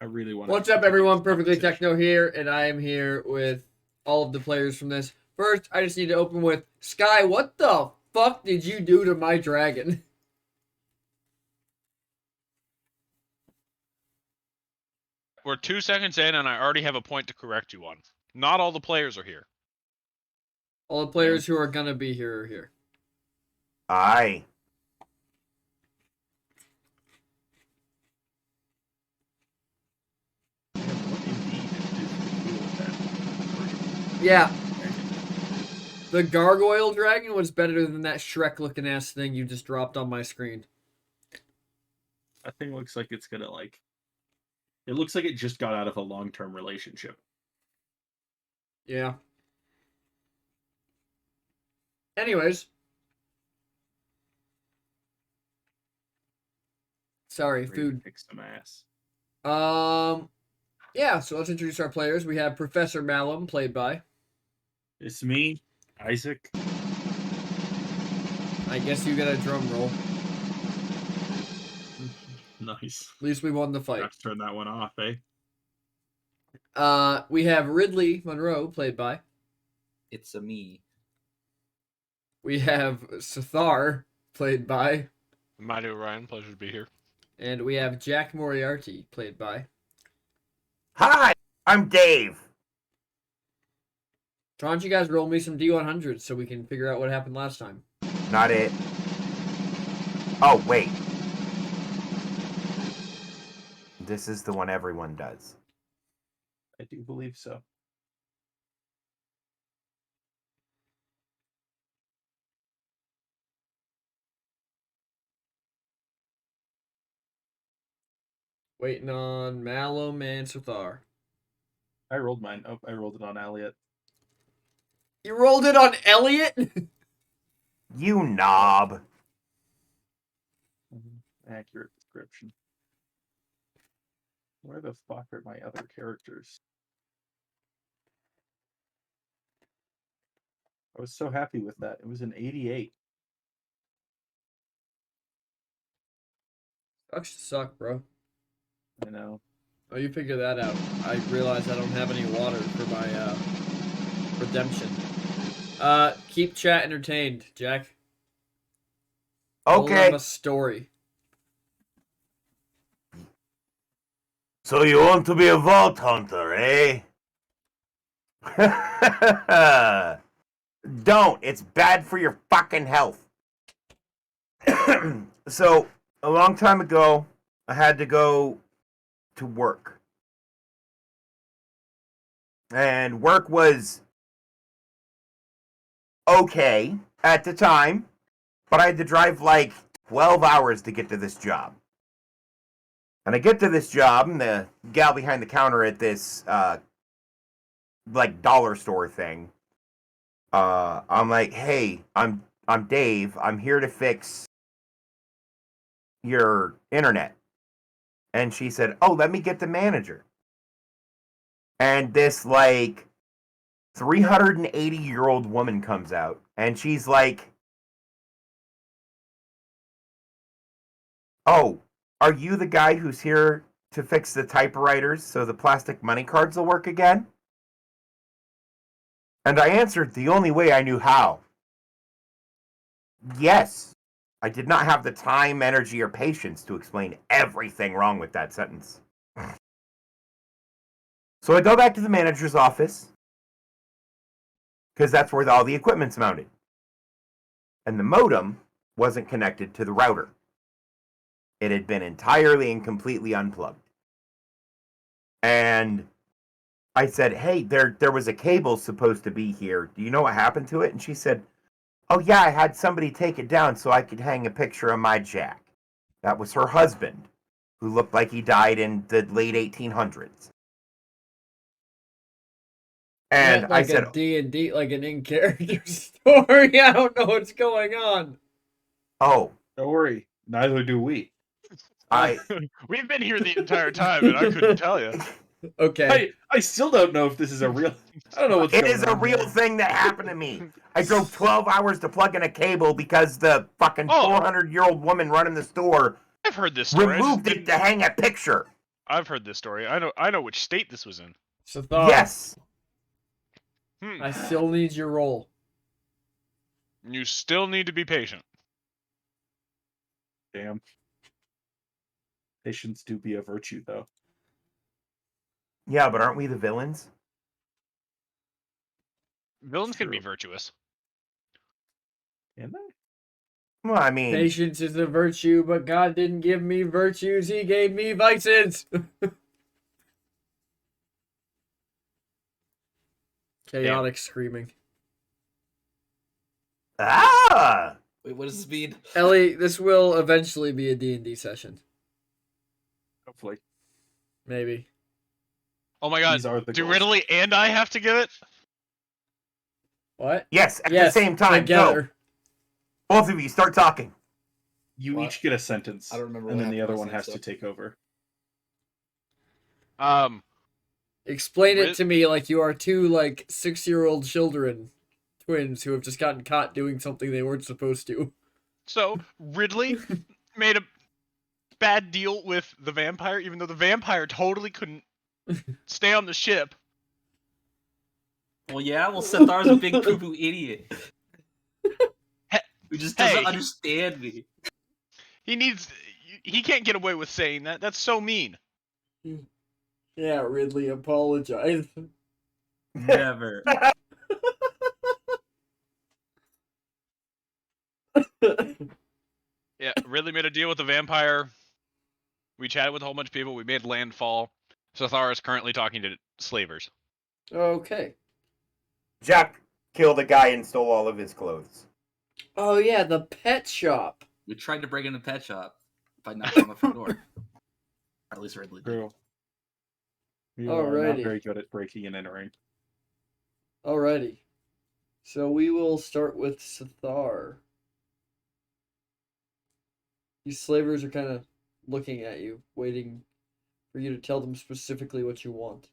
I really want. What's up, everyone? Perfectly Techno here, and I am here with all of the players from this. First, I just need to open with Sky. What the fuck did you do to my dragon? We're 2 seconds in, and I already have a point to correct you on. Not all the players are here. All the players who are gonna be here are here. Aye. Yeah. The gargoyle dragon was better than that Shrek-looking ass thing you just dropped on my screen. That thing looks like it's gonna like. It looks like it just got out of a long-term relationship. Yeah. Anyways. Sorry, Ready to food. kick some ass. Yeah, so let's introduce our players. We have Professor Malum, played by... It's me, Isaac. I guess you get a drum roll. Nice. At least we won the fight. Have to turn that one off, eh? We have Ridley Monroe, played by... It's a me. We have Sathar, played by... Mighty Ryan, pleasure to be here. And we have Jack Moriarty, played by... Hi, I'm Dave. So why don't you guys roll me some D100s so we can figure out what happened last time? Not it. Oh, wait. This is the one everyone does. I do believe so. Waiting on Malum and Sathar. I rolled mine. Oh, I rolled it on Elliot. You rolled it on Elliot? You knob. Accurate description. Where the fuck are my other characters? I was so happy with that. It was an 88. Sucks to suck, bro. I know. Oh, you figure that out. I realize I don't have any water for my redemption. Keep chat entertained, Jack. We'll Okay. have a story. So you want to be a vault hunter, eh? Don't. It's bad for your fucking health. So, a long time ago, I had to go to work. And work was okay at the time, but I had to drive like 12 hours to get to this job. And I get to this job, and the gal behind the counter at this, like, dollar store thing, I'm like, hey, I'm Dave. I'm here to fix your internet. And she said, oh, let me get the manager. And this, like, 380-year-old woman comes out, and she's like, oh, are you the guy who's here to fix the typewriters so the plastic money cards will work again? And I answered the only way I knew how. Yes. I did not have the time, energy, or patience to explain everything wrong with that sentence. So I go back to the manager's office, because that's where all the equipment's mounted. And the modem wasn't connected to the router. It had been entirely and completely unplugged. And I said, hey, there was a cable supposed to be here. Do you know what happened to it? And she said, oh, yeah, I had somebody take it down so I could hang a picture of my Jack. That was her husband, who looked like he died in the late 1800s. And like I said, a D&D, like an in-character story. I don't know what's going on. oh, Don't worry. Neither do we. We've been here the entire time, and I couldn't tell you. Okay. I still don't know if this is a real. I don't know what's it going is a on real there. thing that happened to me. I drove 12 hours to plug in a cable because the fucking Oh. 400-year-old woman running the store I've heard this story. removed it to hang a picture. I've heard this story. I know which state this was in. Sathar, Yes. I still need your roll. You still need to be patient. Damn. Patience do be a virtue, though. Yeah, but aren't we the villains? Villains can be True. virtuous. Can they? Well, I mean, Patience is a virtue, but God didn't give me virtues, he gave me vices. Chaotic screaming. ah, Wait, what does this mean? Ellie, this will eventually be a D&D session. Hopefully. Maybe. Oh my god. These are the Do goals. Ridley and I have to give it? What? yes, at Yes, the same time. together. Go. Both of you start talking. You What? each get a sentence. I don't remember And what then the happened other last one time, has so- to take over. Explain it to me like you are two, 6-year-old children, twins, who have just gotten caught doing something they weren't supposed to. So Ridley made a bad deal with the vampire, even though the vampire totally couldn't stay on the ship. Well, yeah. Well, Sethar's a big poo-poo idiot who just doesn't Hey. understand me. He can't get away with saying that. That's so mean. Yeah, Ridley, apologize. Never. Yeah, Ridley made a deal with the vampire. We chatted with a whole bunch of people. We made landfall. Sathar is currently talking to slavers. Okay. Jack killed a guy and stole all of his clothes. Oh yeah, the pet shop. We tried to break in a pet shop by knocking on the front door. Or at least Ridley did. True. You are not Alrighty. very good at breaking and entering. Alrighty. So we will start with Sathar. These slavers are kind of looking at you, waiting for you to tell them specifically what you want.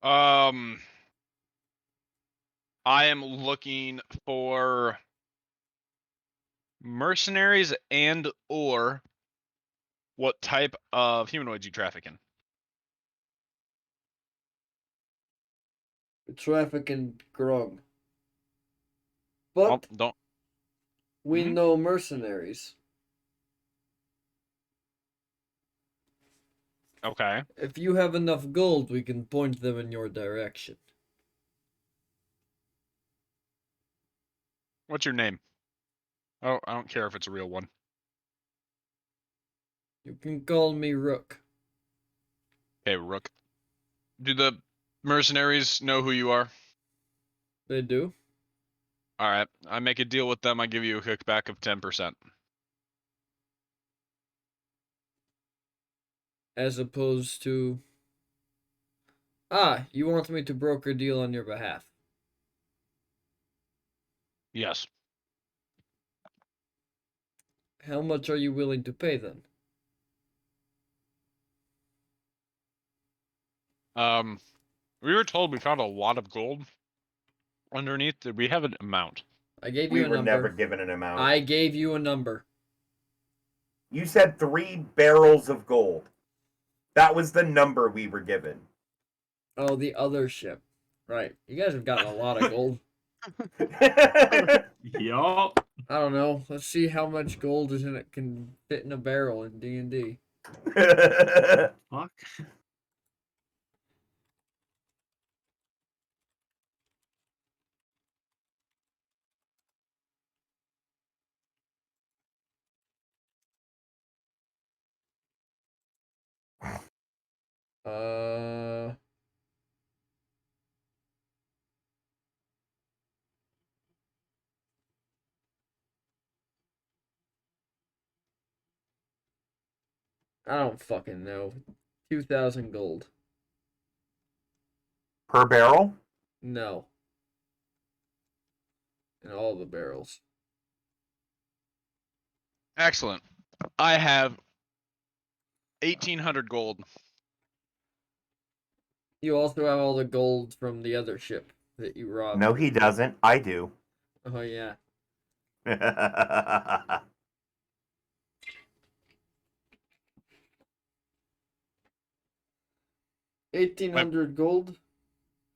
I am looking for mercenaries and or what type of humanoids you traffic in. Traffic and grung. But Oh, don't. we Mhm. know mercenaries. Okay. If you have enough gold, we can point them in your direction. What's your name? Oh, I don't care if it's a real one. You can call me Rook. Okay, Rook. Do the mercenaries know who you are? They do. All right. I make a deal with them. I give you a kickback of 10%. As opposed to... Ah, you want me to broker a deal on your behalf. Yes. How much are you willing to pay then? We were told we found a lot of gold underneath. Did we have an amount? I gave We you a were number. never given an amount. I gave you a number. You said 3 barrels of gold. That was the number we were given. Oh, the other ship. Right. You guys have gotten a lot of gold. Yup. I don't know. Let's see how much gold is in it can fit in a barrel in D&D. Fuck. Uh... I don't fucking know. 2,000 gold. Per barrel? No. In all the barrels. Excellent. I have 1,800 gold. You also have all the gold from the other ship that you robbed. No, he doesn't. I do. Oh, yeah. 1,800 gold.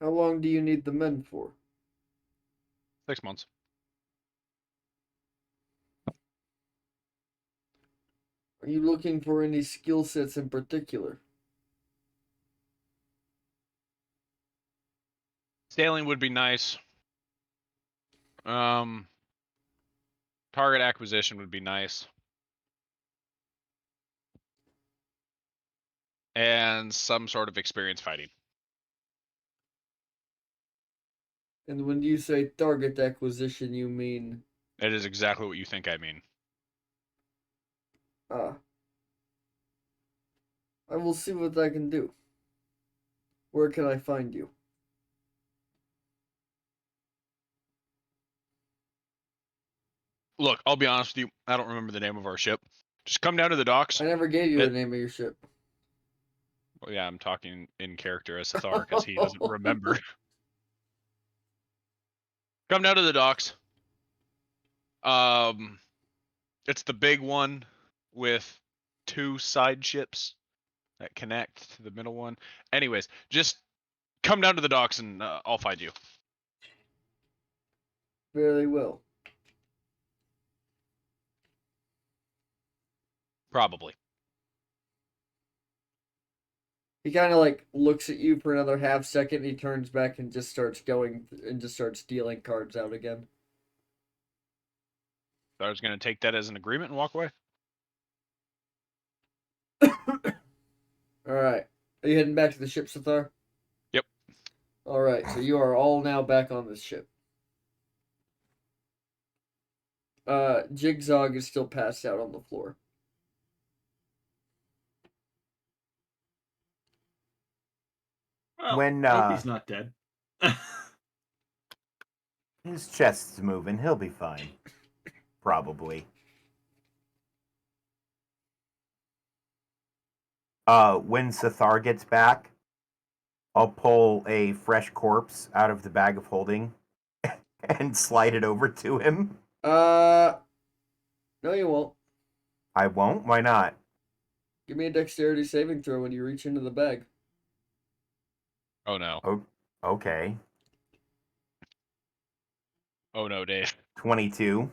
How long do you need the men for? 6 months. Are you looking for any skill sets in particular? Sailing would be nice. Target acquisition would be nice. And some sort of experience fighting. And when you say target acquisition, you mean It is exactly what you think I mean. I will see what I can do. Where can I find you? Look, I'll be honest with you. I don't remember the name of our ship. Just come down to the docks. I never gave you It- the name of your ship. Well, yeah, I'm talking in character as Sathar because he doesn't remember. Come down to the docks. It's the big one with 2 side ships that connect to the middle one. Anyways, just come down to the docks and I'll find you. Very well. Probably. He kind of like looks at you for another half second. He turns back and just starts going and just starts dealing cards out again. I was going to take that as an agreement and walk away. All right. Are you heading back to the ship, Sathar? Yep. All right. So you are all now back on this ship. Jigzog is still passed out on the floor. Well, When, I hope he's not dead. His chest's moving. He'll be fine. Probably. When Sathar gets back, I'll pull a fresh corpse out of the bag of holding and slide it over to him. No, you won't. I won't? Why not? Give me a dexterity saving throw when you reach into the bag. Oh no. Okay. Oh no, Dave. 22.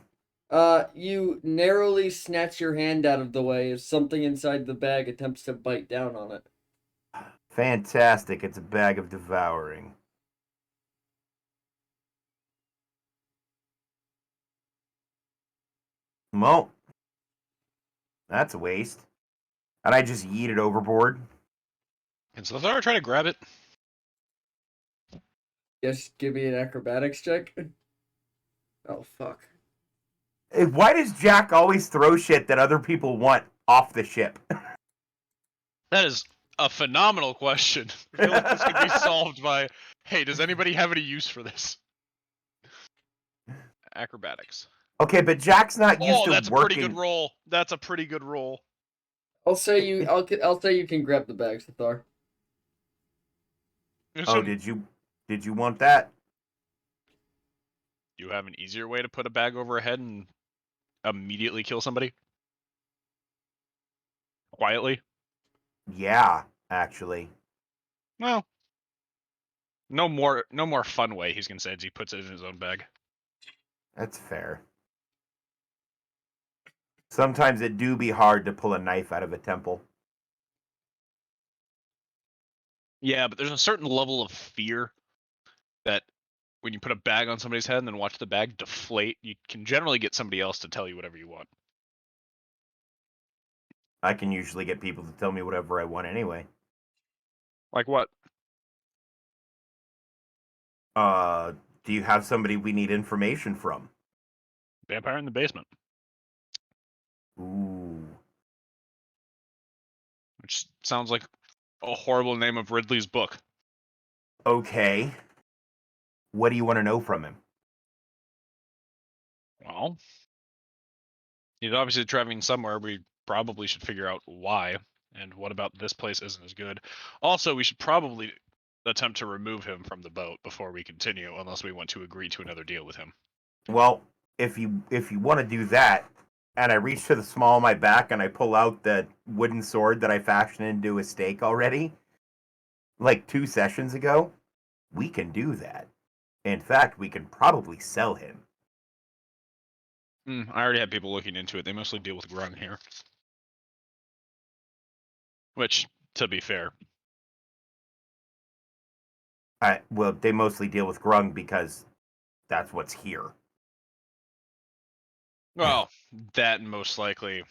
You narrowly snatch your hand out of the way as something inside the bag attempts to bite down on it. Fantastic. It's a bag of devouring. Well, that's a waste. And I just yeet it overboard. Can Sathar try to grab it? Yes, give me an acrobatics check. Oh, fuck. Why does Jack always throw shit that other people want off the ship? That is a phenomenal question. I feel like this could be solved by, hey, does anybody have any use for this? Acrobatics. Okay, but Jack's not used Oh, to that's a working. pretty good roll. That's a pretty good roll. I'll say you can grab the bag, Sathar. Oh, did you want that? You have an easier way to put a bag over a head and immediately kill somebody? Quietly? Yeah, actually. Well, no more fun way, he's gonna say as he puts it in his own bag. That's fair. Sometimes it do be hard to pull a knife out of a temple. Yeah, but there's a certain level of fear that when you put a bag on somebody's head and then watch the bag deflate, you can generally get somebody else to tell you whatever you want. I can usually get people to tell me whatever I want anyway. Like what? Do you have somebody we need information from? Vampire in the basement. Ooh. Which sounds like a horrible name of Ridley's book. Okay. What do you want to know from him? Well, he's obviously traveling somewhere. We probably should figure out why, and what about this place isn't as good. Also, we should probably attempt to remove him from the boat before we continue, unless we want to agree to another deal with him. Well, if you want to do that, and I reach to the small of my back and I pull out the wooden sword that I fashioned into a stake already, like 2 sessions ago, we can do that. In fact, we can probably sell him. I already had people looking into it. They mostly deal with Grung here. Which, to be fair, Well, they mostly deal with Grung because that's what's here. well, that most likely,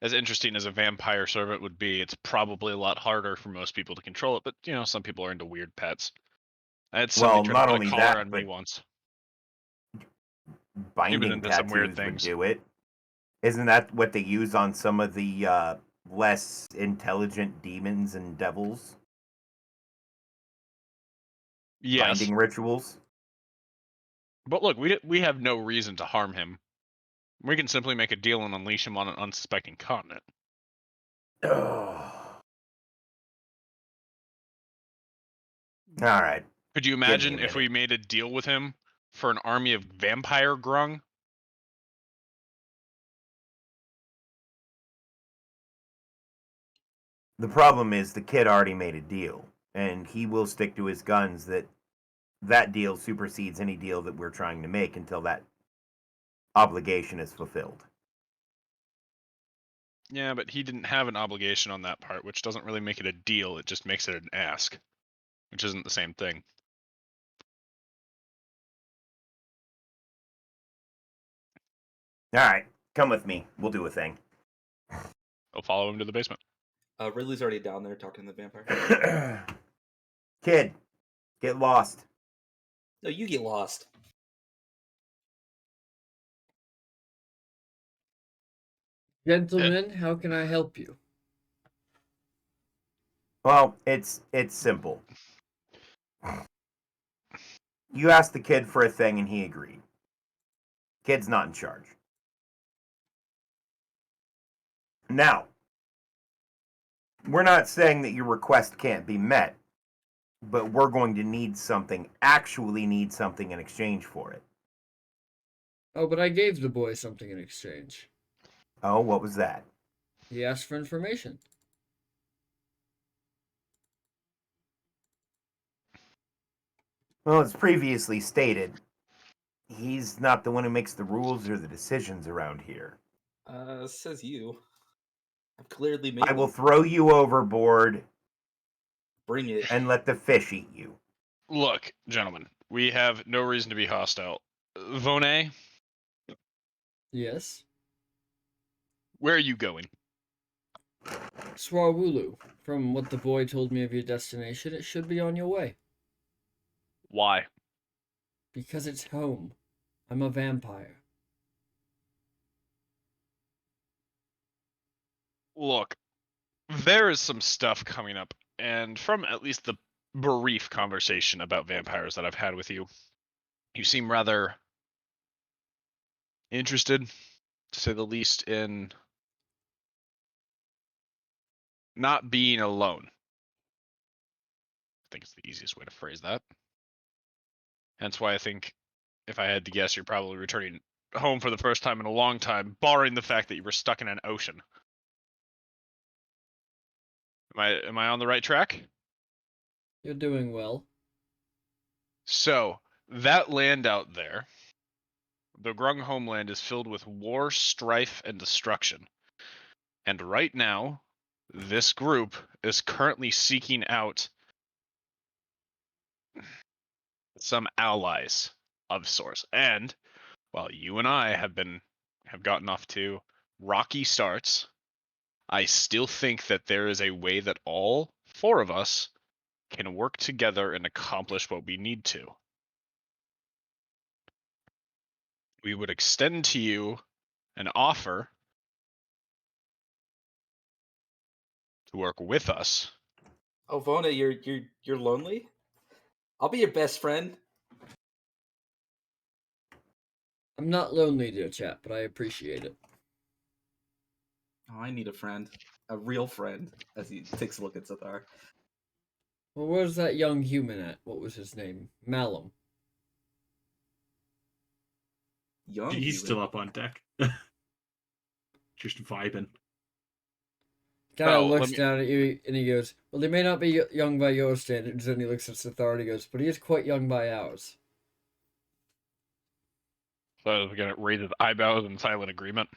as interesting as a vampire servant would be, it's probably a lot harder for most people to control it. But some people are into weird pets. I had somebody try Not to put only a collar that, on me but once. binding into some weird tattoos would things. do it. Isn't that what they use on some of the less intelligent demons and devils? Yes, Binding rituals? but look, we have no reason to harm him. We can simply make a deal and unleash him on an unsuspecting continent. All right. Could you me a imagine if minute. we made a deal with him for an army of vampire Grung? The problem is the kid already made a deal, and he will stick to his guns that deal supersedes any deal that we're trying to make until that obligation is fulfilled. Yeah, but he didn't have an obligation on that part, which doesn't really make it a deal. It just makes it an ask, which isn't the same thing. All right, come with me. We'll do a thing. I'll follow him to the basement. Ridley's already down there talking to the vampire. Kid, get lost. No, you get lost. Gentlemen, how can I help you? Well, it's simple. You asked the kid for a thing and he agreed. Kid's not in charge. Now, we're not saying that your request can't be met, but we're going to actually need something in exchange for it. Oh, but I gave the boy something in exchange. Oh, what was that? He asked for information. Well, as previously stated, he's not the one who makes the rules or the decisions around here. Says you. I've clearly made I will them. throw you overboard Bring it. and let the fish eat you. Look, gentlemen, we have no reason to be hostile. Vonet, Yes. where are you going? Swawulu. From what the boy told me of your destination, it should be on your way. Why? Because it's home. I'm a vampire. Look, there is some stuff coming up, and from at least the brief conversation about vampires that I've had with you, you seem rather interested, to say the least, in not being alone. I think it's the easiest way to phrase that. Hence why I think, if I had to guess, you're probably returning home for the first time in a long time, barring the fact that you were stuck in an ocean. Am I on the right track? You're doing well. So, that land out there, the Grung homeland, is filled with war, strife, and destruction. And right now, this group is currently seeking out some allies of sorts. And while you and I have gotten off to rocky starts, I still think that there is a way that all four of us can work together and accomplish what we need to. We would extend to you an offer to work with us. Oh, Vona, you're lonely? I'll be your best friend. I'm not lonely, dear chap, but I appreciate it. Oh, I need a friend. A real friend. As he takes a look at Zathar. Well, where's that young human at? What was his name? Malum. He's still up on deck. Just vibing. Kind of Well, let looks me- down at you and he goes, "Well, they may not be young by your standards." And he looks at Sithar and he goes, "But he is quite young by ours." So we're gonna raise his eyebrows in silent agreement.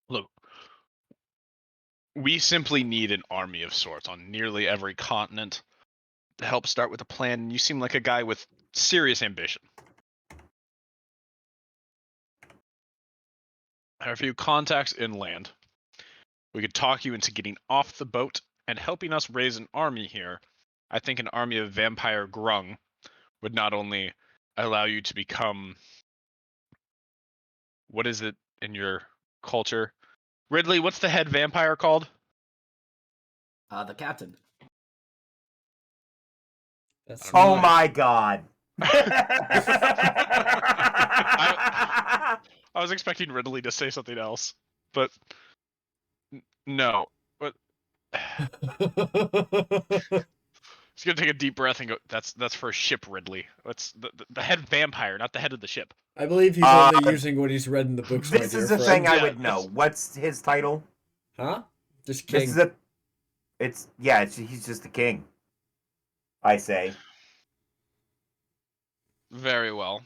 Look, we simply need an army of sorts on nearly every continent to help start with a plan. And you seem like a guy with serious ambition. I have a few contacts inland. We could talk you into getting off the boat and helping us raise an army here. I think an army of vampire grung would not only allow you to become, what is it in your culture? Ridley, what's the head vampire called? The captain. That's Oh not- my god. I was expecting Ridley to say something else, but no. But he's gonna take a deep breath and go. That's for a ship, Ridley. That's the head vampire, not the head of the ship. I believe he's Uh, only using what he's read in the books. My This dear is the friend. thing I Yeah, would know. that's- What's his title? Huh? Just This king. is a. He's just the king. I say. Very well.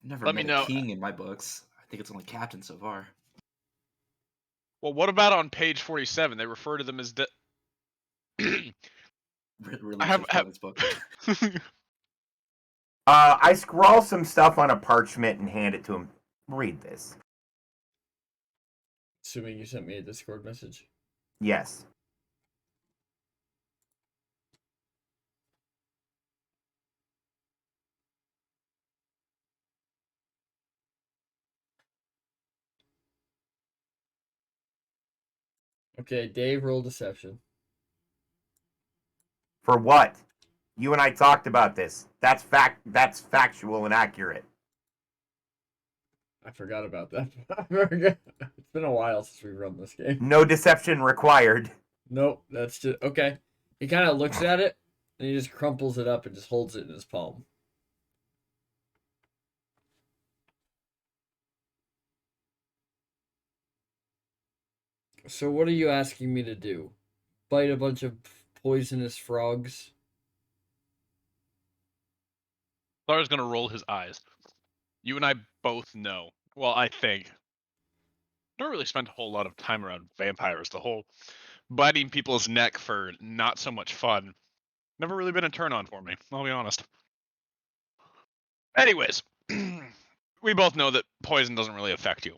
Never Let me met know- a king in my books. I think it's only captain so far. Well, what about on page 47? They refer to them as the. Really I have- should have this book. I scrawl some stuff on a parchment and hand it to him. Read this. Assuming you sent me a Discord message. Yes. Okay, Dave, roll deception. For what? You and I talked about this. That's factual and accurate. I forgot about that. I forgot. It's been a while since we've run this game. No deception required. Nope, that's just okay. He kind of looks at it and he just crumples it up and just holds it in his palm. So what are you asking me to do? Bite a bunch of poisonous frogs? Lara's gonna roll his eyes. You and I both know. Well, I think. Don't really spend a whole lot of time around vampires. The whole biting people's neck for not so much fun. Never really been a turn on for me, I'll be honest. Anyways, we both know that poison doesn't really affect you.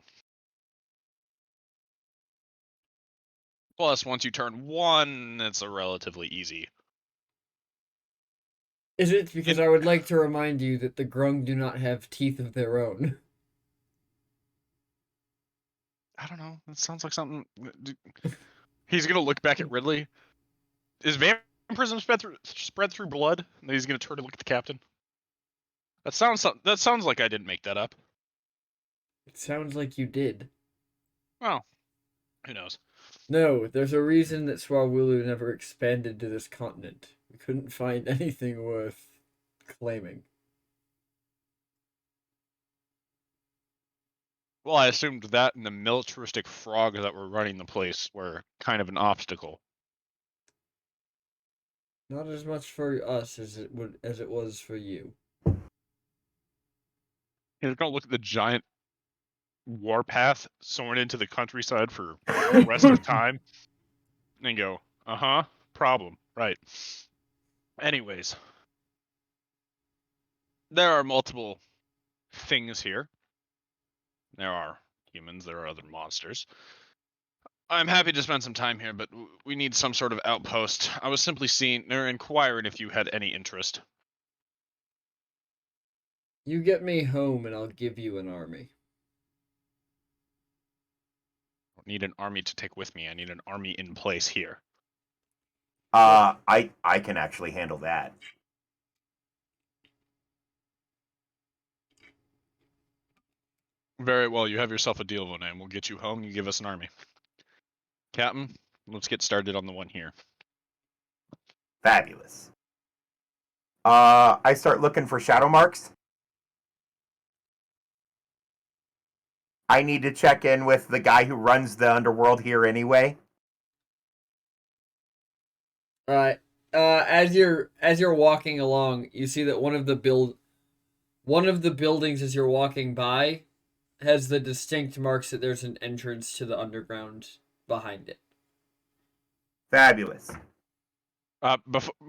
Plus, once you turn 1, it's a relatively easy. Is it because I would like to remind you that the Grung do not have teeth of their own? I don't know. That sounds like something. He's gonna look back at Ridley. Is vampirism spread through blood? And he's gonna turn to look at the captain. That sounds like I didn't make that up. It sounds like you did. Well, who knows? No, there's a reason that Swahili never expanded to this continent. We couldn't find anything worth claiming. Well, I assumed that and the militaristic frogs that were running the place were kind of an obstacle. Not as much for us as it was for you. He's gonna look at the giant warpath soaring into the countryside for the rest of time, and go, problem, right. Anyways, there are multiple things here. There are humans, there are other monsters. I'm happy to spend some time here, but we need some sort of outpost. I was simply inquiring if you had any interest. You get me home and I'll give you an army. I don't need an army to take with me. I need an army in place here. I can actually handle that. Very well, you have yourself a deal, Vonay. We'll get you home, you give us an army. Captain, let's get started on the one here. Fabulous. I start looking for shadow marks. I need to check in with the guy who runs the underworld here anyway. All right. As you're walking along, you see that one of the buildings as you're walking by has the distinct marks that there's an entrance to the underground behind it. Fabulous.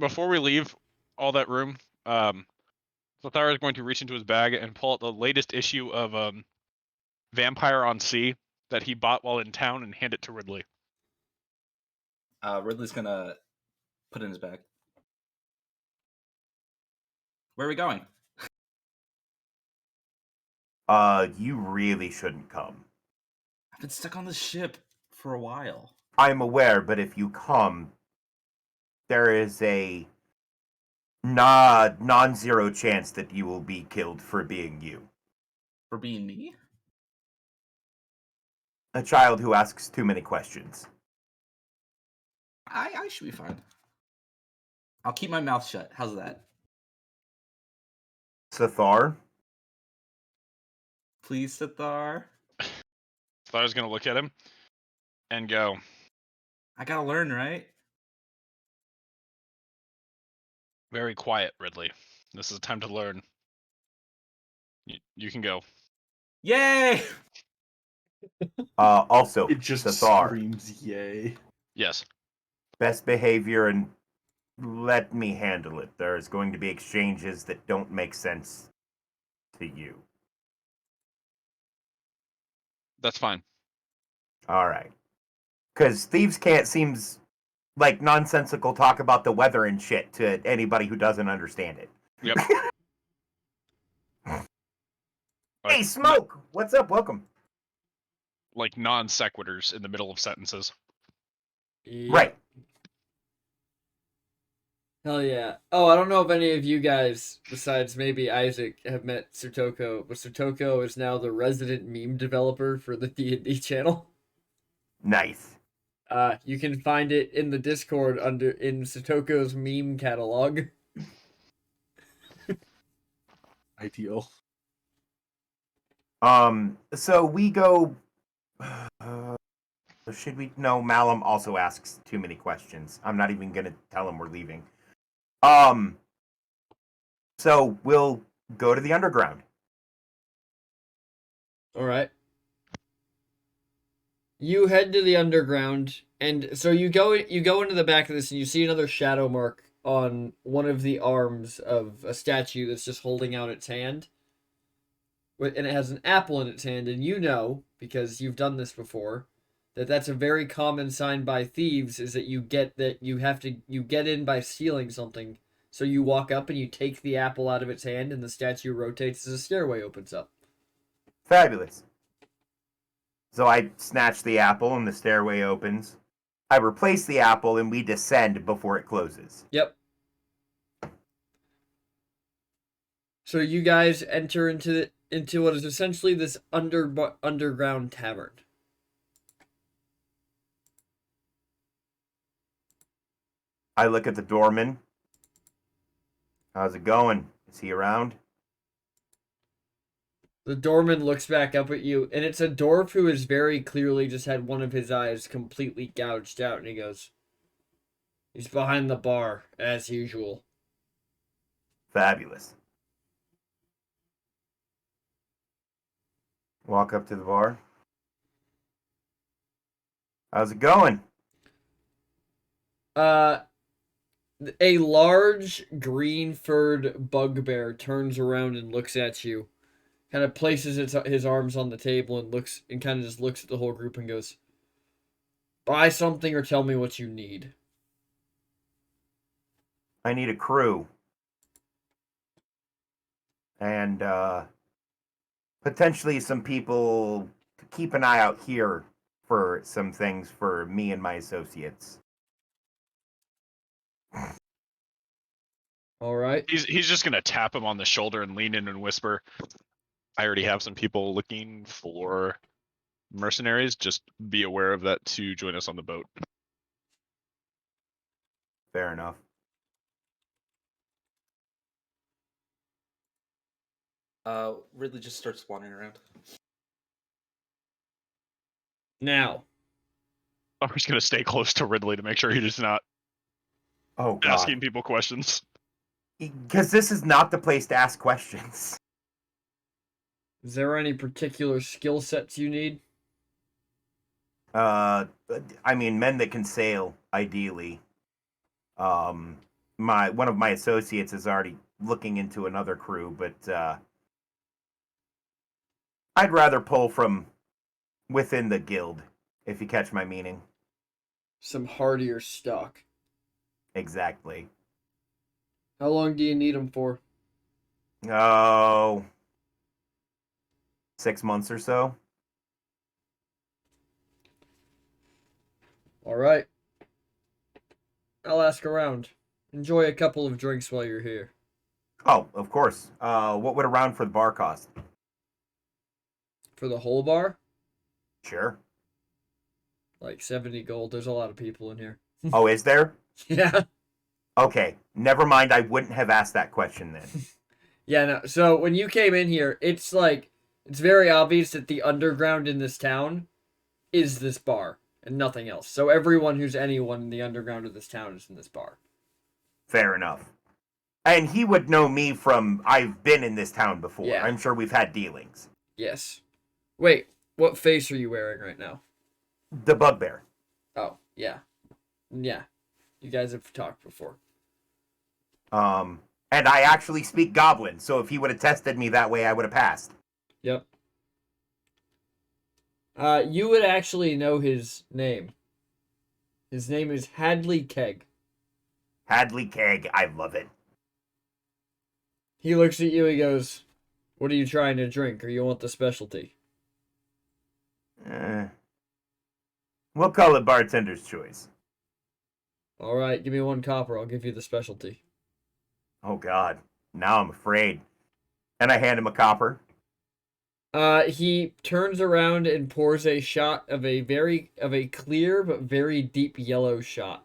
Before we leave all that room, Lothar is going to reach into his bag and pull out the latest issue of Vampire on Sea that he bought while in town and hand it to Ridley. Ridley's gonna put it in his bag. Where are we going? You really shouldn't come. I've been stuck on this ship for a while. I'm aware, but if you come, there is a non-zero chance that you will be killed for being you. For being me? A child who asks too many questions. I should be fine. I'll keep my mouth shut. How's that? Sathar? Please, Sithar. Lothar's going to look at him and go, I gotta learn, right? very quiet, Ridley. This is a time to learn. You can go. Yay! Also, It just Sathar, screams yay. Yes. best behavior and let me handle it. There's going to be exchanges that don't make sense to you. That's fine. Alright. Because thieves can't seems like nonsensical talk about the weather and shit to anybody who doesn't understand it. Yep. Hey, Smoke! What's up? Welcome. Like non sequiturs in the middle of sentences. Yep. Right. Hell yeah. Oh, I don't know if any of you guys, besides maybe Isaac, have met Sotoko, but Sotoko is now the resident meme developer for the D&D channel. Nice. You can find it in the Discord in Sotoko's meme catalog. Ideal. So we go. Should we? No, Malum also asks too many questions. I'm not even gonna tell him we're leaving. So we'll go to the underground. All right. You head to the underground, and so you go into the back of this, and you see another shadow mark on one of the arms of a statue that's just holding out its hand. And it has an apple in its hand, and you know, because you've done this before, that that's a very common sign by thieves, is that you get in by stealing something. So you walk up and you take the apple out of its hand, and the statue rotates as a stairway opens up. Fabulous. So I snatch the apple and the stairway opens. I replace the apple and we descend before it closes. Yep. So you guys enter into what is essentially this underground tavern. I look at the doorman. How's it going? Is he around? The doorman looks back up at you, and it's a dwarf who has very clearly just had one of his eyes completely gouged out, and he goes, "He's behind the bar, as usual." Fabulous. Walk up to the bar. How's it going? A large green-furred bugbear turns around and looks at you, kind of places his arms on the table and kind of just looks at the whole group and goes, "Buy something or tell me what you need." I need a crew. And, potentially some people to keep an eye out here for some things for me and my associates. All right. He's just gonna tap him on the shoulder and lean in and whisper, I already have some people looking for mercenaries. Just be aware of that to join us on the boat. Fair enough. Ridley just starts wandering around. Now, I'm just gonna stay close to Ridley to make sure he's not Oh God. asking people questions. Because this is not the place to ask questions. is there any particular skill sets you need? I mean, men that can sail, ideally. One of my associates is already looking into another crew, but I'd rather pull from within the guild, if you catch my meaning. Some hardier stock. Exactly. How long do you need them for? Oh, 6 months or so. All right. I'll ask around. Enjoy a couple of drinks while you're here. Oh, of course. What would a round for the bar cost? For the whole bar, Sure. like 70 gold. There's a lot of people in here. Oh, is there? Yeah. Okay, never mind. I wouldn't have asked that question then. Yeah, no. So when you came in here, it's like it's very obvious that the underground in this town is this bar and nothing else. So everyone who's anyone in the underground of this town is in this bar. Fair enough. And he would know me from I've been in this town before. Yeah. I'm sure we've had dealings. Yes. Wait, what face are you wearing right now? The bugbear. Oh, yeah. Yeah. You guys have talked before. And I actually speak Goblin, so if he would have tested me that way, I would have passed. Yep. You would actually know his name. His name is Hadley Keg. Hadley Keg, I love it. He looks at you, he goes, "What are you trying to drink, or you want the specialty?" We'll call it bartender's choice. Alright, give me 1 copper, I'll give you the specialty. Oh God, now I'm afraid. And I hand him a copper. He turns around and pours a shot of a clear but very deep yellow shot.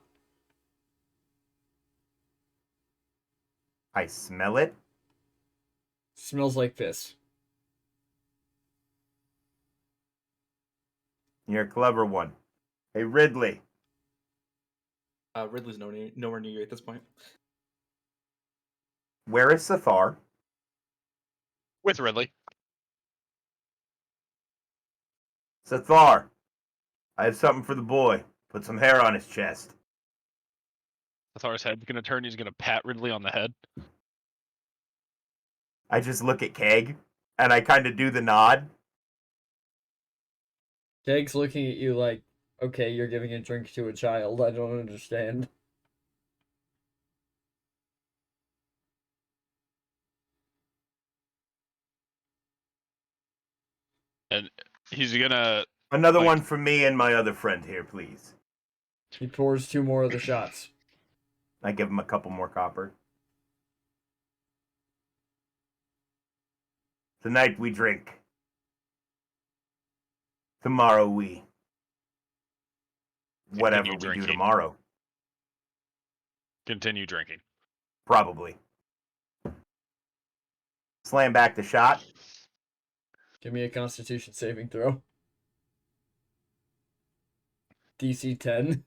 I smell it. Smells like this. You're a clever one. Hey, Ridley. Ridley's nowhere near you at this point. Where is Sathar? With Ridley. Sathar, I have something for the boy. Put some hair on his chest. Athar's head's gonna turn, he's gonna pat Ridley on the head. I just look at Keg, and I kind of do the nod. Keg's looking at you like, okay, you're giving a drink to a child. I don't understand. And he's gonna Another Like- one for me and my other friend here, please. He pours 2 more of the shots. I give him a couple more copper. Tonight we drink. Tomorrow we. Whatever Continue we do drinking. tomorrow. continue drinking. Probably. Slam back the shot. Give me a Constitution saving throw. DC 10.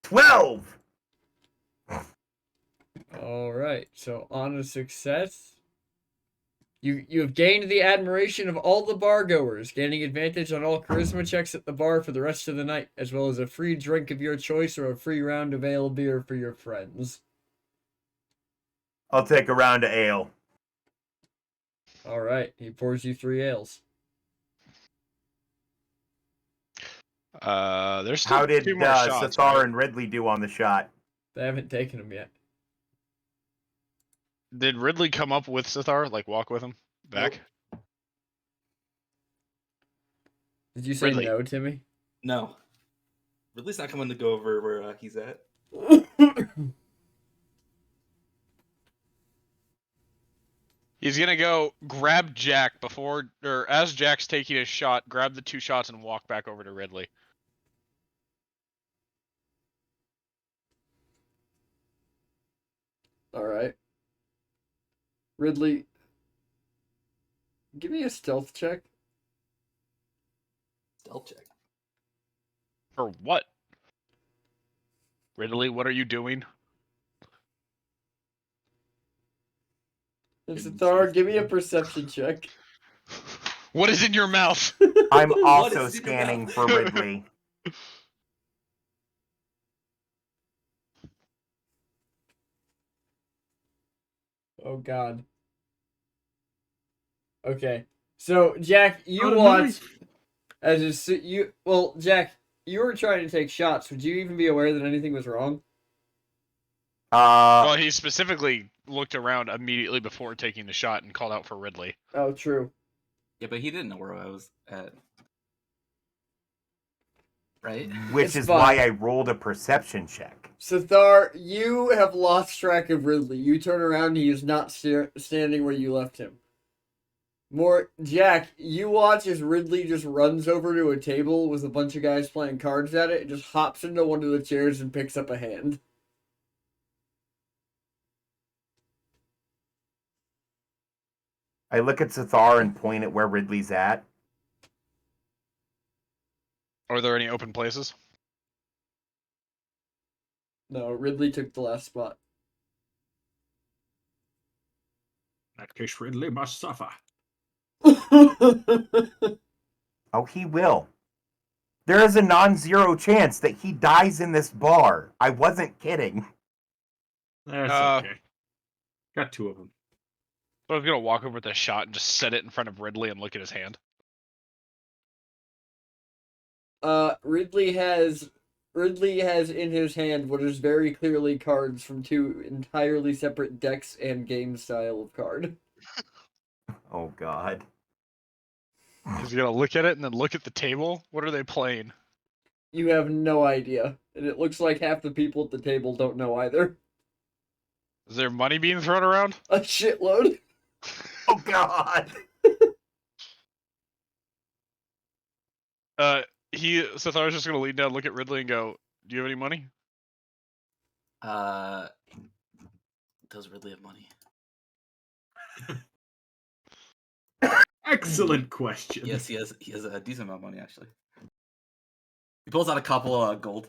$12! Alright, so on a success, you have gained the admiration of all the bar goers, gaining advantage on all charisma checks at the bar for the rest of the night, as well as a free drink of your choice or a free round of ale beer for your friends. I'll take a round of ale. Alright, he pours you 3 ales. There's still How did 2 more shots. Sathar right? and Ridley do on the shot? They haven't taken them yet. Did Ridley come up with Sathar? Like walk with him back? Did you say Ridley. no, Timmy? No. Ridley's not coming to go over where he's at. He's gonna go grab Jack before, or as Jack's taking his shot, grab the 2 shots and walk back over to Ridley. Alright. Ridley, give me a stealth check. Stealth check. For what? Ridley, what are you doing? And Didn't Zathar, see give me a it. perception check. What is in your mouth? I'm What also is in your scanning mouth? for Ridley. Oh God. Okay, so Jack, you Not a watch knife. as you. Well, Jack, you were trying to take shots. Would you even be aware that anything was wrong? Well, he specifically looked around immediately before taking the shot and called out for Ridley. Oh, true. Yeah, but he didn't know where I was at. Right? Which It's is fine. why I rolled a perception check. Sathar, you have lost track of Ridley. You turn around, he is not standing where you left him. Jack, you watch as Ridley just runs over to a table with a bunch of guys playing cards at it and just hops into one of the chairs and picks up a hand. I look at Zathar and point at where Ridley's at. Are there any open places? No, Ridley took the last spot. In that case, Ridley must suffer. Oh, he will. There is a non-zero chance that he dies in this bar. I wasn't kidding. That's Uh, okay. Got 2 of them. So I was gonna walk over with a shot and just set it in front of Ridley and look at his hand. Ridley has in his hand what is very clearly cards from 2 entirely separate decks and game style of card. Oh, God. He's gonna look at it and then look at the table. What are they playing? You have no idea, and it looks like half the people at the table don't know either. Is there money being thrown around? A shitload. Oh, God. Sathar's just gonna lean down, look at Ridley, and go, "Do you have any money?" Does Ridley have money? Excellent question. Yes, he has a decent amount of money actually. He pulls out a couple of gold.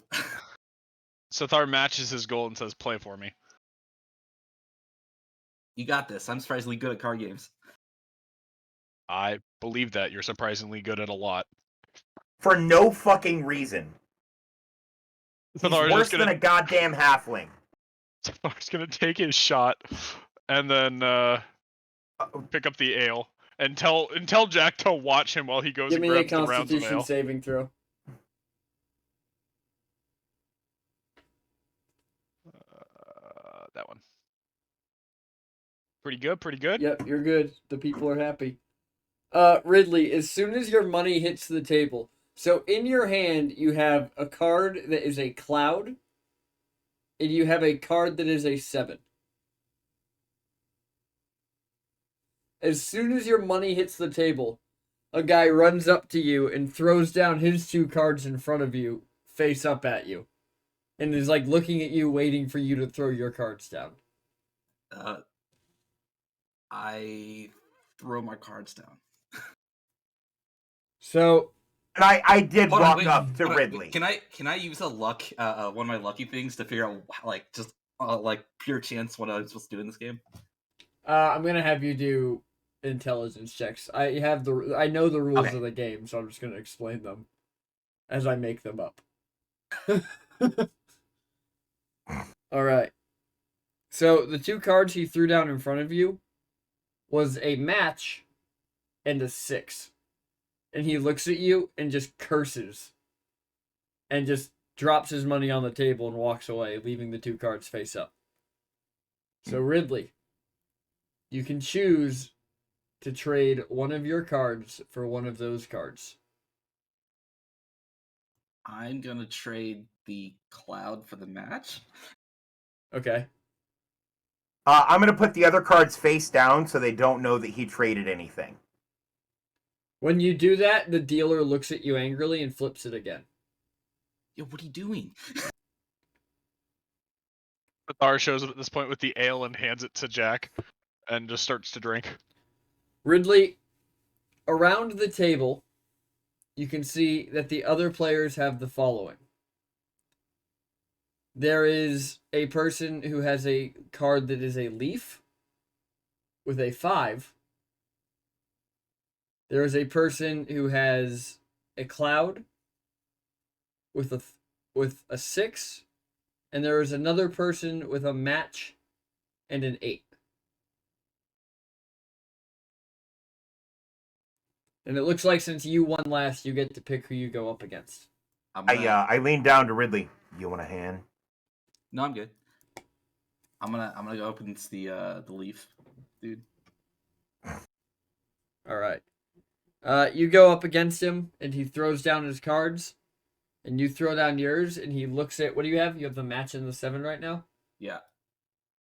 Sathar matches his goal and says, "Play for me." You got this. I'm surprisingly good at card games. I believe that you're surprisingly good at a lot. For no fucking reason. He's Sathar's worse just gonna than a goddamn halfling. Sathar's gonna take his shot and then pick up the ale and tell Jack to watch him while he goes Give and me a grabs the rounds of Constitution ale. saving throw. That one. Pretty good, pretty good. Yep, you're good. The people are happy. Ridley, as soon as your money hits the table, so in your hand you have a card that is a cloud, and you have a card that is a 7. As soon as your money hits the table, a guy runs up to you and throws down his 2 cards in front of you, face up at you, and is like looking at you, waiting for you to throw your cards down. I throw my cards down. So And I did Hold on, walk wait, up to hold on, Ridley. Can I use a luck one of my lucky things to figure out like just like pure chance what I'm supposed to do in this game? I'm gonna have you do intelligence checks. I know the rules Okay. of the game, so I'm just gonna explain them as I make them up. All right. So the 2 cards he threw down in front of you was a match and a 6. And he looks at you and just curses and just drops his money on the table and walks away, leaving the 2 cards face up. So Ridley, you can choose to trade one of your cards for one of those cards. I'm gonna trade the cloud for the match. Okay. I'm going to put the other cards face down so they don't know that he traded anything. When you do that, the dealer looks at you angrily and flips it again. Yo, what are you doing? Sathar shows up at this point with the ale and hands it to Jack and just starts to drink. Ridley, Around the table, you can see that the other players have the following. There is a person who has a card that is a leaf with a 5. There is a person who has a cloud with a 6, and there is another person with a match and an 8. And it looks like since you won last, you get to pick who you go up against. I lean down to Ridley. You want a hand? No, I'm good. I'm gonna go up against the leaf, dude. All right. You go up against him, and he throws down his cards, and you throw down yours, and he looks at, what do you have? You have the match and the 7 right now? Yeah.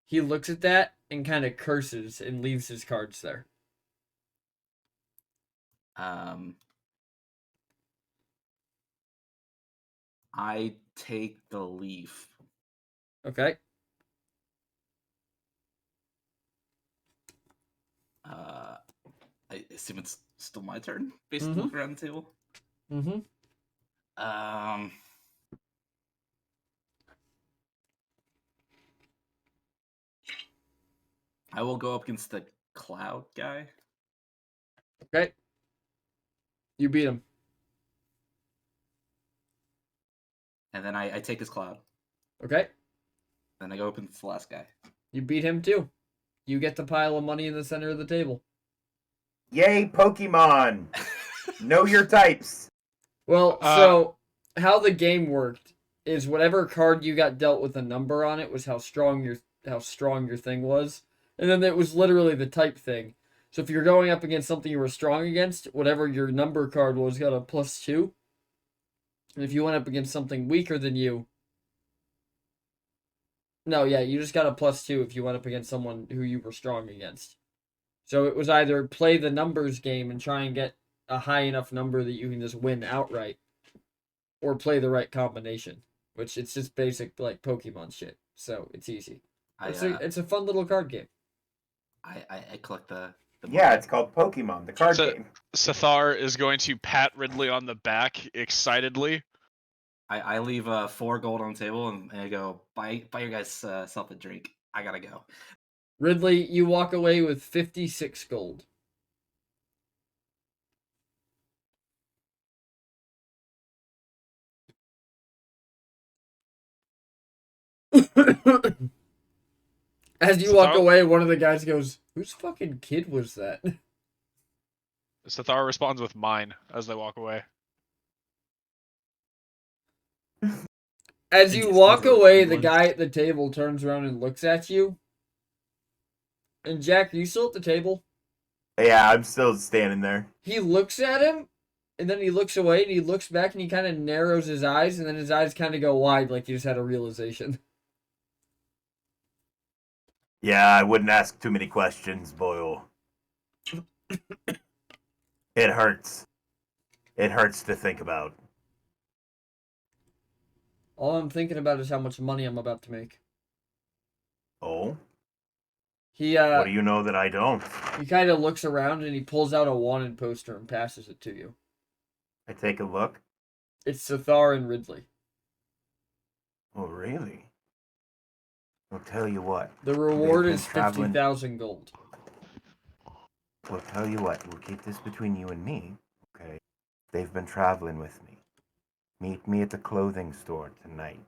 He looks at that and kind of curses and leaves his cards there. I take the leaf. Okay. I assume it's still my turn, based on looking around the table. Mm-hmm. I will go up against the cloud guy. Okay. You beat him. And then I take his cloud. Okay. Then I go up against the last guy. You beat him too. You get the pile of money in the center of the table. Yay, Pokemon! Know your types. Well, so how the game worked is whatever card you got dealt with a number on it was how strong your thing was. And then it was literally the type thing. So if you're going up against something you were strong against, whatever your number card was got a +2. And if you went up against something weaker than you, no, yeah, you just got a +2 if you went up against someone who you were strong against. So it was either play the numbers game and try and get a high enough number that you can just win outright, or play the right combination, which it's just basic like Pokemon shit. So it's easy. It's a fun little card game. I collect the Yeah, it's called Pokemon, the card game. Sathar is going to pat Ridley on the back excitedly. I leave 4 gold on the table and I go, buy your guys self a drink. I gotta go. Ridley, you walk away with 56 gold. As you walk away, one of the guys goes, "Whose fucking kid was that?" Sathar responds with mine as they walk away. As you walk away, the guy at the table turns around and looks at you. And Jack, are you still at the table? Yeah, I'm still standing there. He looks at him, and then he looks away, and he looks back, and he kind of narrows his eyes, and then his eyes kind of go wide, like he just had a realization. Yeah, I wouldn't ask too many questions, Boyle. It hurts. It hurts to think about. All I'm thinking about is how much money I'm about to make. Oh? He What do you know that I don't? He kind of looks around and he pulls out a wanted poster and passes it to you. I take a look. It's Sathar and Ridley. Oh, really? I'll tell you what. The reward They've is been traveling- 50,000 gold. We'll tell you what. We'll keep this between you and me. Okay? They've been traveling with me. Meet me at the clothing store tonight.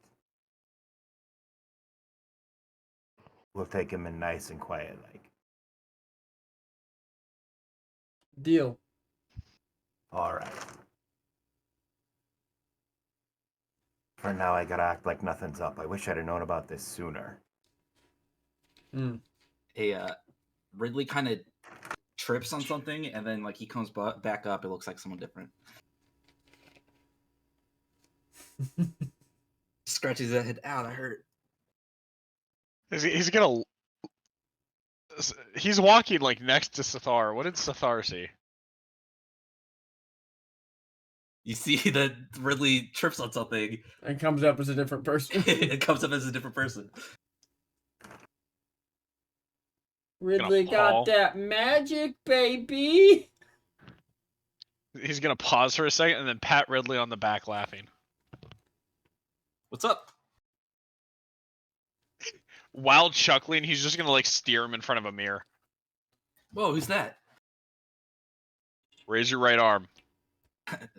We'll take him in nice and quiet like. Deal. All right. For now, I gotta act like nothing's up. I wish I'd have known about this sooner. Ridley kind of trips on something, and then like he comes back up. It looks like someone different. Scratches his head. Ow, that hurt. He's walking like next to Sathar. What did Sathar see? You see that Ridley trips on something. And comes up as a different person. It comes up as a different person. Ridley got that magic, baby! He's gonna pause for a second and then pat Ridley on the back, laughing. What's up? While chuckling, he's just gonna like steer him in front of a mirror. Whoa, who's that? Raise your right arm.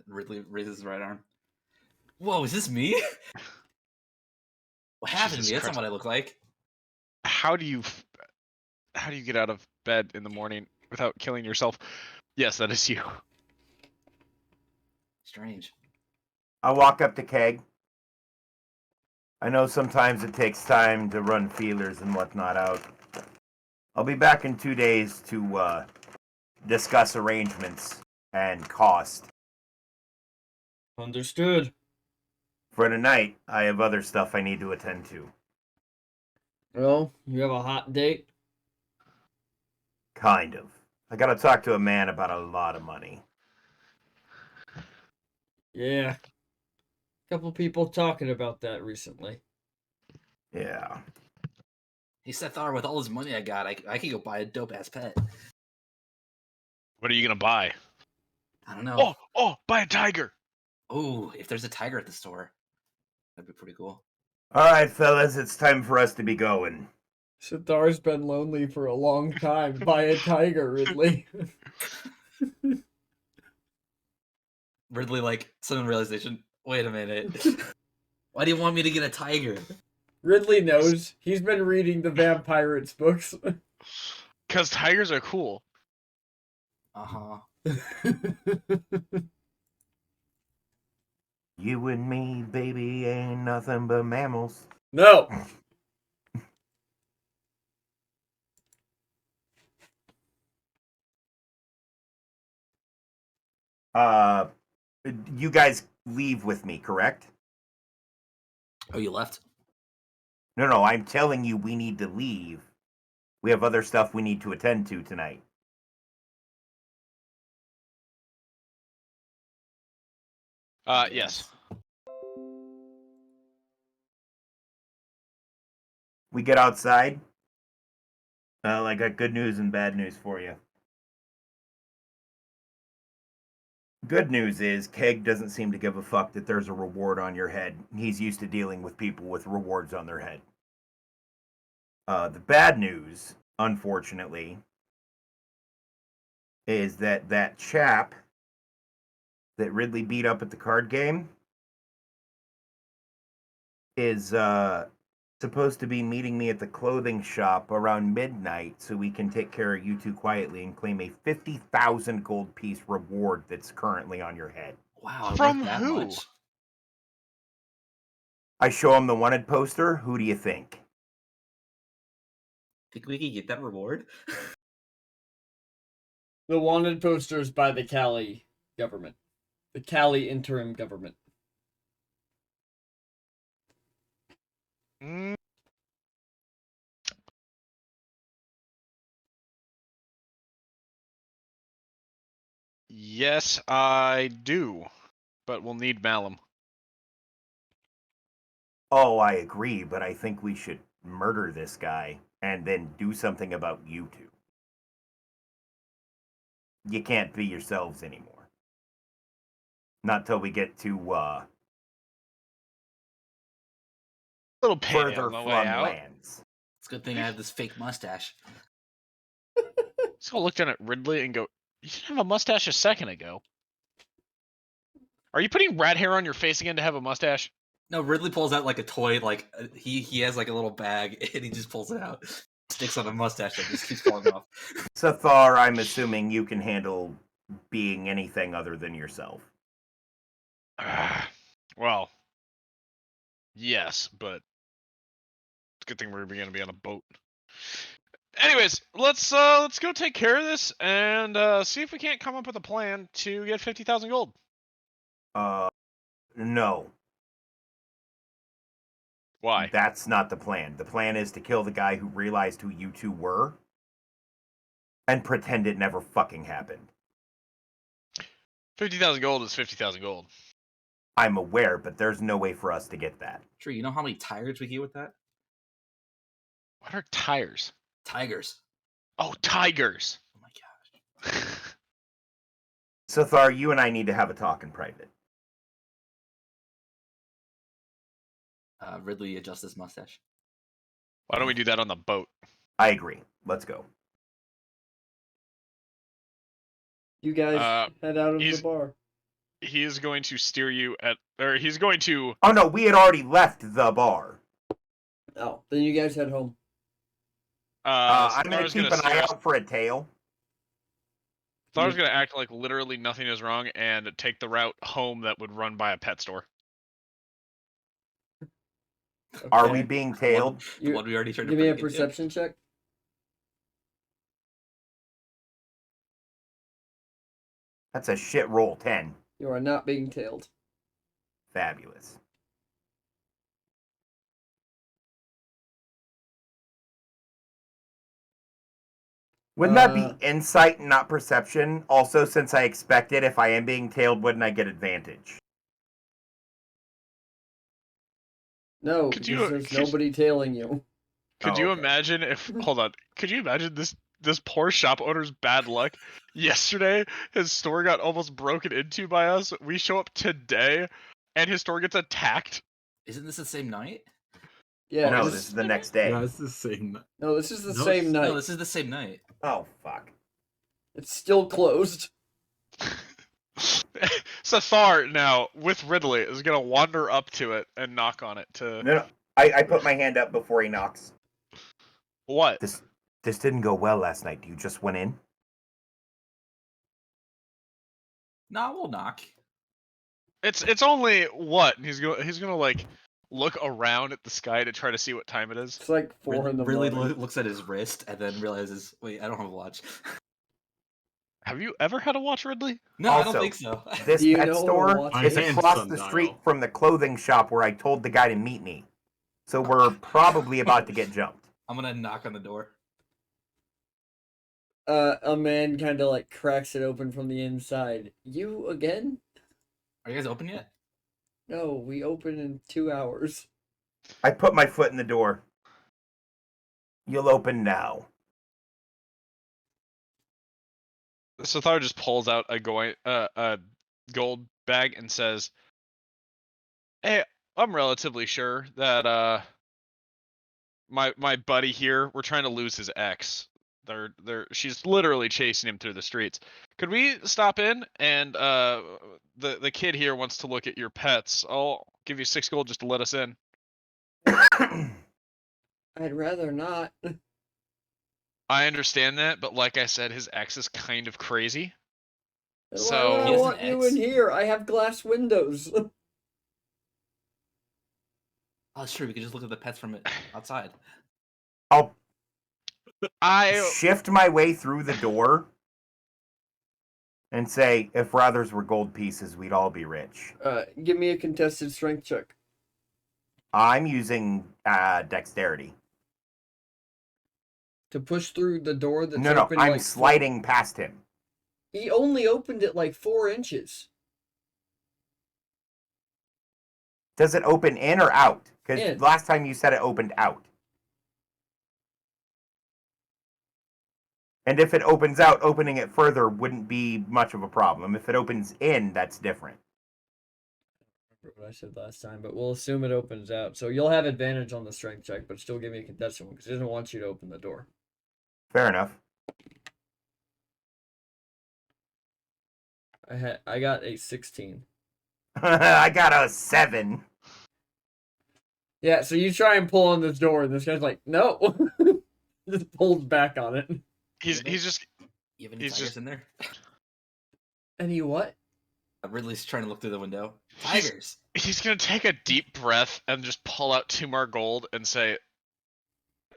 Ridley raises his right arm. Whoa, is this me? What happened Jesus to me? That's Christ. not what I look like. How do you get out of bed in the morning without killing yourself? Yes, that is you. Strange. I walk up to Keg. I know sometimes it takes time to run feelers and whatnot out. I'll be back in 2 days to discuss arrangements and cost. Understood. For tonight, I have other stuff I need to attend to. Well, you have a hot date? Kind of. I gotta talk to a man about a lot of money. Yeah. Couple people talking about that recently. Yeah. Hey, Sethar, with all this money I got, I could go buy a dope-ass pet. What are you gonna buy? I don't know. Buy a tiger. Oh, if there's a tiger at the store, that'd be pretty cool. Alright, fellas, it's time for us to be going. Sithar's been lonely for a long time. Buy a tiger, Ridley. Ridley, like, sudden realization. Wait a minute. Why do you want me to get a tiger? Ridley knows. He's been reading the Vampirates books. Cause tigers are cool. Uh-huh. You and me, baby, ain't nothing but mammals. No. You guys leave with me, correct? Oh, you left? No, I'm telling you we need to leave. We have other stuff we need to attend to tonight. Yes. We get outside. Well, I got good news and bad news for you. Good news is Keg doesn't seem to give a fuck that there's a reward on your head. He's used to dealing with people with rewards on their head. The bad news, unfortunately, is that chap that Ridley beat up at the card game is supposed to be meeting me at the clothing shop around midnight so we can take care of you two quietly and claim a 50,000 gold piece reward that's currently on your head. Wow. From like that who? Much? I show him the wanted poster. Who do you think? Think we could get that reward? The wanted posters by the Cali government. The Cali interim government. Mm. Yes, I do. But we'll need Malum. Oh, I agree, but I think we should murder this guy and then do something about you two. You can't be yourselves anymore. Not till we get to Little pain further on the from way out. lands. It's a good thing I have this fake mustache. So I looked at Ridley and go, "You didn't have a mustache a second ago. Are you putting rat hair on your face again to have a mustache?" No, Ridley pulls out like a toy, like he has like a little bag, and he just pulls it out, sticks on a mustache that just keeps falling off. Sethar, I'm assuming you can handle being anything other than yourself. Well, yes, but it's a good thing we're going to be on a boat. Anyways, let's go take care of this and see if we can't come up with a plan to get 50,000 gold. No. Why? That's not the plan. The plan is to kill the guy who realized who you two were and pretend it never fucking happened. 50,000 gold is 50,000 gold. I'm aware, but there's no way for us to get that. Sure, you know how many tigers we get with that? What are tires? Tigers. Oh, tigers. Oh my gosh. So Thar, you and I need to have a talk in private. Ridley adjusts his mustache. Why don't we do that on the boat? I agree. Let's go. You guys head out of the he's- bar. He is going to steer you he's going to. Oh no, we had already left the bar. Oh, then you guys head home. I'm gonna Thar's keep gonna an eye steer us- out for a tail. Thar's gonna act like literally nothing is wrong and take the route home that would run by a pet store. Are Okay. we being tailed? The one we already tried to Give me a break into? perception check. That's a shit roll. 10. You are not being tailed. Fabulous. Wouldn't that be insight and not perception? Also, since I expect it, if I am being tailed, wouldn't I get advantage? No, Could because you- there's could- nobody tailing you. Could Oh, you okay. imagine if hold on? Could you imagine this poor shop owner's bad luck? Yesterday, his store got almost broken into by us. We show up today, and his store gets attacked. Isn't this the same night? Yeah. no, this this is, is the next day. Yeah, it's the same. no, this is the No, same night. No, this is the same night. Oh, fuck. It's still closed. So Thar now with Ridley is gonna wander up to it and knock on it to No, no. I put my hand up before he knocks. what? This didn't go well last night. You just went in? Nah, we'll knock. It's only what? And he's gonna like look around at the sky to try to see what time it is. It's like 4 in the Really morning. looks at his wrist and then realizes, wait, I don't have a watch. Have you ever had a watch, Ridley? No, I Also, don't think so. This Do you pet know what store a watch My is hand's across the sundial. street from the clothing shop where I told the guy to meet me. So we're probably about to get jumped. I'm gonna knock on the door. A man kind of like cracks it open from the inside. You again? Are you guys open yet? No, we open in 2 hours. I put my foot in the door. You'll open now. So Thar just pulls out a gold bag and says, "Hey, I'm relatively sure that my buddy here, we're trying to lose his ex. She's literally chasing him through the streets. Could we stop in and the kid here wants to look at your pets. I'll give you 6 gold just to let us in." I'd rather not. I understand that, but like I said, his ex is kind of crazy. Why So- would He I has an want you ex? in here? I have glass windows. Oh, sure, we could just look at the pets from outside. I'll I shift my way through the door and say, if brothers were gold pieces, we'd all be rich. Give me a contested strength check. I'm using dexterity. To push through the door that's No, open I'm like sliding past him. He only opened it like 4 inches. Does it open in or out? In. Because last time you said it opened out. And if it opens out, opening it further wouldn't be much of a problem. If it opens in, that's different. I remember what I said last time, but we'll assume it opens out. So you'll have advantage on the strength check, but still give me a contested one because he doesn't want you to open the door. Fair enough. I got a 16. I got a 7. Yeah, so you try and pull on this door, and this guy's like, no. Just pulls back on it. he's just You have any He's tigers just- in there? And you what? Ridley's trying to look through the window. Tigers! he's gonna take a deep breath and just pull out 2 more gold and say,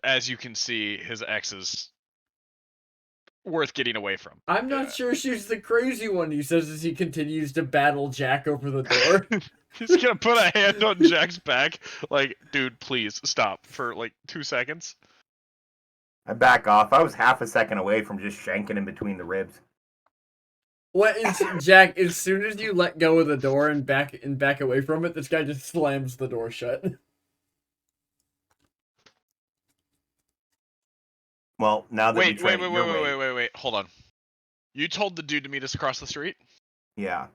"As you can see, his ex is worth getting away from." I'm not Yeah. sure she's the crazy one, he says as he continues to battle Jack over the door. He's gonna put a hand on Jack's back, like, "Dude, please stop," for like 2 seconds. I back off. I was half a second away from just shanking him between the ribs. What is Jack? As soon as you let go of the door and back away from it, this guy just slams the door shut. Well, now that we Wait, tried it your way, wait. Hold on. You told the dude to meet us across the street? Yeah.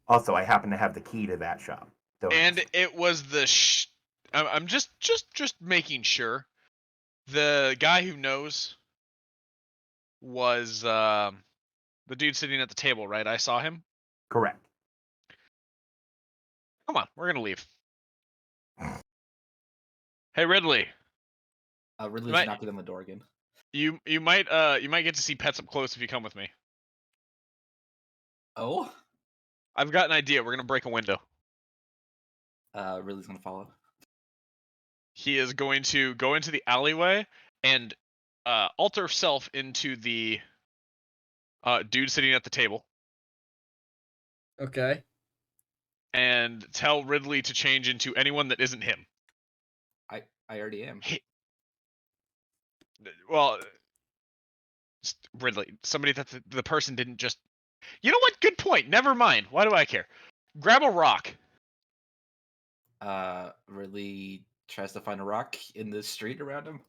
Also, I happen to have the key to that shop. Don't And ask. it was the I'm just making sure. The guy who knows was the dude sitting at the table, right? I saw him. Correct. Come on, we're gonna leave. Hey Ridley, Ridley's might- knocking on the door again. you might get to see pets up close if you come with me. Oh? I've got an idea. We're gonna break a window. Ridley's gonna follow. He is going to go into the alleyway and alter self into the dude sitting at the table Okay. and tell Ridley to change into anyone that isn't him. I already am. Well, Ridley, somebody that the person didn't just. You know what? Good point. Never mind. Why do I care? Grab a rock. Ridley tries to find a rock in the street around him.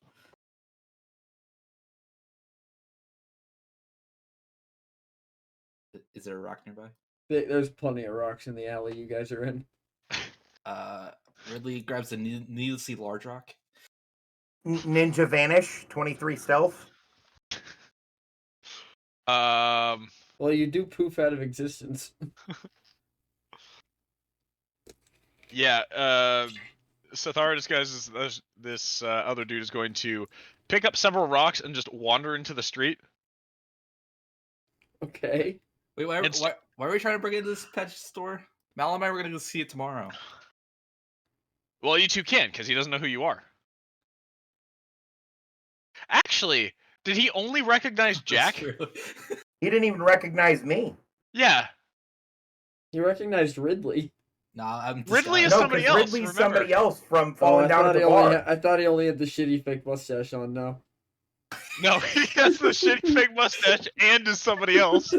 Is there a rock nearby? There's plenty of rocks in the alley you guys are in. Ridley grabs a needlessly large rock. Ninja Vanish, 23 stealth. Well, you do poof out of existence. Yeah. Sathara disguises this other dude is going to pick up several rocks and just wander into the street. Okay. Wait, why It's- are we trying to break into this pet store? Mal and I were gonna go see it tomorrow. Well, you two can, because he doesn't know who you are. Actually, did he only recognize That's Jack? true. He didn't even recognize me. Yeah. You recognized Ridley. Nah, I'm just, Ridley is No, somebody because else, Ridley's remember. somebody else from I falling down thought at he the only bar. I thought he only had the shitty fake mustache on now. No, he has the shitty fake mustache and is somebody else.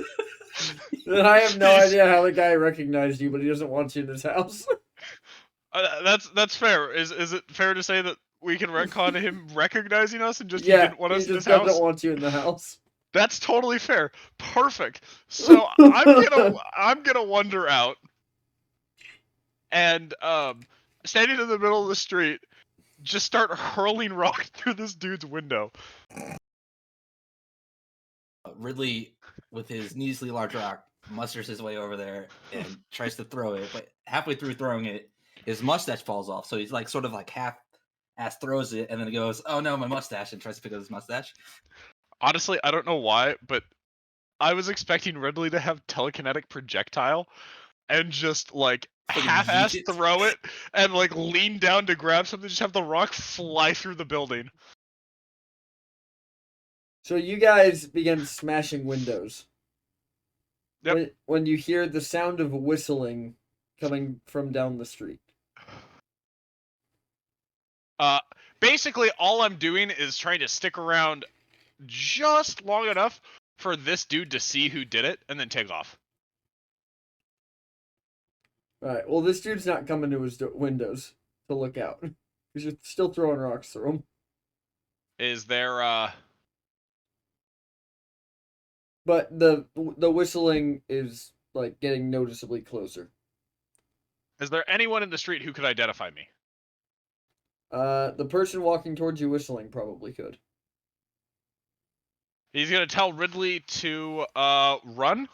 Then I have no He's- idea how the guy recognized you, but he doesn't want you in his house. That's fair. Is it fair to say that we can retcon him recognizing us and just he yeah, didn't want he us in his just doesn't house? want you in the house. That's totally fair. Perfect. So I'm gonna wander out and standing in the middle of the street, just start hurling rocks through this dude's window. Ridley, with his needlessly large rock, musters his way over there and tries to throw it, but halfway through throwing it, his mustache falls off. So he's like sort of like half-ass throws it and then goes, "Oh no, my mustache!" and tries to pick up his mustache. Honestly, I don't know why, but I was expecting Ridley to have telekinetic projectile and just like Fucking half-ass yeet it. throw it and like lean down to grab something, just have the rock fly through the building. So you guys begin smashing windows. Yep. When you hear the sound of whistling coming from down the street. Basically, all I'm doing is trying to stick around just long enough for this dude to see who did it and then take off. Alright, well this dude's not coming to his windows to look out. Because you're still throwing rocks through him. Is there But the whistling is like getting noticeably closer. anyone in the street who could identify me? The person walking towards you whistling probably could. He's gonna tell Ridley to run.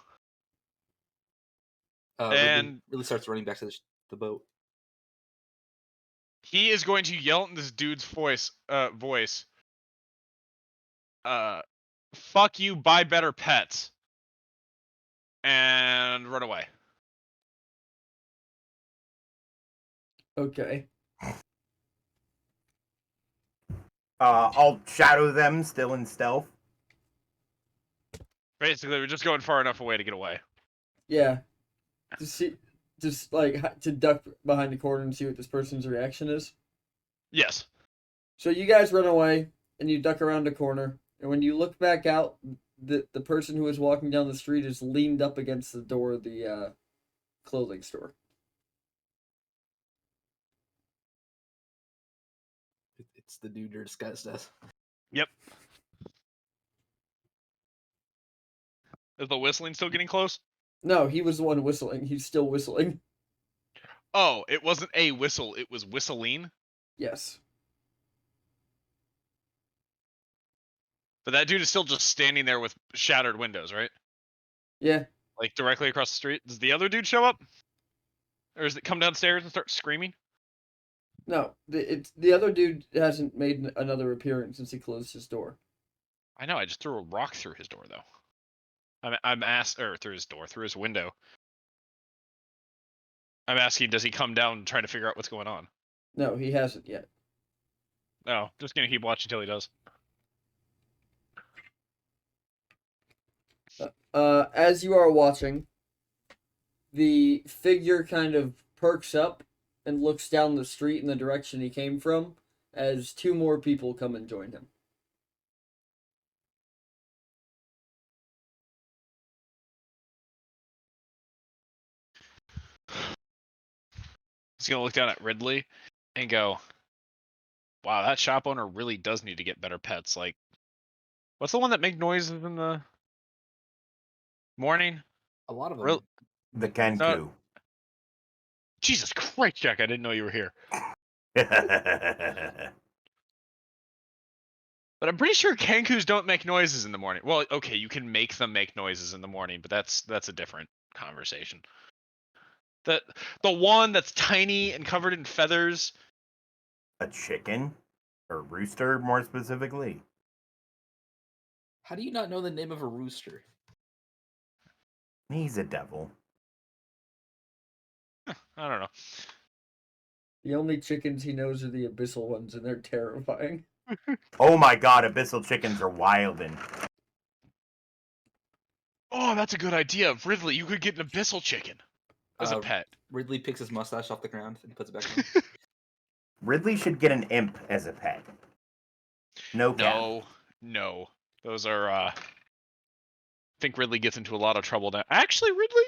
And- Ridley starts running back to the boat. He is going to yell in this dude's voice. Fuck you, buy better pets. And run away. Okay. I'll shadow them, still in stealth. Basically, we're just going far enough away to get away. Yeah. Just like to duck behind the corner and see what this person's reaction is. Yes. So you guys run away and you duck around a corner, and when you look back out, the person who is walking down the street is leaned up against the door of the clothing store. It's the dude you're disguised as. Yep. Is the whistling still getting close? No, he was the one whistling. He's still whistling. Oh, it wasn't a whistle. It was whistling. Yes. But that dude is still just standing there with shattered windows, right? Yeah. Like directly across the street. Does the other dude show up? Or does it come downstairs and start screaming? No, the other dude hasn't made another appearance since he closed his door. I know. I just threw a rock through his door, though. I'm asked, or through his door, through his window. I'm asking, does he come down and try to figure out what's going on? No, he hasn't yet. No, just gonna keep watching until he does. As you are watching, the figure kind of perks up and looks down the street in the direction he came from as two more people come and join him. He's gonna look down at Ridley and go, wow, that shop owner really does need to get better pets. Like, what's the one that make noises in the morning? A lot of them. Real- The Kenku. Jesus Christ, Jack! I didn't know you were here. But I'm pretty sure Kankus don't make noises in the morning. Well, okay, you can make them make noises in the morning, but that's a different conversation. The one that's tiny and covered in feathers. A chicken? Or rooster, more specifically? How do you not know the name of a rooster? He's a devil. I don't know. The only chickens he knows are the abyssal ones, and they're terrifying. Oh my god, abyssal chickens are wildin'. Oh, that's a good idea. Ridley, you could get an abyssal chicken as a pet. Ridley picks his mustache off the ground and puts it back on. Ridley should get an imp as a pet. No cap. No. Those are I think Ridley gets into a lot of trouble now. Actually, Ridley,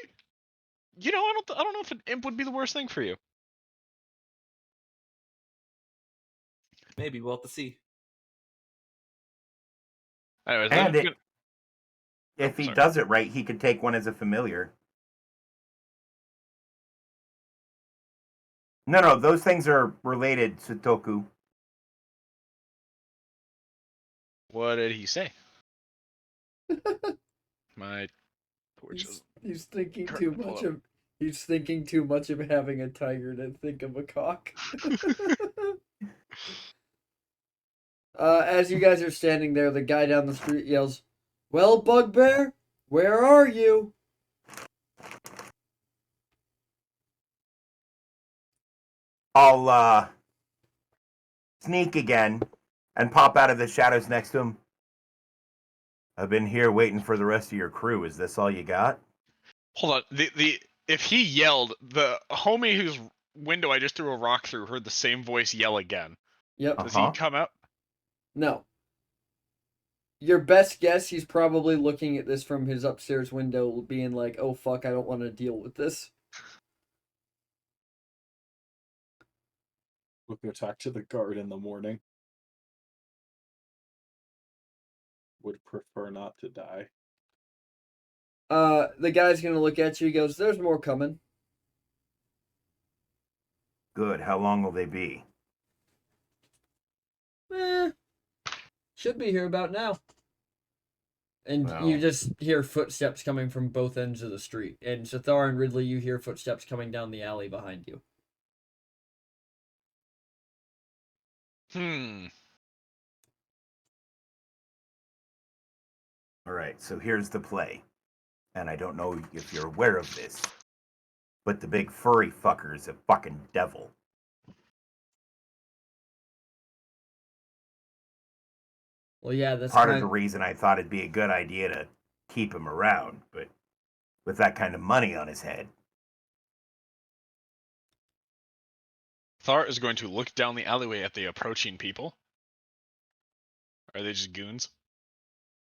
you know, I don't know if an imp would be the worst thing for you. Maybe we'll have to see. Anyways, And I'm gonna- if he sorry. does it right, he could take one as a familiar. No, those things are related, Sutoku. What did he say? My torches. He's thinking Turn too the pull much up. of. He's thinking too much of having a tiger to think of a cock. As you guys are standing there, the guy down the street yells, "Well, Bugbear, where are you?" I'll sneak again and pop out of the shadows next to him. I've been here waiting for the rest of your crew. Is this all you got? Hold on. The if he yelled, the homie whose window I just threw a rock through heard the same voice yell again. Yep. Does Uh-huh. he come out? No. Your best guess, he's probably looking at this from his upstairs window, being like, "Oh fuck, I don't want to deal with this." We'll go talk to the guard in the morning. Would prefer not to die. The guy's gonna look at you. He goes, "There's more coming." Good. How long will they be? Should be here about now. And Well. you just hear footsteps coming from both ends of the street. And Zathar and Ridley, you hear footsteps coming down the alley behind you. All right, so here's the play. And I don't know if you're aware of this, but the big furry fucker is a fucking devil. Well, yeah, that's Part of the reason I thought it'd be a good idea to keep him around, but with that kind of money on his head. Thar is going to look down the alleyway at the approaching people. Are they just goons?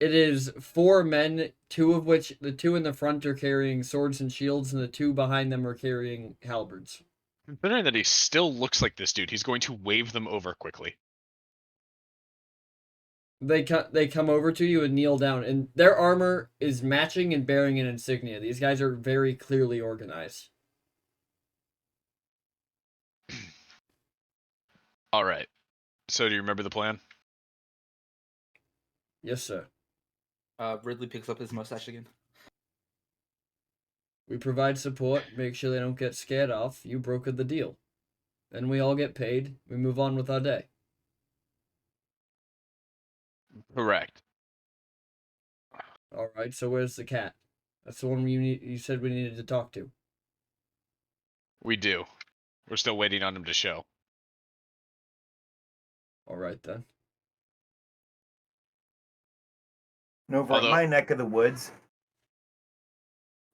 It is 4 men, 2 of which, the 2 in the front are carrying swords and shields, and the 2 behind them are carrying halberds. Considering that he still looks like this dude, he's going to wave them over quickly. They come over to you and kneel down, and their armor is matching and bearing an insignia. These guys are very clearly organized. All right. So do you remember the plan? Yes, sir. Ridley picks up his mustache again. We provide support, make sure they don't get scared off. You brokered the deal. Then we all get paid. We move on with our day. Correct. All right. So where's the cat? That's the one you said we needed to talk to. We do. We're still waiting on him to show. All right then. And over Although- in my neck of the woods,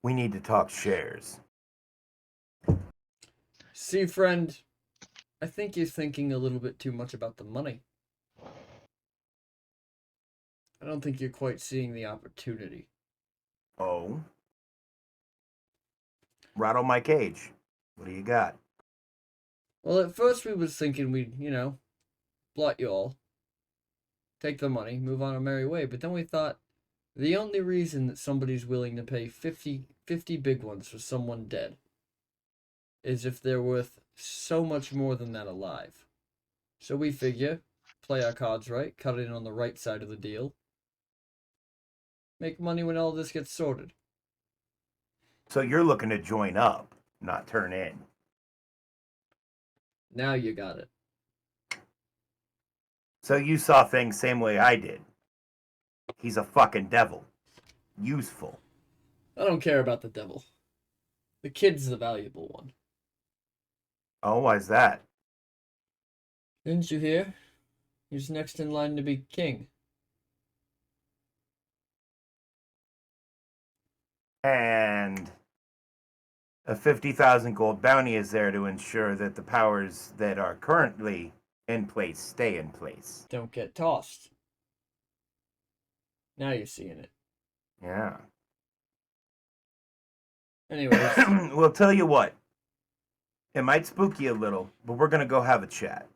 we need to talk shares. See, friend, I think you're thinking a little bit too much about the money. I don't think you're quite seeing the opportunity. Oh. Rattle my cage. What do you got? Well, at first we was thinking we'd, blot you all, take the money, move on our merry way, but then we thought the only reason that somebody's willing to pay 50 big ones for someone dead is if they're worth so much more than that alive. So we figure, play our cards right, cut in on the right side of the deal, make money when all this gets sorted. So you're looking to join up, not turn in. Now you got it. So you saw things same way I did. He's a fucking devil. Useful. I don't care about the devil. The kid's the valuable one. Oh, why's that? Didn't you hear? He's next in line to be king. And a 50,000 gold bounty is there to ensure that the powers that are currently in place stay in place. Don't get tossed. Now you're seeing it. Yeah. Anyways, Well, tell you what. It might spook you a little, but we're going to go have a chat.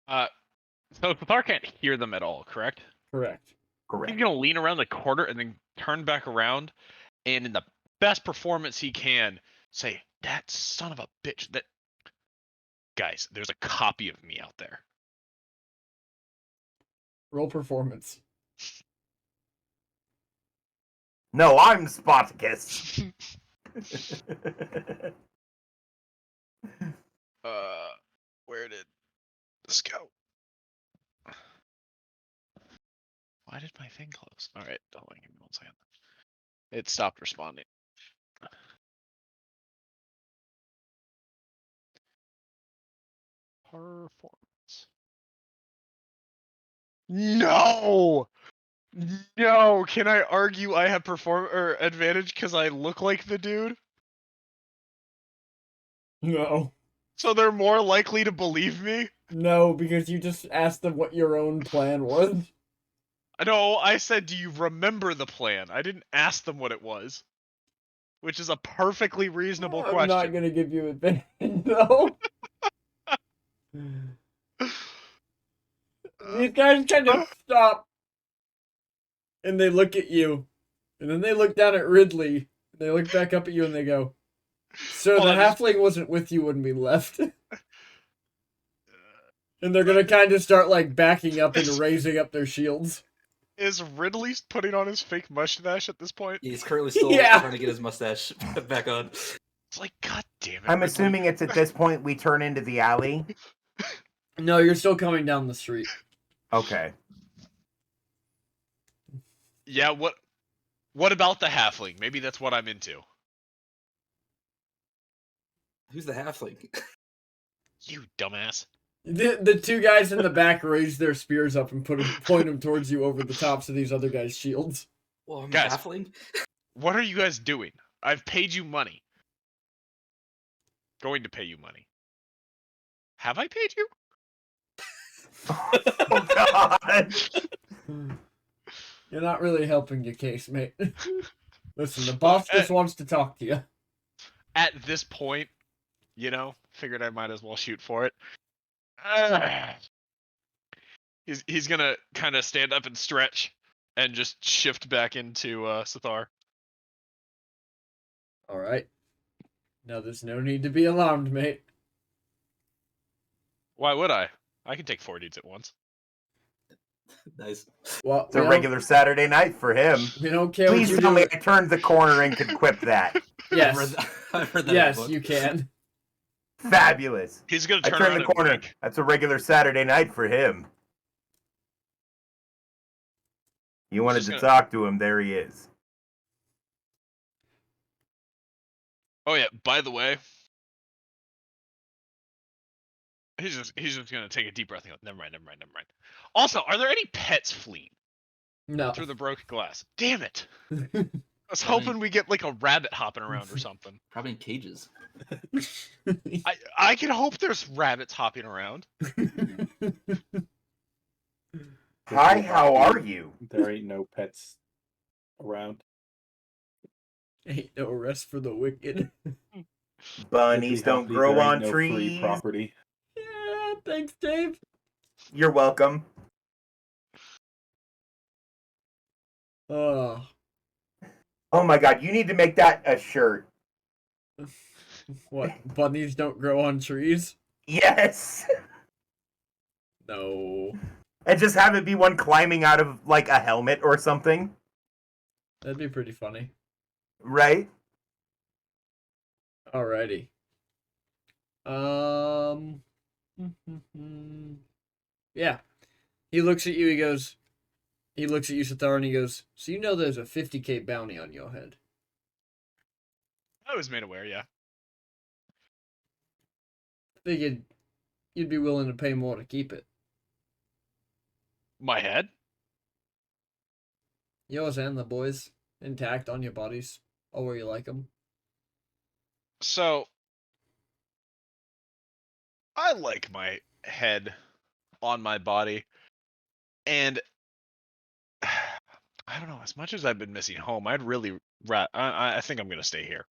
So Cathar can't hear them at all, correct? correct. He's Correct. gonna lean around the corner and then turn back around, and in the best performance he can, say, "That son of a bitch! That guys, there's a copy of me out there." Roll performance. No, I'm Spartacus. Where did this go? Why did my thing close? All right, hold on, give me 1 second. It stopped responding. Performance. No! No! Can I argue I have advantage because I look like the dude? No. So they're more likely to believe me? No, because you just asked them what your own plan was. No, I said, do you remember the plan? I didn't ask them what it was. Which is a perfectly reasonable I'm question. not gonna give you advantage, no. These guys kind of stop. And they look at you. And then they look down at Ridley. And they look back up at you and they go, "Sir, Hold the on, halfling wasn't with you when we left." And they're gonna kind of start like backing up and raising up their shields. Is Ridley putting on his fake mustache at this point? He's currently still Yeah. trying to get his mustache back on. It's like, god damn it. I'm Ridley. assuming it's at this point we turn into the alley. No, you're still coming down the street. Okay. Yeah, what about the halfling? Maybe that's what I'm into. Who's the halfling? You dumbass. The two guys in the back raise their spears up and point them towards you over the tops of these other guys' shields. Well, I'm Guys. a halfling. What are you guys doing? I've paid you money. Going to pay you money. Have I paid you? Oh, God. You're not really helping your case, mate. Listen, the boss just wants to talk to you. At this point, figured I might as well shoot for it. He's gonna kind of stand up and stretch, and just shift back into Sithar. All right. Now there's no need to be alarmed, mate. Why would I? I can take 4 dudes at once. Nice. Well, It's a regular Saturday night for him. We don't care what Please you tell do. me I turned the corner and could quip that. Yes. I've heard that in the Yes, book. you can. Fabulous. He's gonna I turn turned around the and corner. wink. That's a regular Saturday night for him. You wanted Just to gonna- talk to him, there he is. Oh yeah. By the way, he's just gonna take a deep breath and go, never mind. Also, are there any pets fleeing No. through the broken glass? Damn it! I was I hoping mean- we get like a rabbit hopping around or something. Probably in cages. I can hope there's rabbits hopping around. Hi, how are you? There ain't no pets around. Ain't no rest for the wicked. Bunnies If we don't happy, grow there ain't on no free trees. property. Yeah, thanks, Dave. You're welcome. Oh, Oh my god, you need to make that a shirt. what? Bunnies don't grow on trees? Yes. No. And just have it be one climbing out of like a helmet or something, That'd be pretty funny. right? Alrighty. Yeah. He looks at you, he looks at you, Sithar, and he goes, so you know there's a 50k bounty on your head. I was made aware, yeah. Figured you'd be willing to pay more to keep it. My head? Yours and the boys, intact on your bodies, all where you like them. So, I like my head on my body, and I don't know. As much as I've been missing home, I'd really I think I'm gonna stay here.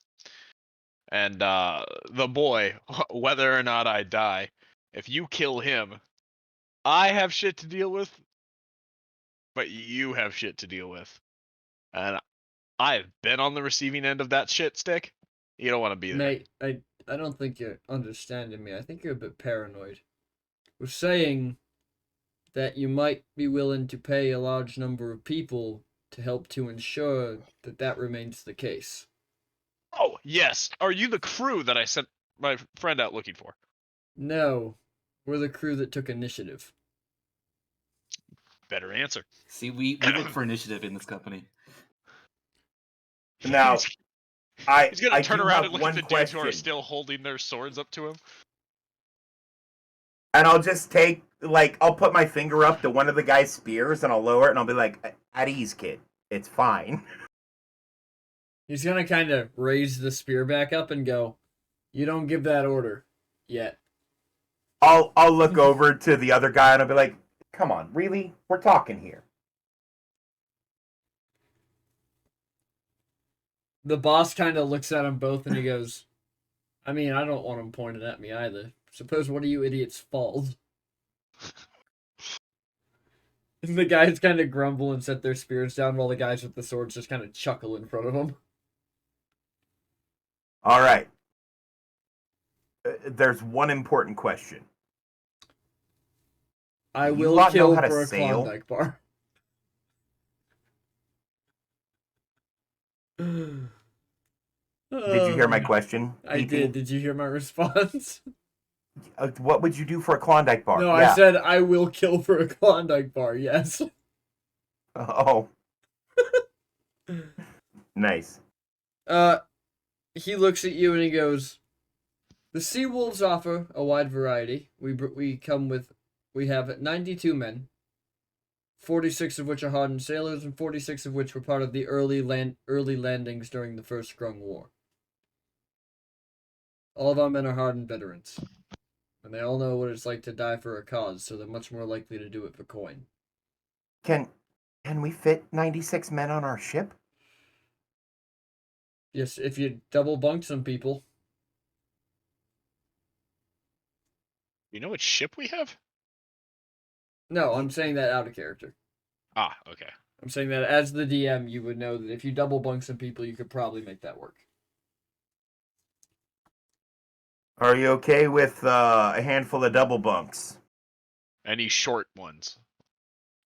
And the boy, whether or not I die, if you kill him, I have shit to deal with, but you have shit to deal with, and I've been on the receiving end of that shit stick. You don't want to be there. Mate, I don't think you're understanding me. I think you're a bit paranoid. We're saying that you might be willing to pay a large number of people to help to ensure that that remains the case. Oh yes, are you the crew that I sent my friend out looking for? No, we're the crew that took initiative. Better answer. See, we look for initiative in this company. Now, He's gonna I turn do around have and look one at the dudes who are question. still holding their swords up to him. And I'll just take, like, I'll put my finger up to one of the guy's spears and I'll lower it and I'll be like, at ease, kid. It's fine. He's gonna kind of raise the spear back up and go, "You don't give that order yet." I'll look over to the other guy and I'll be like, come on, really? We're talking here. The boss kind of looks at them both and he goes, I mean, I don't want him pointed at me either. Suppose one of you idiots falls. And the guys kind of grumble and set their spears down while the guys with the swords just kind of chuckle in front of them. All right. There's one important question. I You will lot know kill how to for a sail? Klondike bar. Did you hear my question? I PP? did. Did you hear my response? What would you do for a Klondike bar? No, Yeah. I said I will kill for a Klondike bar, yes. Oh. Nice. He looks at you and he goes, "The Sea Wolves offer a wide variety. We have 92 men, 46 of which are hardened sailors, and 46 of which were part of the early landings during the First Scrung War. All of our men are hardened veterans, and they all know what it's like to die for a cause, so they're much more likely to do it for coin." Can we fit 96 men on our ship? Yes, if you double bunk some people. You know what ship we have? No, I'm saying that out of character. Ah, okay. I'm saying that as the DM, you would know that if you double bunk some people, you could probably make that work. Are you okay with a handful of double bunks? Any short ones?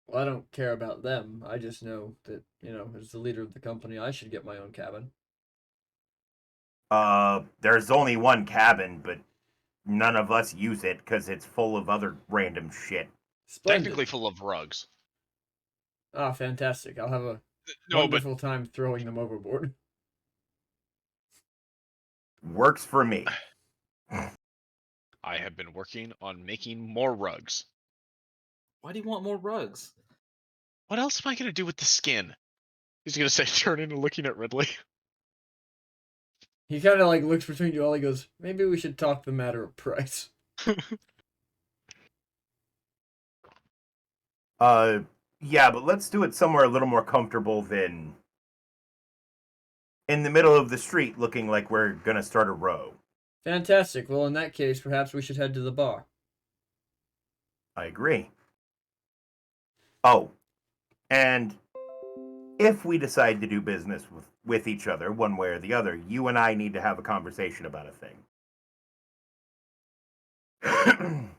Well, I don't care about them. I just know that, as the leader of the company, I should get my own cabin. There's only one cabin, but none of us use it because it's full of other random shit. Splendid. Technically full of rugs. Ah, fantastic. I'll have a No, but wonderful time throwing them overboard. Works for me. I have been working on making more rugs. Why do you want more rugs? What else am I gonna do with the skin? He's gonna say, turn into looking at Ridley. He kind of like looks between you all. He goes, maybe we should talk the matter of price. Yeah, but let's do it somewhere a little more comfortable than in the middle of the street looking like we're gonna start a row. Fantastic. Well, in that case, perhaps we should head to the bar. I agree. Oh, and if we decide to do business with each other one way or the other, you and I need to have a conversation about a thing. I'm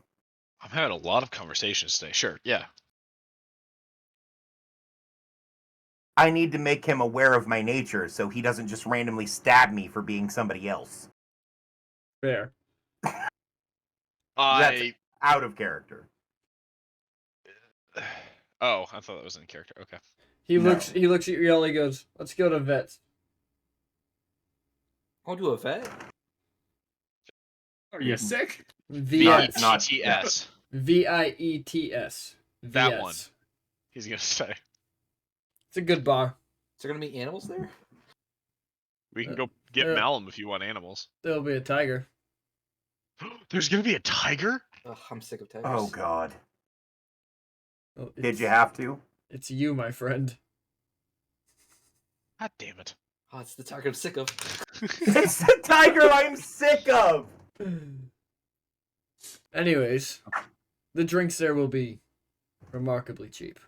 having a lot of conversations today. Sure, yeah. I need to make him aware of my nature so he doesn't just randomly stab me for being somebody else. Fair. I Out of character. Oh, I thought that was in character. Okay. He No. looks at you all. He goes, let's go to Vets. I'll do a vet. Are you sick? Viets. Not- VIETS. Viets. That one. Viets. He's gonna say. It's a good bar. Is there gonna be animals there? We can go get Malum if you want animals. There'll be a tiger. There's gonna be a tiger? Ugh, I'm sick of tigers. Oh, God. Well, Did you have to? It's you, my friend. God damn it. Oh, it's the tiger I'm sick of. It's the tiger I'm sick of! Anyways, the drinks there will be remarkably cheap.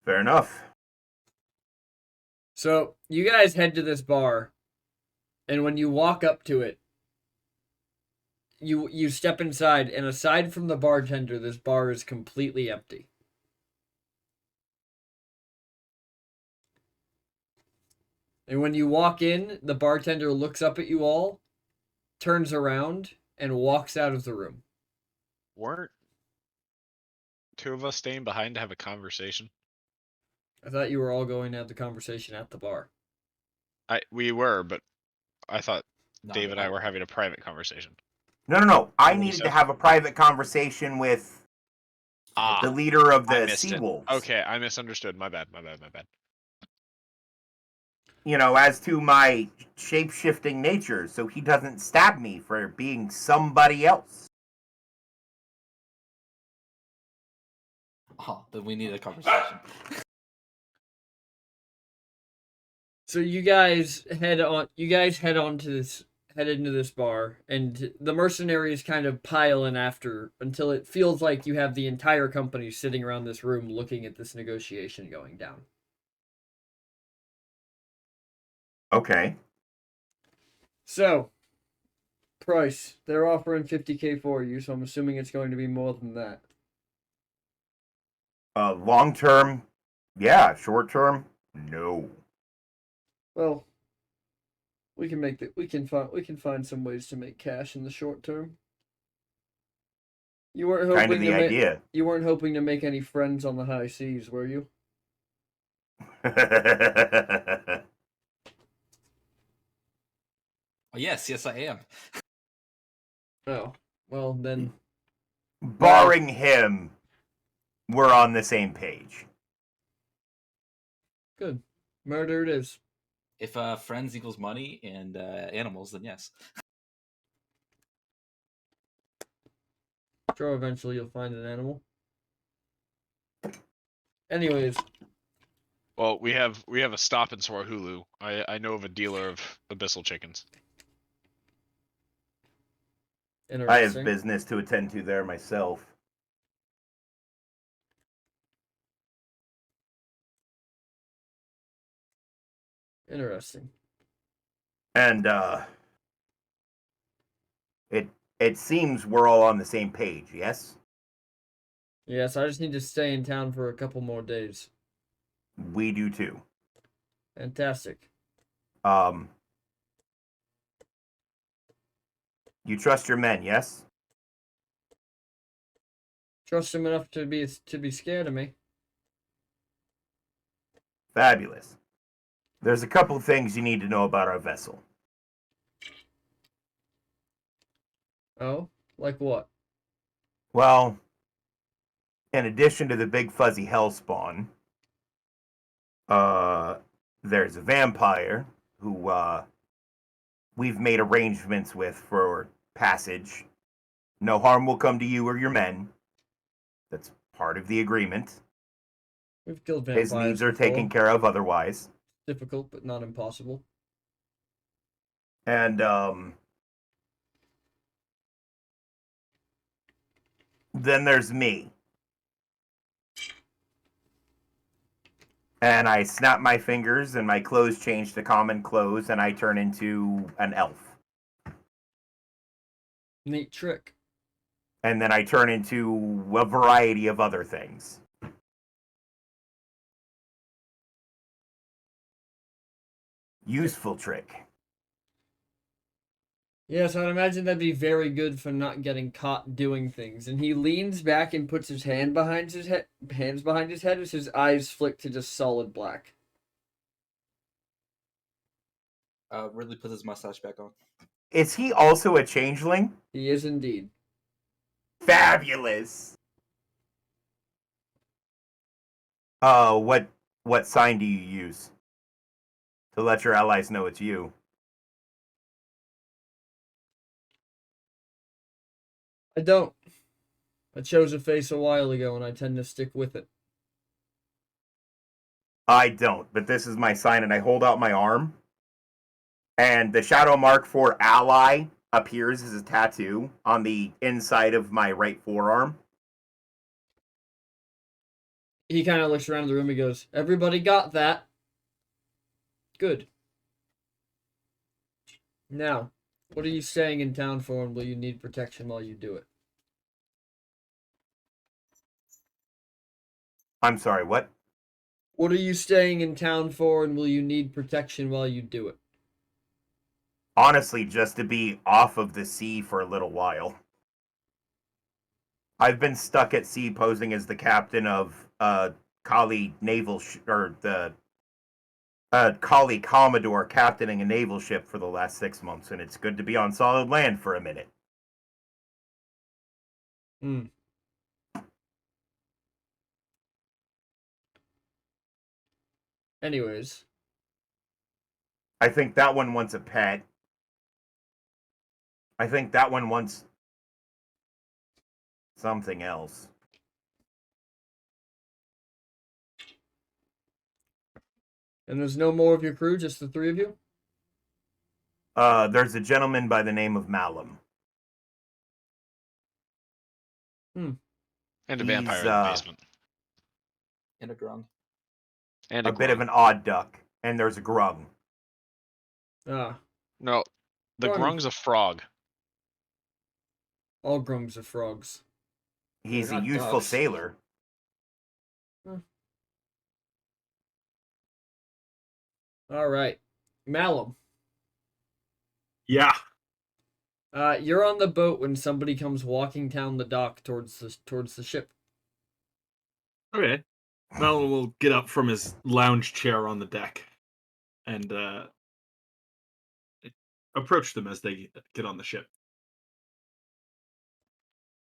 Fair enough. So you guys head to this bar, and when you walk up to it, you step inside, and aside from the bartender, this bar is completely empty. And when you walk in, the bartender looks up at you all, turns around, and walks out of the room. Weren't two of us staying behind to have a conversation? I thought you were all going to have the conversation at the bar. We were, but I thought No, Dave and I were having a private conversation. No. I What do you needed say? to have a private conversation with the leader of I the missed it. Seawolves. Okay, I misunderstood. My bad. You know, as to my shape-shifting nature, so he doesn't stab me for being somebody else. Oh, then we need a conversation. So you guys head into this bar, and the mercenaries kind of pile in after until it feels like you have the entire company sitting around this room looking at this negotiation going down. Okay. So, price. They're offering 50K for you, so I'm assuming it's going to be more than that. Long term, yeah. Short term, no. Well, we can find some ways to make cash in the short term. You weren't Kind hoping of the idea. you weren't hoping to make any friends on the high seas, were you? Oh, yes, I am. Oh, well then. Barring him, we're on the same page. Good. Murder it is. If friends equals money and animals, then yes. Sure, eventually you'll find an animal. Anyways, Well, we have a stop in Swahulu. I know of a dealer of abyssal chickens. I have Interesting. business to attend to there myself. Interesting. And it seems we're all on the same page, yes? Yes, I just need to stay in town for a couple more days. We do too. Fantastic. You trust your men, yes? Trust him enough to be scared of me. Fabulous. There's a couple things you need to know about our vessel. Oh, like what? Well, in addition to the big fuzzy hellspawn, there's a vampire who we've made arrangements with for passage. No harm will come to you or your men. That's part of the agreement. We've killed vampires. His needs are before. taken care of otherwise. Difficult, but not impossible. And then there's me. And I snap my fingers and my clothes change to common clothes and I turn into an elf. Neat trick. And then I turn into a variety of other things. Useful trick. Yes, I'd imagine that'd be very good for not getting caught doing things. And he leans back and puts his hands behind his head as his eyes flick to just solid black. Ridley puts his mustache back on. Is he also a changeling? He is indeed. Fabulous. What sign do you use to let your allies know it's you? I don't. I chose a face a while ago and I tend to stick with it. I don't, but this is my sign and I hold out my arm. And the shadow mark for ally appears as a tattoo on the inside of my right forearm. He kind of looks around the room and goes, "Everybody got that? Good. Now, what are you staying in town for, and will you need protection while you do it?" I'm sorry, what? What are you staying in town for, and will you need protection while you do it? Honestly, just to be off of the sea for a little while. I've been stuck at sea posing as the captain of Kali naval or the Kali Commodore captaining a naval ship for the last 6 months, and it's good to be on solid land for a minute. Hmm. Anyways, I think that one wants a pet. I think that one wants something else. and there's no more of your crew, just the three of you? There's a gentleman by the name of Malum. And a He's, vampire in the basement. And a grung. And A bit of an odd duck. And there's a grung. Ah, No, the Grung. grung's a frog. all grungs are frogs. He's They're a not useful ducks. sailor. All right. Malum, Yeah. you're on the boat when somebody comes walking down the dock towards the ship. Okay. Malin will get up from his lounge chair on the deck and approach them as they get on the ship.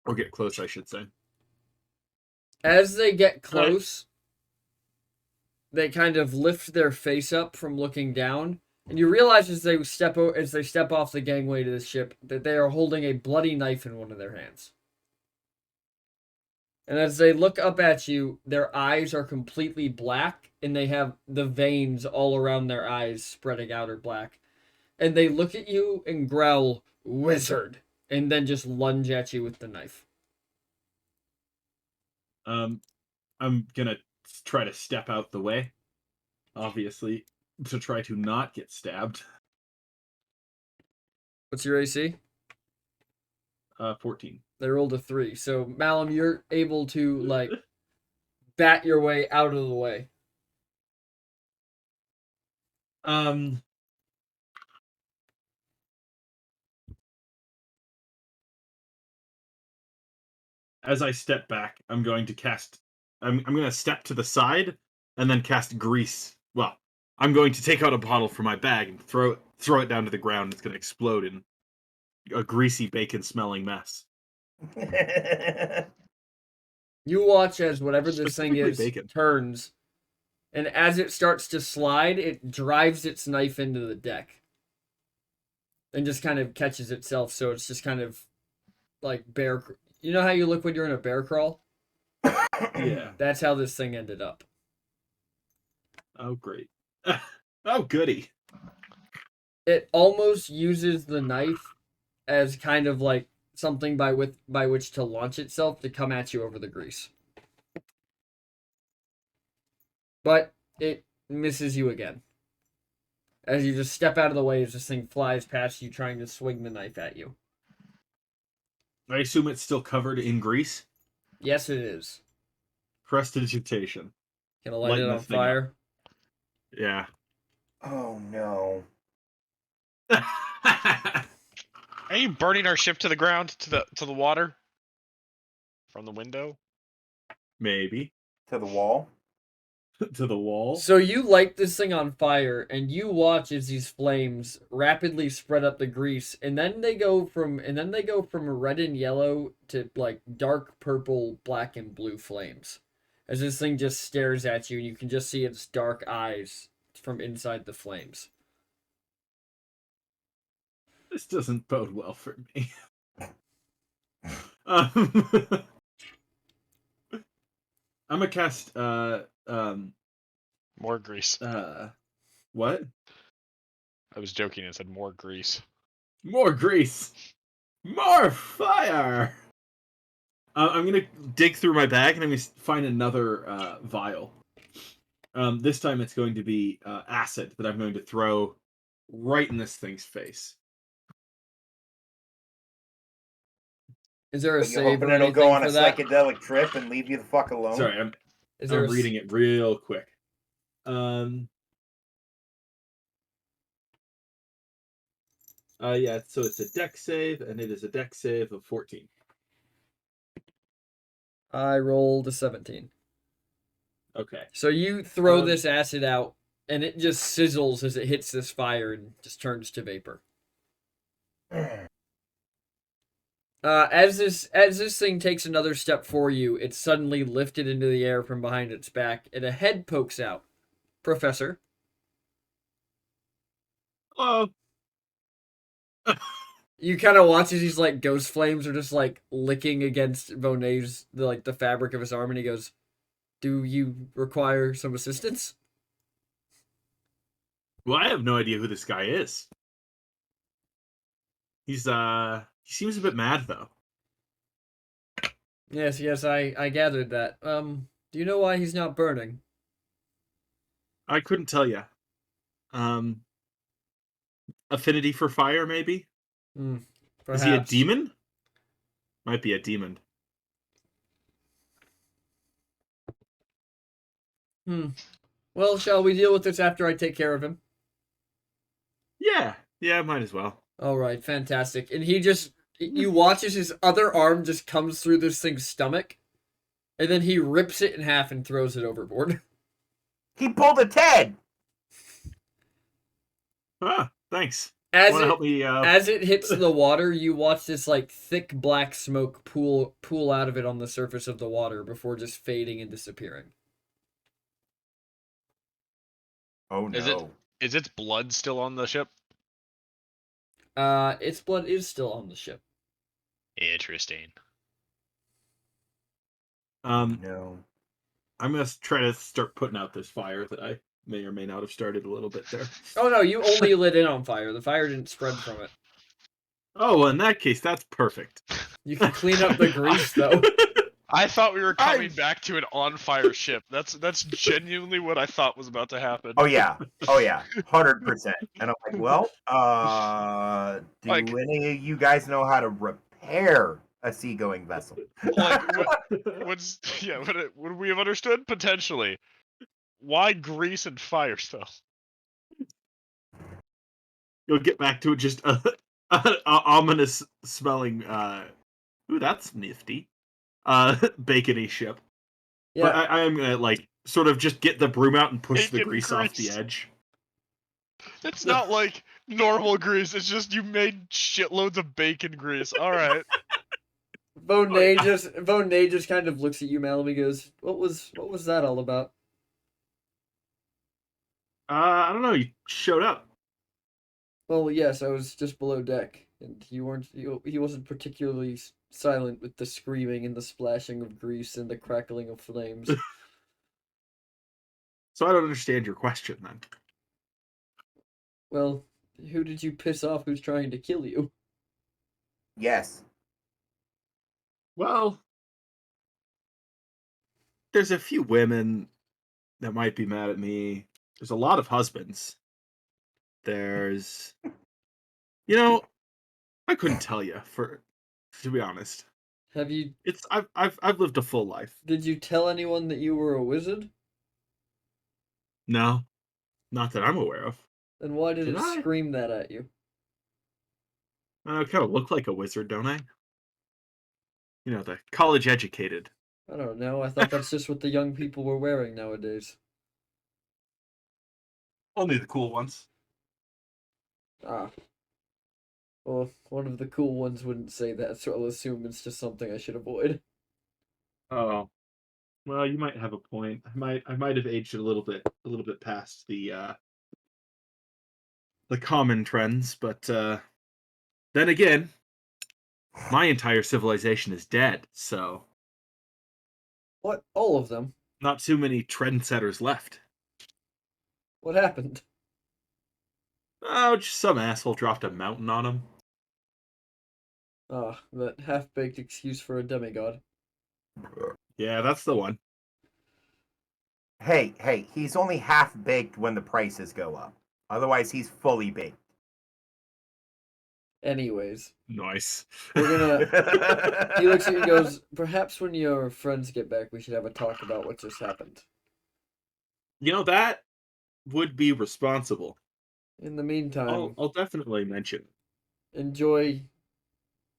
Or get close, I should say. As they get close, they kind of lift their face up from looking down, and you realize as they step off the gangway to the ship that they are holding a bloody knife in one of their hands. And as they look up at you, their eyes are completely black, and they have the veins all around their eyes spreading out are black. And they look at you and growl, "Wizard," and then just lunge at you with the knife. I'm gonna try to step out the way, obviously, to try to not get stabbed. What's your AC? 14. They rolled a 3. So Malum, you're able to like bat your way out of the way. As I step back, I'm going to cast. I'm going to step to the side and then cast grease. Well, I'm going to take out a bottle from my bag and throw it down to the ground. It's going to explode in a greasy bacon-smelling mess. You watch as whatever this thing Specifically is bacon. turns, and as it starts to slide, it drives its knife into the deck. And just kind of catches itself, so it's just kind of like bear. You know how you look when you're in a bear crawl? Yeah. That's how this thing ended up. Oh, great. Oh, goody. It almost uses the knife as kind of like something by which to launch itself to come at you over the grease. But it misses you again. As you just step out of the way as this thing flies past you trying to swing the knife at you. I assume it's still covered in grease. Yes, it is. Prestidigitation. Gonna light Lighten it on this thing up. fire. Yeah. Oh no. Are you burning our ship to the ground, to the water? From the window? Maybe. To the wall. To the wall. So you light this thing on fire, and you watch as these flames rapidly spread up the grease, and then they go from red and yellow to like dark purple, black and blue flames. As this thing just stares at you, and you can just see its dark eyes from inside the flames. This doesn't bode well for me. I'm gonna cast More grease. what? I was joking and said more grease. More grease. More fire. I'm gonna dig through my bag and I'm gonna find another vial. This time it's going to be acid that I'm going to throw right in this thing's face. Is there a But you save hoping or it'll anything go on for a that? psychedelic trip and leave you the fuck alone? Sorry, I'm Is there reading it real quick. Yeah, so it's a deck save, and it is a deck save of 14. I rolled a 17. Okay. So you throw Um, this acid out, and it just sizzles as it hits this fire and just turns to vapor. As this thing takes another step for you, it's suddenly lifted into the air from behind its back, and a head pokes out. Professor. Hello. You kind of watch as these like ghost flames are just like licking against Vonet's the fabric of his arm, and he goes, "Do you require some assistance?" Well, I have no idea who this guy is. He seems a bit mad though. Yes, I gathered that. Do you know why he's not burning? I couldn't tell you. Affinity for fire, maybe? Perhaps. Is he a demon? Might be a demon. Well, shall we deal with this after I take care of him? Yeah, might as well. All right, fantastic. And you watch as his other arm just comes through this thing's stomach, and then he rips it in half and throws it overboard. He pulled a Ted. Thanks. As Want to it, help me? as it hits the water, you watch this like thick black smoke pool out of it on the surface of the water before just fading and disappearing. Oh no. Is its blood still on the ship? Its blood is still on the ship. Interesting. No. I'm gonna try to start putting out this fire that I may or may not have started a little bit there. Oh no, you only lit in on fire. The fire didn't spread from it. Oh, well, in that case, that's perfect. You can clean up the grease though. I thought we were coming I'm- back to an on-fire ship. That's genuinely what I thought was about to happen. Oh yeah, 100%. And I'm like, well, do Like- any of you guys know how to repair a seagoing vessel? Like, would we have understood potentially? Why grease and fire still? You'll get back to it. Just a ominous smelling. Ooh, that's nifty. Bacony ship. Yeah, But I am gonna like sort of just get the broom out and push the Bacon grease off the grease. edge. It's not like normal grease. It's just you made shitloads of bacon grease. All right. Bonet just kind of looks at you, Malamy, goes, what was that all about? I don't know. You showed up. Well, yes, I was just below deck, and he wasn't particularly silent with the screaming and the splashing of grease and the crackling of flames. So I don't understand your question then. Well, who did you piss off who's trying to kill you? Yes. Well, there's a few women that might be mad at me. There's a lot of husbands. There's, I couldn't tell you to be honest. Have you I've lived a full life. Did you tell anyone that you were a wizard? No, not that I'm aware of. Then why did Did it I? scream that at you? I kind of look like a wizard, don't I? The college educated. I don't know. I thought that's just what the young people were wearing nowadays. Only the cool ones. Ah. Well, one of the cool ones wouldn't say that, so I'll assume it's just something I should avoid. Oh, well, you might have a point. I might have aged a little bit past the common trends, but then again, my entire civilization is dead, so What? All of them? not too many trendsetters left. What happened? Oh, just some asshole dropped a mountain on him. Ah, that half-baked excuse for a demigod. Yeah, that's the one. Hey, he's only half baked when the prices go up. Otherwise, he's fully baked. Anyways, Nice. we're gonna... He looks at you and goes, perhaps when your friends get back, we should have a talk about what just happened. That would be responsible. In the meantime, I'll definitely mention. enjoy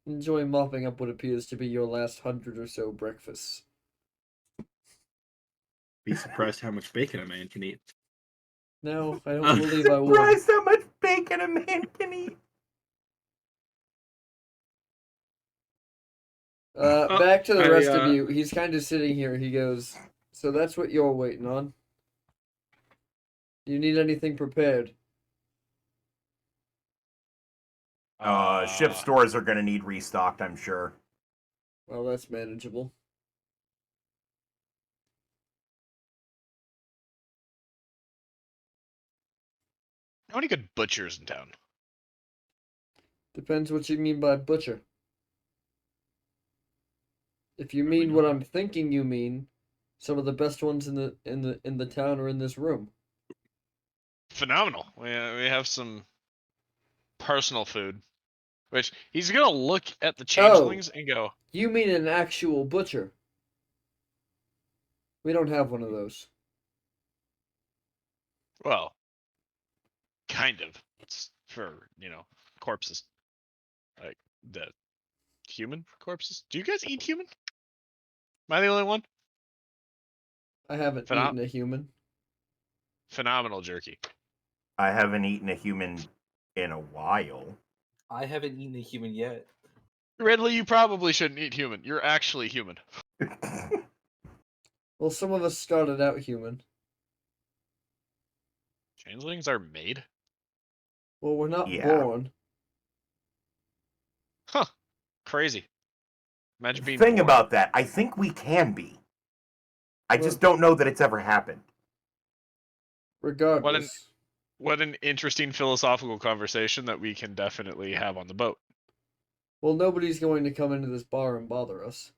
mopping up what appears to be your last 100 or so breakfasts. Be surprised how much bacon a man can eat. No, I don't believe I would. Surprised how much bacon a man can eat. Back to the rest I, of you. He's kind of sitting here. He goes, so that's what you're waiting on. Do you need anything prepared? Ship stores are gonna need restocked, I'm sure. Well, that's manageable. How many good butchers in town? Depends what you mean by butcher. If you mean what I'm thinking you mean, some of the best ones in the town are in this room. Phenomenal. We have some personal food, which he's gonna look at the changelings and go, You mean an actual butcher? We don't have one of those. well, kind of. It's for corpses, like the human corpses. Do you guys eat human? Am I the only one? I haven't eaten a human. Phenomenal jerky. I haven't eaten a human in a while. I haven't eaten a human yet. Ridley, you probably shouldn't eat human. You're actually human. Well, some of us started out human. Changelings are made? Well, we're not Yeah. born. Huh. Crazy. Imagine being Thing born. about that, I think we can be. I just don't know that it's ever happened. Regardless. What an interesting philosophical conversation that we can definitely have on the boat. Well, nobody's going to come into this bar and bother us.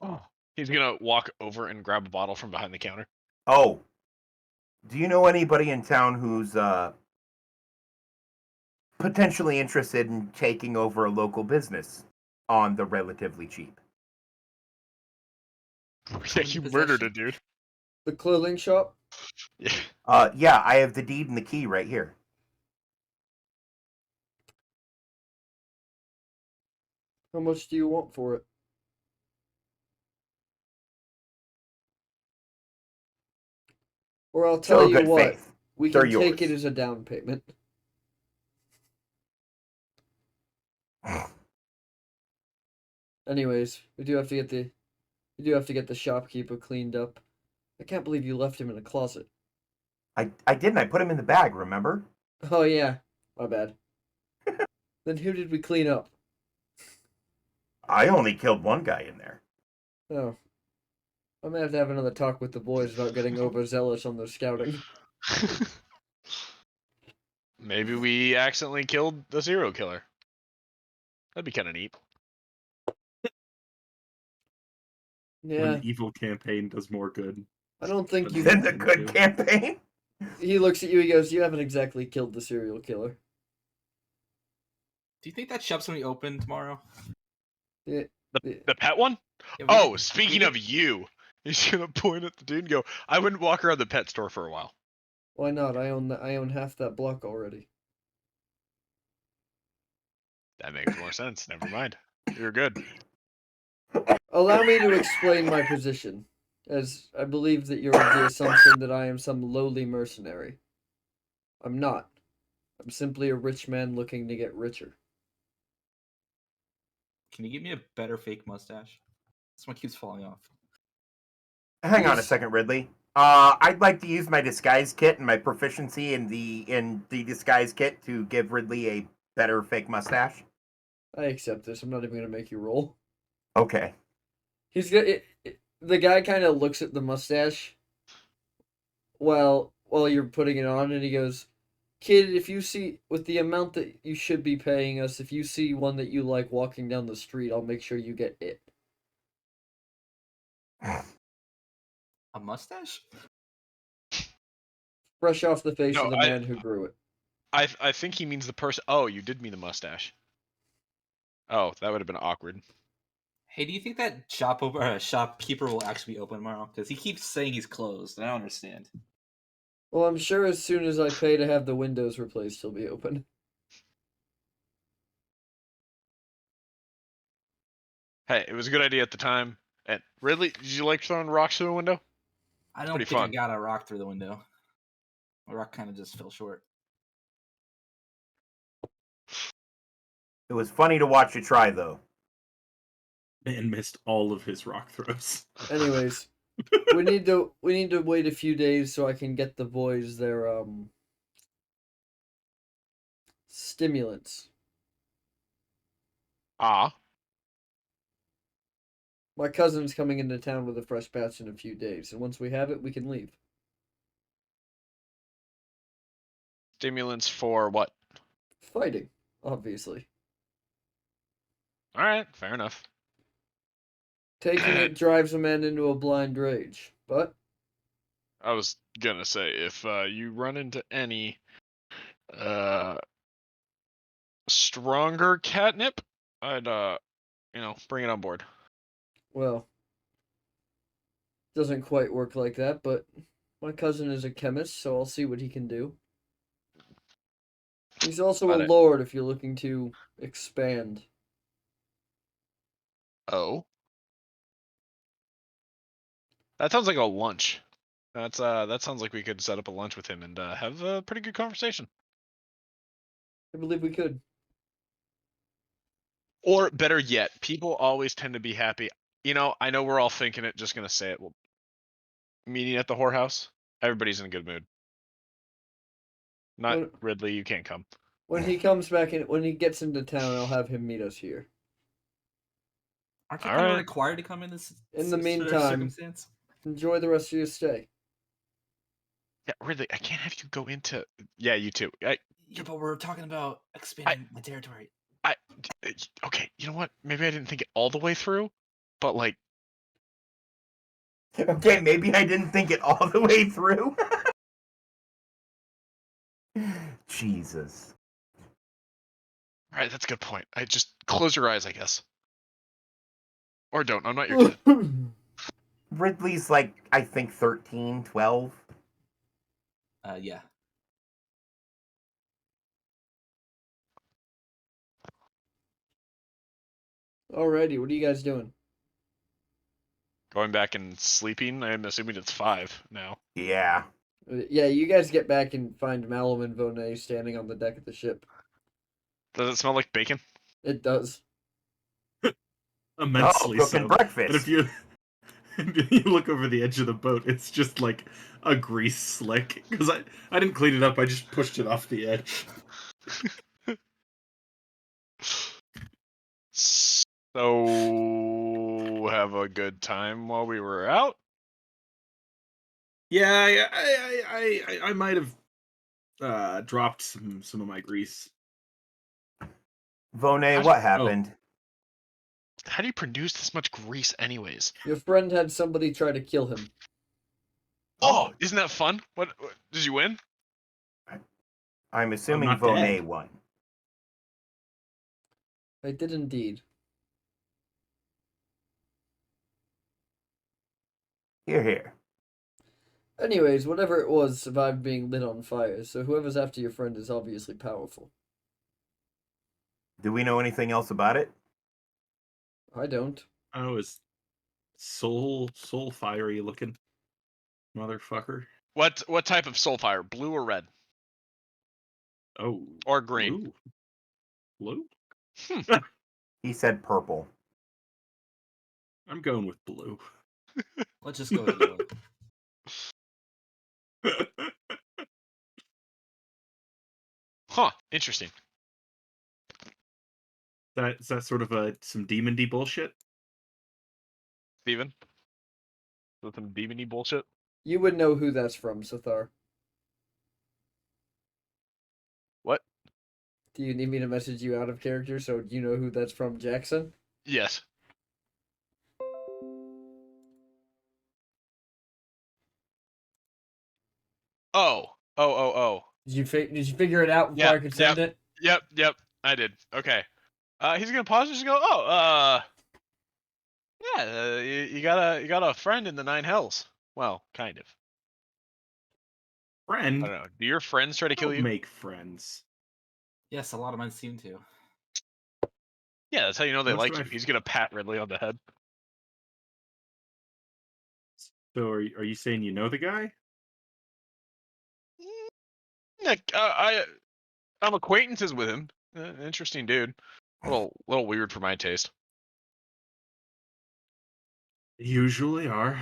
Oh. He's gonna walk over and grab a bottle from behind the counter. Oh, do you know anybody in town who's potentially interested in taking over a local business on the relatively cheap? Yeah, you murdered a dude. The clothing shop? Yeah. Yeah, I have the deed and the key right here. How much do you want for it? Or I'll tell Show you good what, faith. we They're can take it yours. as a down payment. Anyways, we do have to get the shopkeeper cleaned up. I can't believe you left him in a closet. I didn't. I put him in the bag, remember? Oh yeah, my bad. Then who did we clean up? I only killed one guy in there. Oh. I'm gonna have to have another talk with the boys about getting overzealous on their scouting. Maybe we accidentally killed the serial killer. That'd be kind of neat. When Yeah, the evil campaign does more good. I don't think you. Then the good campaign. He looks at you. He goes, "You haven't exactly killed the serial killer." Do you think that shop's gonna be open tomorrow? Yeah, The pet one? Yeah, we Oh, did- speaking we of you, he's gonna point at the dude and go, "I wouldn't walk around the pet store for a while." why not? I own half that block already. That makes more sense. Never mind. You're good. Allow me to explain my position, as I believe that you're of the assumption that I am some lowly mercenary. I'm not. I'm simply a rich man looking to get richer. Can you give me a better fake mustache? This one keeps falling off. Hang on a Yes. second, Ridley. I'd like to use my disguise kit and my proficiency in the disguise kit to give Ridley a better fake mustache. I accept this. I'm not even gonna make you roll. Okay. He's gonna. The guy kind of looks at the mustache while you're putting it on, and he goes, "Kid, if you see with the amount that you should be paying us, if you see one that you like walking down the street, I'll make sure you get it." A mustache? Fresh off the face No, of the man who grew it. I think he means the person. Oh, you did mean the mustache. Oh, that would have been awkward. Hey, do you think that shopkeeper will actually be open tomorrow? Because he keeps saying he's closed, and I don't understand. Well, I'm sure as soon as I pay to have the windows replaced, he'll be open. Hey, it was a good idea at the time. And Ridley, did you like throwing rocks through a window? I don't pretty think I fun. got a rock through the window. My rock kind of just fell short. It was funny to watch you try, though. And missed all of his rock throws. Anyways, we need to wait a few days so I can get the boys their stimulants. Ah, My cousin's coming into town with a fresh batch in a few days, and once we have it, we can leave. stimulants for what? Fighting, obviously. All right, fair enough. Taking it drives a man into a blind rage, but I was gonna say if you run into any stronger catnip, I'd bring it on board. well, doesn't quite work like that, but my cousin is a chemist, so I'll see what he can do. He's also Got a it. lord if you're looking to expand. Oh, that sounds like a lunch. That sounds like we could set up a lunch with him and have a pretty good conversation. I believe we could. Or better yet, people always tend to be happy. I know we're all thinking it, just gonna say it. Well, meeting at the whorehouse, everybody's in a good mood. Not When- Ridley, you can't come. When he comes back in, when he gets into town, I'll have him meet us here. Aren't you All kind of right. required to come in this In the sort of meantime- circumstance? Enjoy the rest of your stay. Yeah, Ridley, I can't have you go into. Yeah, you too. Yeah, but we're talking about expanding my territory. Okay, you know what? Maybe I didn't think it all the way through, but like, Okay, maybe I didn't think it all the way through. Jesus. all right, that's a good point. I just close your eyes, I guess, or don't. I'm not your kid. Ridley's like, I think 13, 12. Yeah. Alrighty, what are you guys doing? Going back and sleeping. I'm assuming it's 5 now. Yeah. Yeah, you guys get back and find Malum and Vonet standing on the deck of the ship. Does it smell like bacon? It does. Immensely cooking so. breakfast. But if you you look over the edge of the boat, it's just like a grease slick. Because I didn't clean it up, I just pushed it off the edge. So have a good time while we were out. Yeah, I might have dropped some of my grease. Vonet, what happened? How do you produce this much grease, anyways? Your friend had somebody try to kill him. Oh, isn't that fun? What did you win? I'm assuming not Vonet dead. won. I did indeed. Here, here. Anyways, whatever it was survived being lit on fire, so whoever's after your friend is obviously powerful. Do we know anything else about it? I don't. Oh, is soul fiery looking motherfucker. What type of soul fire? Blue or red? Oh, Or green? Blue? He said purple. I'm going with blue. Let's just go with yellow. Huh, interesting. Is that sort of some demon-y bullshit? Steven? Is that some demon-y bullshit? You would know who that's from, Sathar. What? Do you need me to message you out of character so you know who that's from, Jackson? Yes. Oh. Did you figure it out before I could send it? Yep, I did. Okay. He's gonna pause and just go, yeah, you got a friend in the 9 hells. Well, kind of. Friend? I don't know. Do your friends try to kill Don't you? make friends. Yes, a lot of mine seem to. Yeah, that's how you know they Most like of you. my He's gonna pat Ridley on the head. So are you saying you know the guy? Nick, I'm acquaintances with him. Interesting dude. Little weird for my taste. Usually are.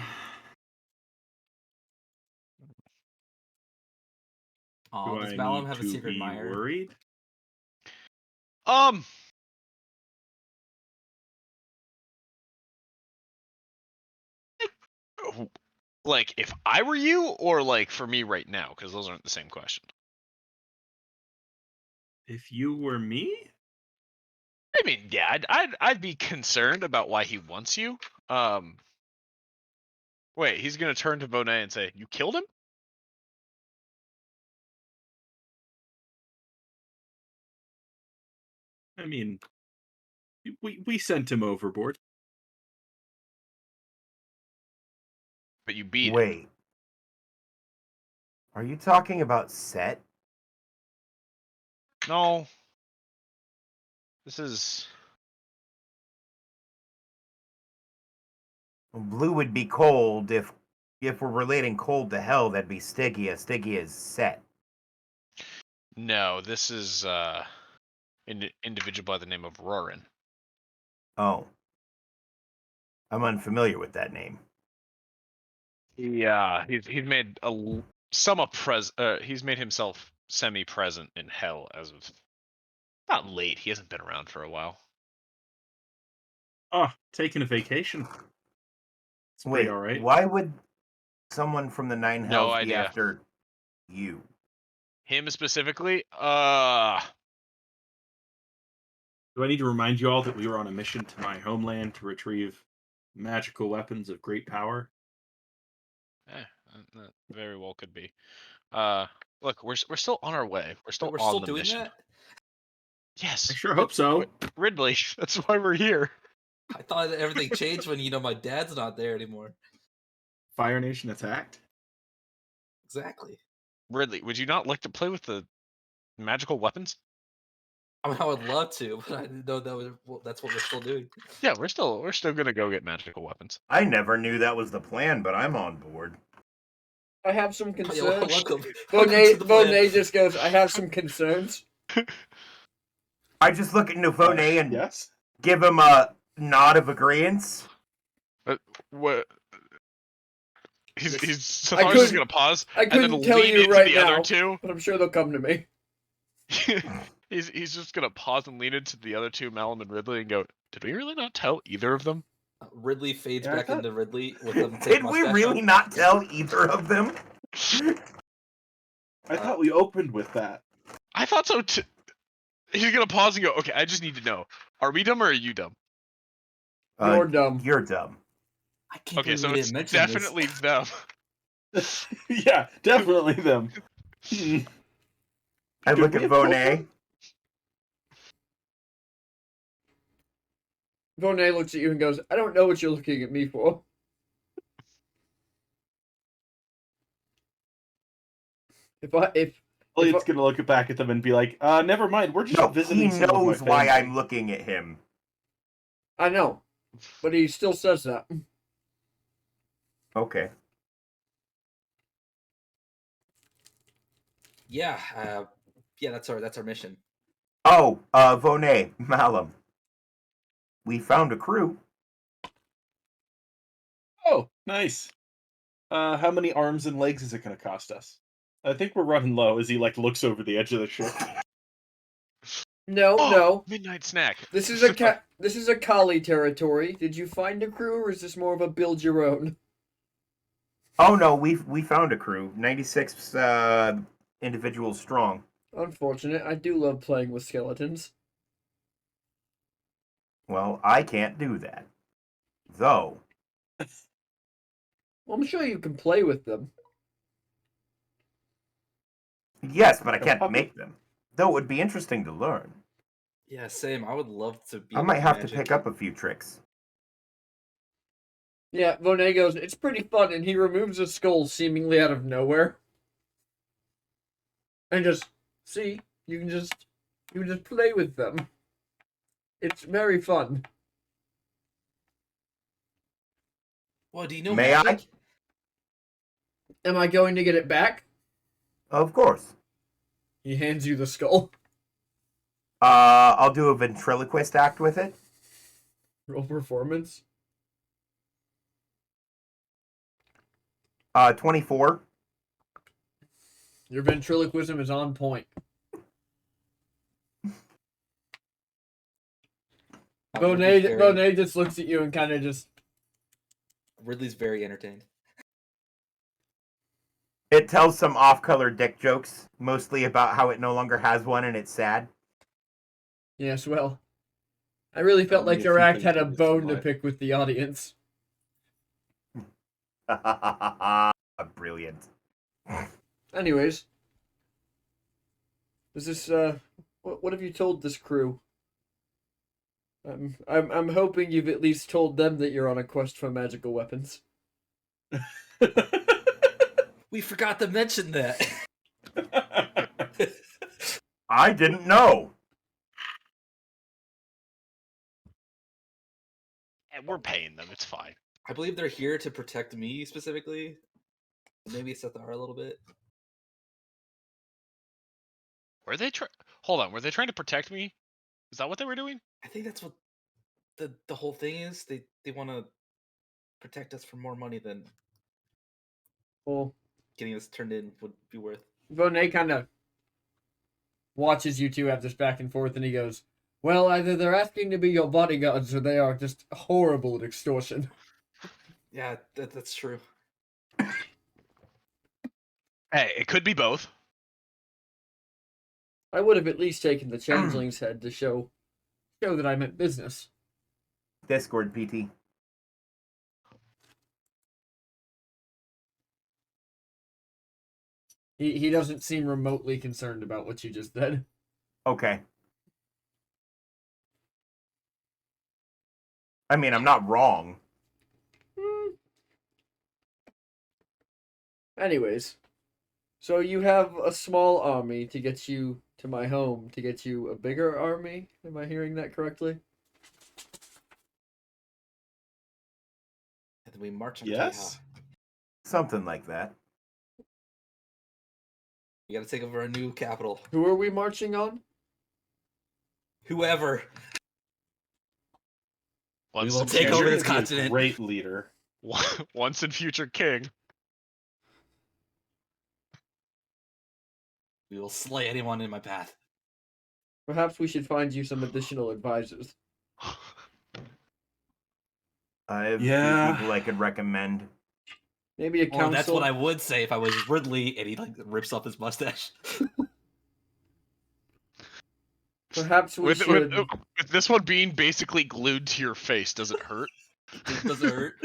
Oh, Do does I Malum need have a to secret be admirer? worried? Like if I were you, or like for me right now, because those aren't the same question. If you were me? I mean, yeah, I'd be concerned about why he wants you. Wait, he's gonna turn to Bonet and say, "You killed him?" I mean, we sent him overboard. But you beat him. Wait. Are you talking about Set? No. This is Blue would be cold if we're relating cold to hell, that'd be Stygia. Stygia is Set. no. This is an individual by the name of Rorin. Oh. I'm unfamiliar with that name. Yeah, he's made he's made himself semi-present in hell as of not late. He hasn't been around for a while. Oh, taking a vacation. It's Wait, pretty alright. why would someone from the 9 No hells be idea. after you? Him specifically? Do I need to remind you all that we were on a mission to my homeland to retrieve magical weapons of great power? That very well could be. Look, we're still on our way. We're still We're on still the doing mission. that. I Yes. sure hope so. Ridley, that's why we're here. I thought that everything changed when my dad's not there anymore. Fire Nation attacked? Exactly. Ridley, would you not like to play with the magical weapons? I mean, I would love to, but I didn't know that's what we're still doing. Yeah, we're still gonna go get magical weapons. I never knew that was the plan, but I'm on board. I have some Yeah, concerns. welcome. Welcome to the plan. Bonet just goes, I have some concerns. I just look at Nuvone and Yes? give him a nod of agreement. What? He's I just couldn't- gonna pause I and then couldn't tell lean you into right the now, other two. but I'm sure they'll come to me. He's just gonna pause and lean into the other two, Malum and Ridley, and go, "Did we really not tell either of them?" Ridley fades Yeah, I back thought- into Ridley with a thick Did we mustache really on. not tell either of them? I thought we opened with that. I thought so too. He's gonna pause and go, "Okay, I just need to know: are we dumb or are you dumb?" You're dumb. You're dumb. I can't Okay, believe so we it's didn't mention definitely them. Yeah, definitely them. Hmm. I Did look we at have told Bonet. them? Bonet looks at you and goes, I don't know what you're looking at me for. If Elliot's gonna look back at them and be like, never mind, we're just No, visiting he some of my knows why family." I'm looking at him. I know, but he still says that. Okay. Yeah, that's our mission. Oh, Vonet, Malum. We found a crew. Oh, nice. How many arms and legs is it gonna cost us? I think we're running low as he looks over the edge of the ship. No, Oh, no. midnight snack. This is this is a Kali territory. Did you find a crew, or is this more of a build your own? Oh no, we found a crew. 96 individuals strong. Unfortunate. I do love playing with skeletons. Well, I can't do that. Though. Well, I'm sure you can play with them. Yes, but I can't make them. Though it would be interesting to learn. Yeah, same. I would love to be. I might have to pick up a few tricks. Yeah, Vonet goes, it's pretty fun, and he removes a skull seemingly out of nowhere. And just, see, you can just play with them. It's very fun. Well, do you know May I? magic? Am I going to get it back? Of course. He hands you the skull. I'll do a ventriloquist act with it. Roll performance. 24. Your ventriloquism is on point. Bonet just looks at you and kind of just... Ridley's very entertained. It tells some off-color dick jokes, mostly about how it no longer has one and it's sad. Yes, well, I really felt like your act had a bone to pick with the audience. Brilliant. Anyways, is this what have you told this crew? I'm hoping you've at least told them that you're on a quest for magical weapons. We forgot to mention that. I didn't know. And we're paying them. It's fine. I believe they're here to protect me specifically. Maybe Sethar a little bit. Were they Hold on. Were they trying to protect me? Is that what they were doing? I think that's what the whole thing is. They want to protect us for more money than Well, getting us turned in would be worth. Bonet kind of watches you two have this back and forth, and he goes, well, either they're asking to be your bodyguards, or they are just horrible at extortion. Yeah, that's true. Hey, it could be both. I would have at least taken the changeling's head to show Show that I meant business. Discord PT. He doesn't seem remotely concerned about what you just said. Okay. I mean, I'm not wrong. Anyways, so you have a small army to get you to my home, to get you a bigger army? Am I hearing that correctly? And then we march on Yes. Teja. Something like that. We gotta take over a new capital. Who are we marching on? Whoever. Once will in take Yeah, over you're this gonna be a continent. Great leader. once in future king. We will slay anyone in my path. Perhaps we should find you some additional advisors. I have Yeah. few people I could recommend. Maybe a Well, council. that's what I would say if I was Ridley and he like rips off his mustache. Perhaps we With, should. with this one being basically glued to your face, does it hurt? Does it hurt?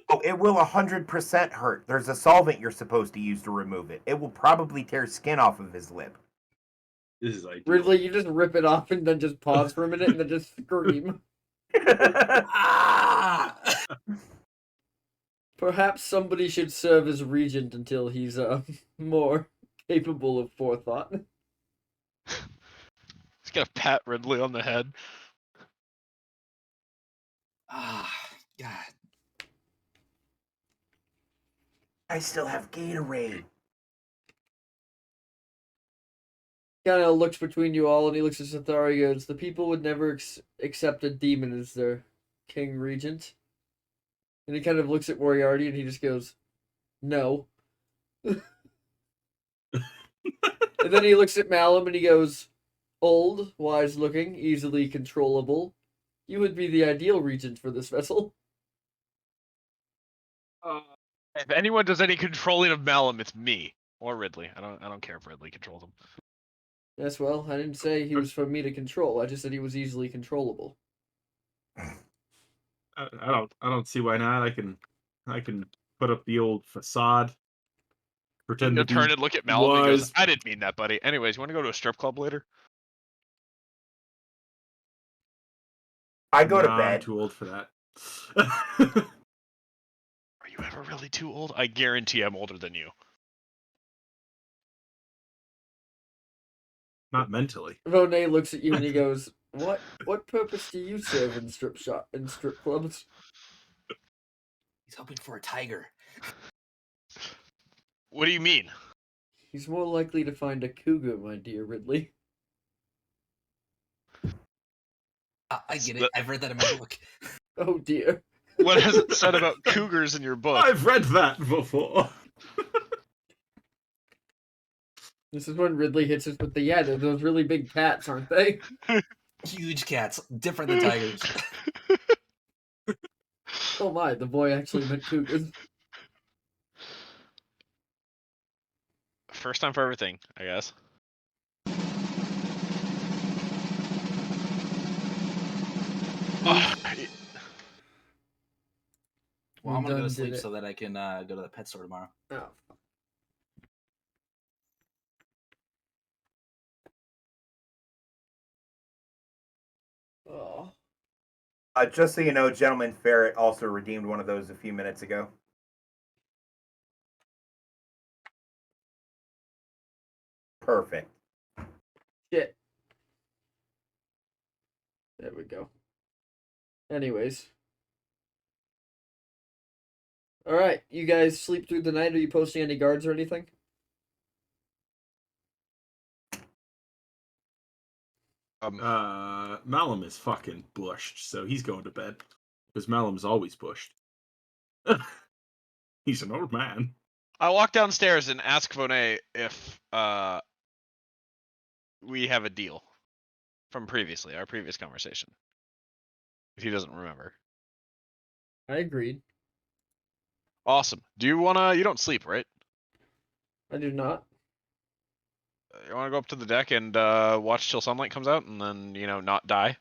Oh, it will 100% hurt. There's a solvent you're supposed to use to remove it. It will probably tear skin off of his lip. This is ideal. Ridley, you just rip it off and then just pause for a minute and then just scream. Ah! Perhaps somebody should serve as regent until he's more capable of forethought. He's gonna pat Ridley on the head. Ah, God. I still have Gatorade. Kind of looks between you all and he looks at Sathar. He goes, "The people would never accept a demon as their king regent." And he kind of looks at Moriarty and he just goes, "No." And then he looks at Malum and he goes, "Old, wise looking, easily controllable. You would be the ideal regent for this vessel." If anyone does any controlling of Malum, it's me or Ridley. I don't care if Ridley controls him. Yes, well, I didn't say he was for me to control. I just said he was easily controllable. I don't see why not. I can put up the old facade. Pretend He'll to turn be and look at Malum and he goes, wise. "I didn't mean that, buddy." Anyways, you want to go to a strip club later? I go to Nah, I'm bed. too old for that. Are you ever really too old? I guarantee I'm older than you. Not mentally. Monet looks at you and he goes, What purpose do you serve in strip clubs?" He's hoping for a tiger. What do you mean? He's more likely to find a cougar, my dear Ridley. I get it. I've read that in my book. Oh dear. What has it said about cougars in your book? I've read that before. This is when Ridley hits us with they're those really big cats, aren't they? Huge cats, different than tigers. Oh my, the boy actually meant cougars. First time for everything, I guess. Well, I'm gonna go Done to did sleep it. so that I can go to the pet store tomorrow. Oh. Oh. Just so you know, Gentleman Ferret also redeemed one of those a few minutes ago. Perfect. Shit. There we go. Anyways. Alright, you guys sleep through the night? Are you posting any guards or anything? Malum is fucking bushed, so he's going to bed. Because Malum's always bushed. He's an old man. I walk downstairs and ask Vonet if we have a deal from previously, our previous conversation. If he doesn't remember. I agreed. Awesome. Do you wanna? You don't sleep, right? I do not. You wanna go up to the deck and watch till sunlight comes out, and then not die?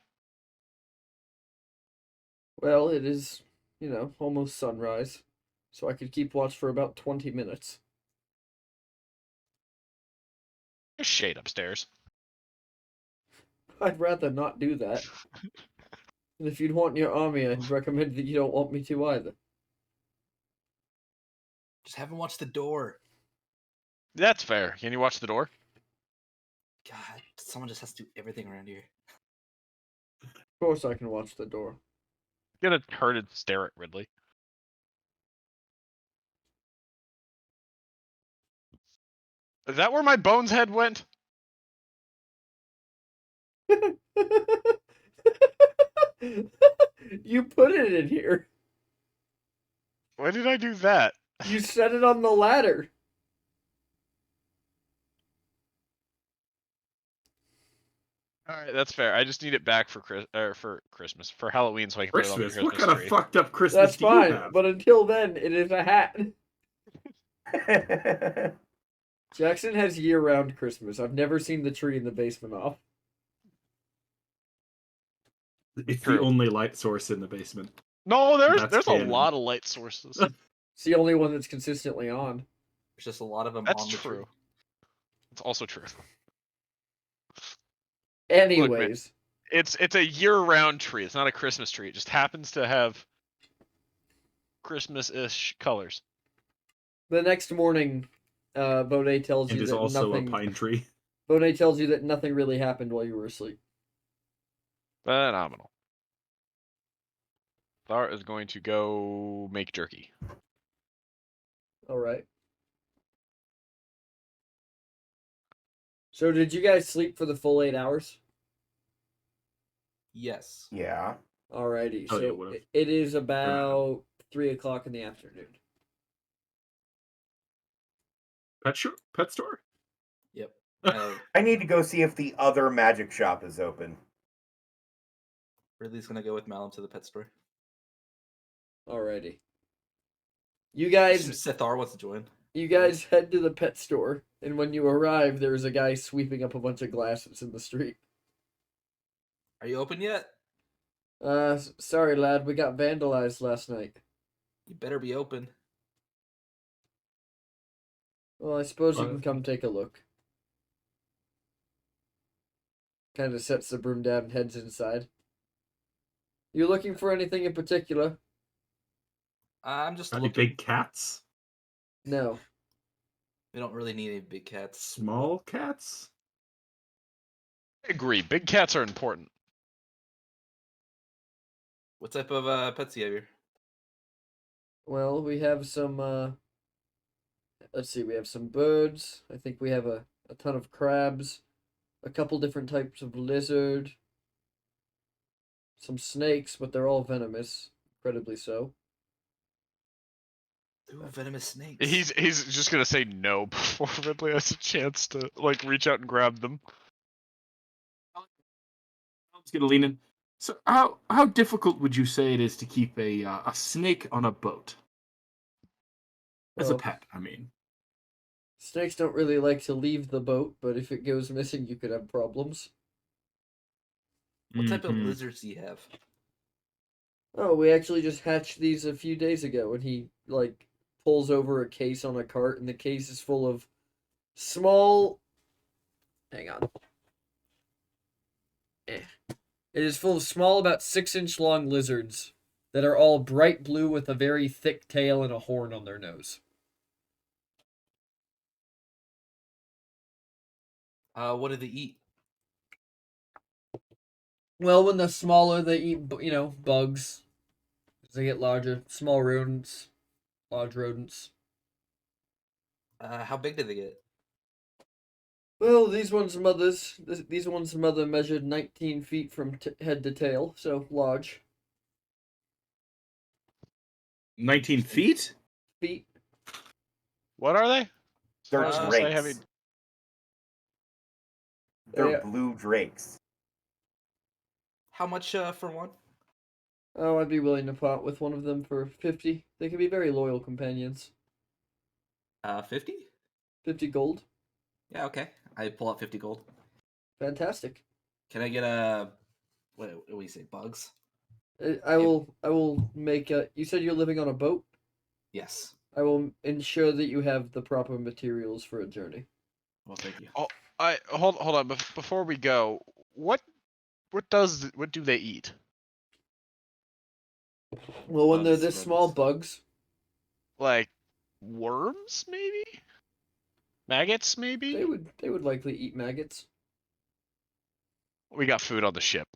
Well, it is, almost sunrise, so I could keep watch for about 20 minutes. There's shade upstairs. I'd rather not do that. And if you'd want your army, I'd recommend that you don't want me to either. Just have him watch the door. That's fair. Can you watch the door? God, someone just has to do everything around here. Of course I can watch the door. Gonna turn and stare at Ridley. Is that where my bones head went? You put it in here. Why did I do that? You set it on the ladder. All right, that's fair. I just need it back for Christmas, for Halloween, so I can put it on the Christmas? Christmas What kind tree. of fucked up Christmas That's do you fine, have? but until then, it is a hat. Jackson has year-round Christmas. I've never seen the tree in the basement off. It's True. the only light source in the basement. No, That's there's a canon. lot of light sources. It's the only one that's consistently on. There's just a lot of them That's on the true. tree. It's also true. Anyways, It's a year-round tree. It's not a Christmas tree. It just happens to have Christmas-ish colors. the next morning, Baudet tells It you is that also nothing. a pine tree. Baudet tells you that nothing really happened while you were asleep. Phenomenal. Thar is going to go make jerky. All right. So, did you guys sleep for the full 8 hours? Yes. Yeah. Alrighty. Oh, yeah, So would've. it is about 3 o'clock in the afternoon. Pet store? Yep. I need to go see if the other magic shop is open. Ridley's gonna go with Malum to the pet store. Alrighty. You If guys Sethar wants to join. head to the pet store, and when you arrive, there's a guy sweeping up a bunch of glasses in the street. Are you open yet? Sorry, lad, we got vandalized last night. You better be open. Well, I suppose you can come take a look. Kind of sets the broom down and heads inside. You looking for anything in particular? I'm just Any looking. big cats? No. We don't really need any big cats. Small cats? I agree. Big cats are important. What type of pets do you have here? Well, we have some, let's see, we have some birds. I think we have a ton of crabs, a couple different types of lizard, some snakes, but they're all venomous, incredibly so. Ooh, venomous snakes. He's just gonna say no before Ridley has a chance to reach out and grab them. I'm just gonna lean in. So, how difficult would you say it is to keep a snake on a boat? As a Well, pet, I mean. snakes don't really like to leave the boat, but if it goes missing, you could have problems. What type of Mhm. lizards do you have? Oh, we actually just hatched these a few days ago, and he, pulls over a case on a cart, and the case is full of small. Hang on. It is full of small, about 6-inch long lizards that are all bright blue with a very thick tail and a horn on their nose. What do they eat? Well, when they're smaller, they eat, bugs. As they get larger, small rodents, large rodents. How big do they get? Well, these ones' mothers, these ones' mother measured 19 feet from head to tail, so large. 19 feet? Feet. What are they? They're Uh, Say drakes. heavy- They're Yeah. blue drakes. How much for one? Oh, I'd be willing to part with one of them for 50. They can be very loyal companions. 50? 50 gold. Yeah, okay. I pull out 50 gold. Fantastic. Can I get a what do we say? Bugs? I will make a. You said you're living on a boat. Yes. I will ensure that you have the proper materials for a journey. Well, thank you. Oh, I hold on. Before we go, what do they eat? Well, when they're Bugs, this small, rodents. bugs. Like worms, maybe? Maggots, maybe? They would likely eat maggots. We got food on the ship.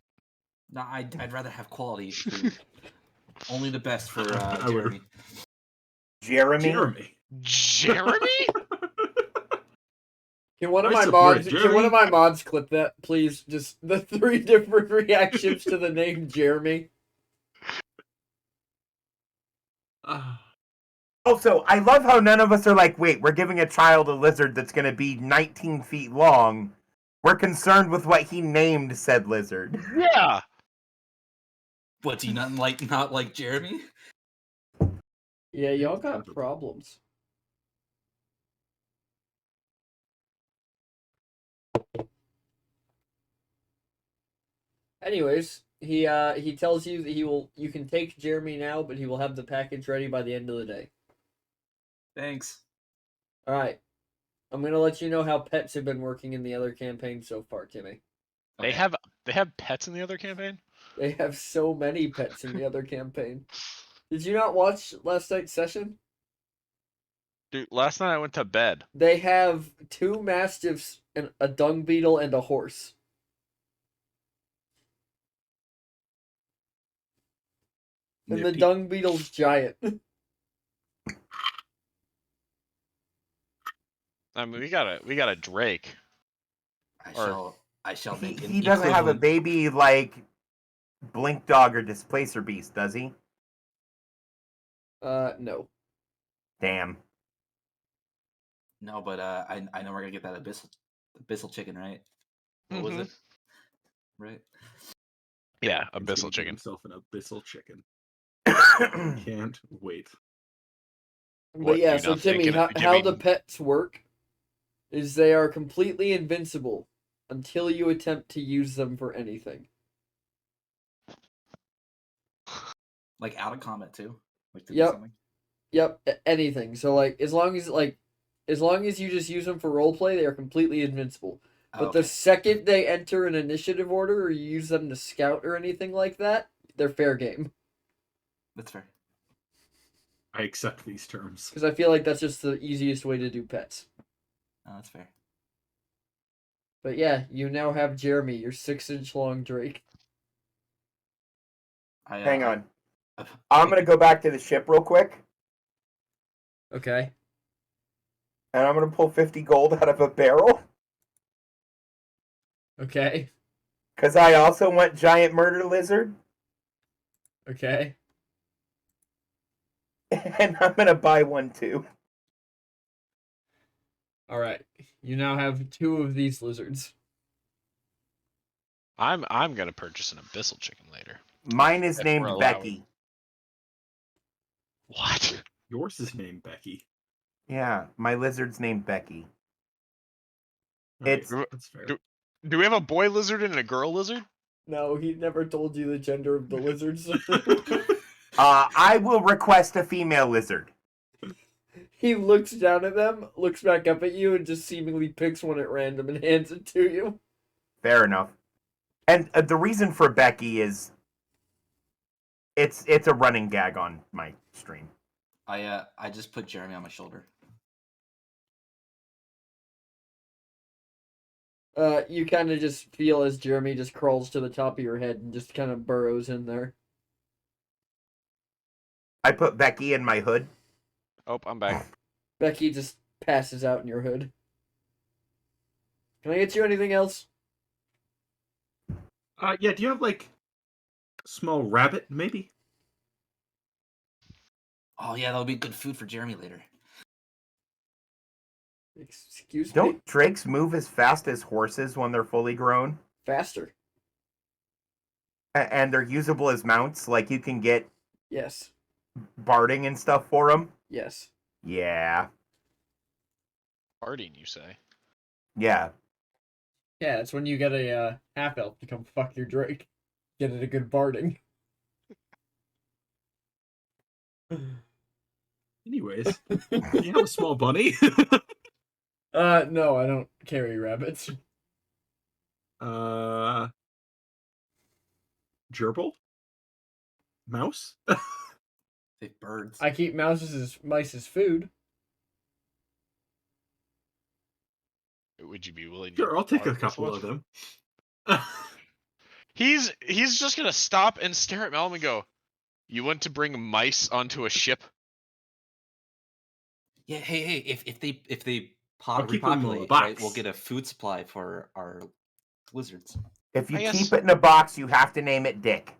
No, I'd rather have quality food. Only the best for I would- Jeremy. Jeremy. Jeremy. Jeremy? Can one of I my support mods? it, Can one of Jeremy. my mods clip that, please? Just the 3 different reactions to the name Jeremy. Ah. Also, I love how none of us are like, wait, we're giving a child a lizard that's going to be 19 feet long. We're concerned with what he named said lizard. Yeah. What's he not like Jeremy? Yeah, y'all got problems. Anyways, he tells you that you can take Jeremy now, but he will have the package ready by the end of the day. Thanks. All right. I'm gonna let you know how pets have been working in the other campaign so far, Timmy. They Okay. have pets in the other campaign? They have so many pets in the other campaign. Did you not watch last night's session? Dude, last night I went to bed. They have 2 mastiffs and a dung beetle and a horse. And the Nippy. dung beetle's giant. I mean, we got a Drake. I shall make an He doesn't have a equivalent. baby like Blink Dog or Displacer Beast, does he? No. Damn. No, but I know we're gonna get that abyssal chicken, right? What was Mhm. it? Right. Yeah, He's gonna abyssal give chicken. himself an abyssal chicken. Can't wait. But What, yeah, do so not think Timmy, it- how the giving- pets work is they are completely invincible until you attempt to use them for anything. Like out of combat too. Like to do Yep. something. Yep, anything. So like as long as you just use them for roleplay, they are completely invincible. Oh, But okay. the second they enter an initiative order or you use them to scout or anything like that, they're fair game. That's fair. I accept these terms. Because I feel like that's just the easiest way to do pets. Oh, that's fair. But yeah, you now have Jeremy, your 6-inch long Drake. Hang on. I- I'm going to go back to the ship real quick, Okay. and I'm going to pull 50 gold out of a barrel, Okay. because I also want Giant Murder Lizard, Okay. and I'm going to buy one too. Alright. You now have 2 of these lizards. I'm gonna purchase an abyssal chicken later. Mine is If named we're allowed. Becky. What? Yours is named Becky. Yeah, my lizard's named Becky. Okay, It's- that's fair. Do we have a boy lizard and a girl lizard? No, he never told you the gender of the lizards. I will request a female lizard. He looks down at them, looks back up at you, and just seemingly picks one at random and hands it to you. Fair enough. And the reason for Becky is it's a running gag on my stream. I just put Jeremy on my shoulder. You kind of just feel as Jeremy just crawls to the top of your head and just kind of burrows in there. I put Becky in my hood. Oh, I'm back. Becky just passes out in your hood. Can I get you anything else? Yeah, do you have like a small rabbit, maybe? Oh yeah, that'll be good food for Jeremy later. Excuse me? Don't drakes move as fast as horses when they're fully grown? Faster. And they're usable as mounts? Like you can get Yes. barding and stuff for them? Yes. Yeah. Farting, you say? Yeah. Yeah, it's when you get a half elf to come fuck your Drake. Get it a good barding. Anyways, do you have a small bunny? No, I don't carry rabbits. Gerbil? Mouse? They birds. I keep mice as food. Would you be willing? Sure, to I'll take a part this couple one? of them. He's just gonna stop and stare at Malum and go, "You want to bring mice onto a ship?" Yeah, hey, if they I'll keep them in a repopulate, right, we'll box. get a food supply for our lizards. If you I guess- keep it in a box, you have to name it Dick.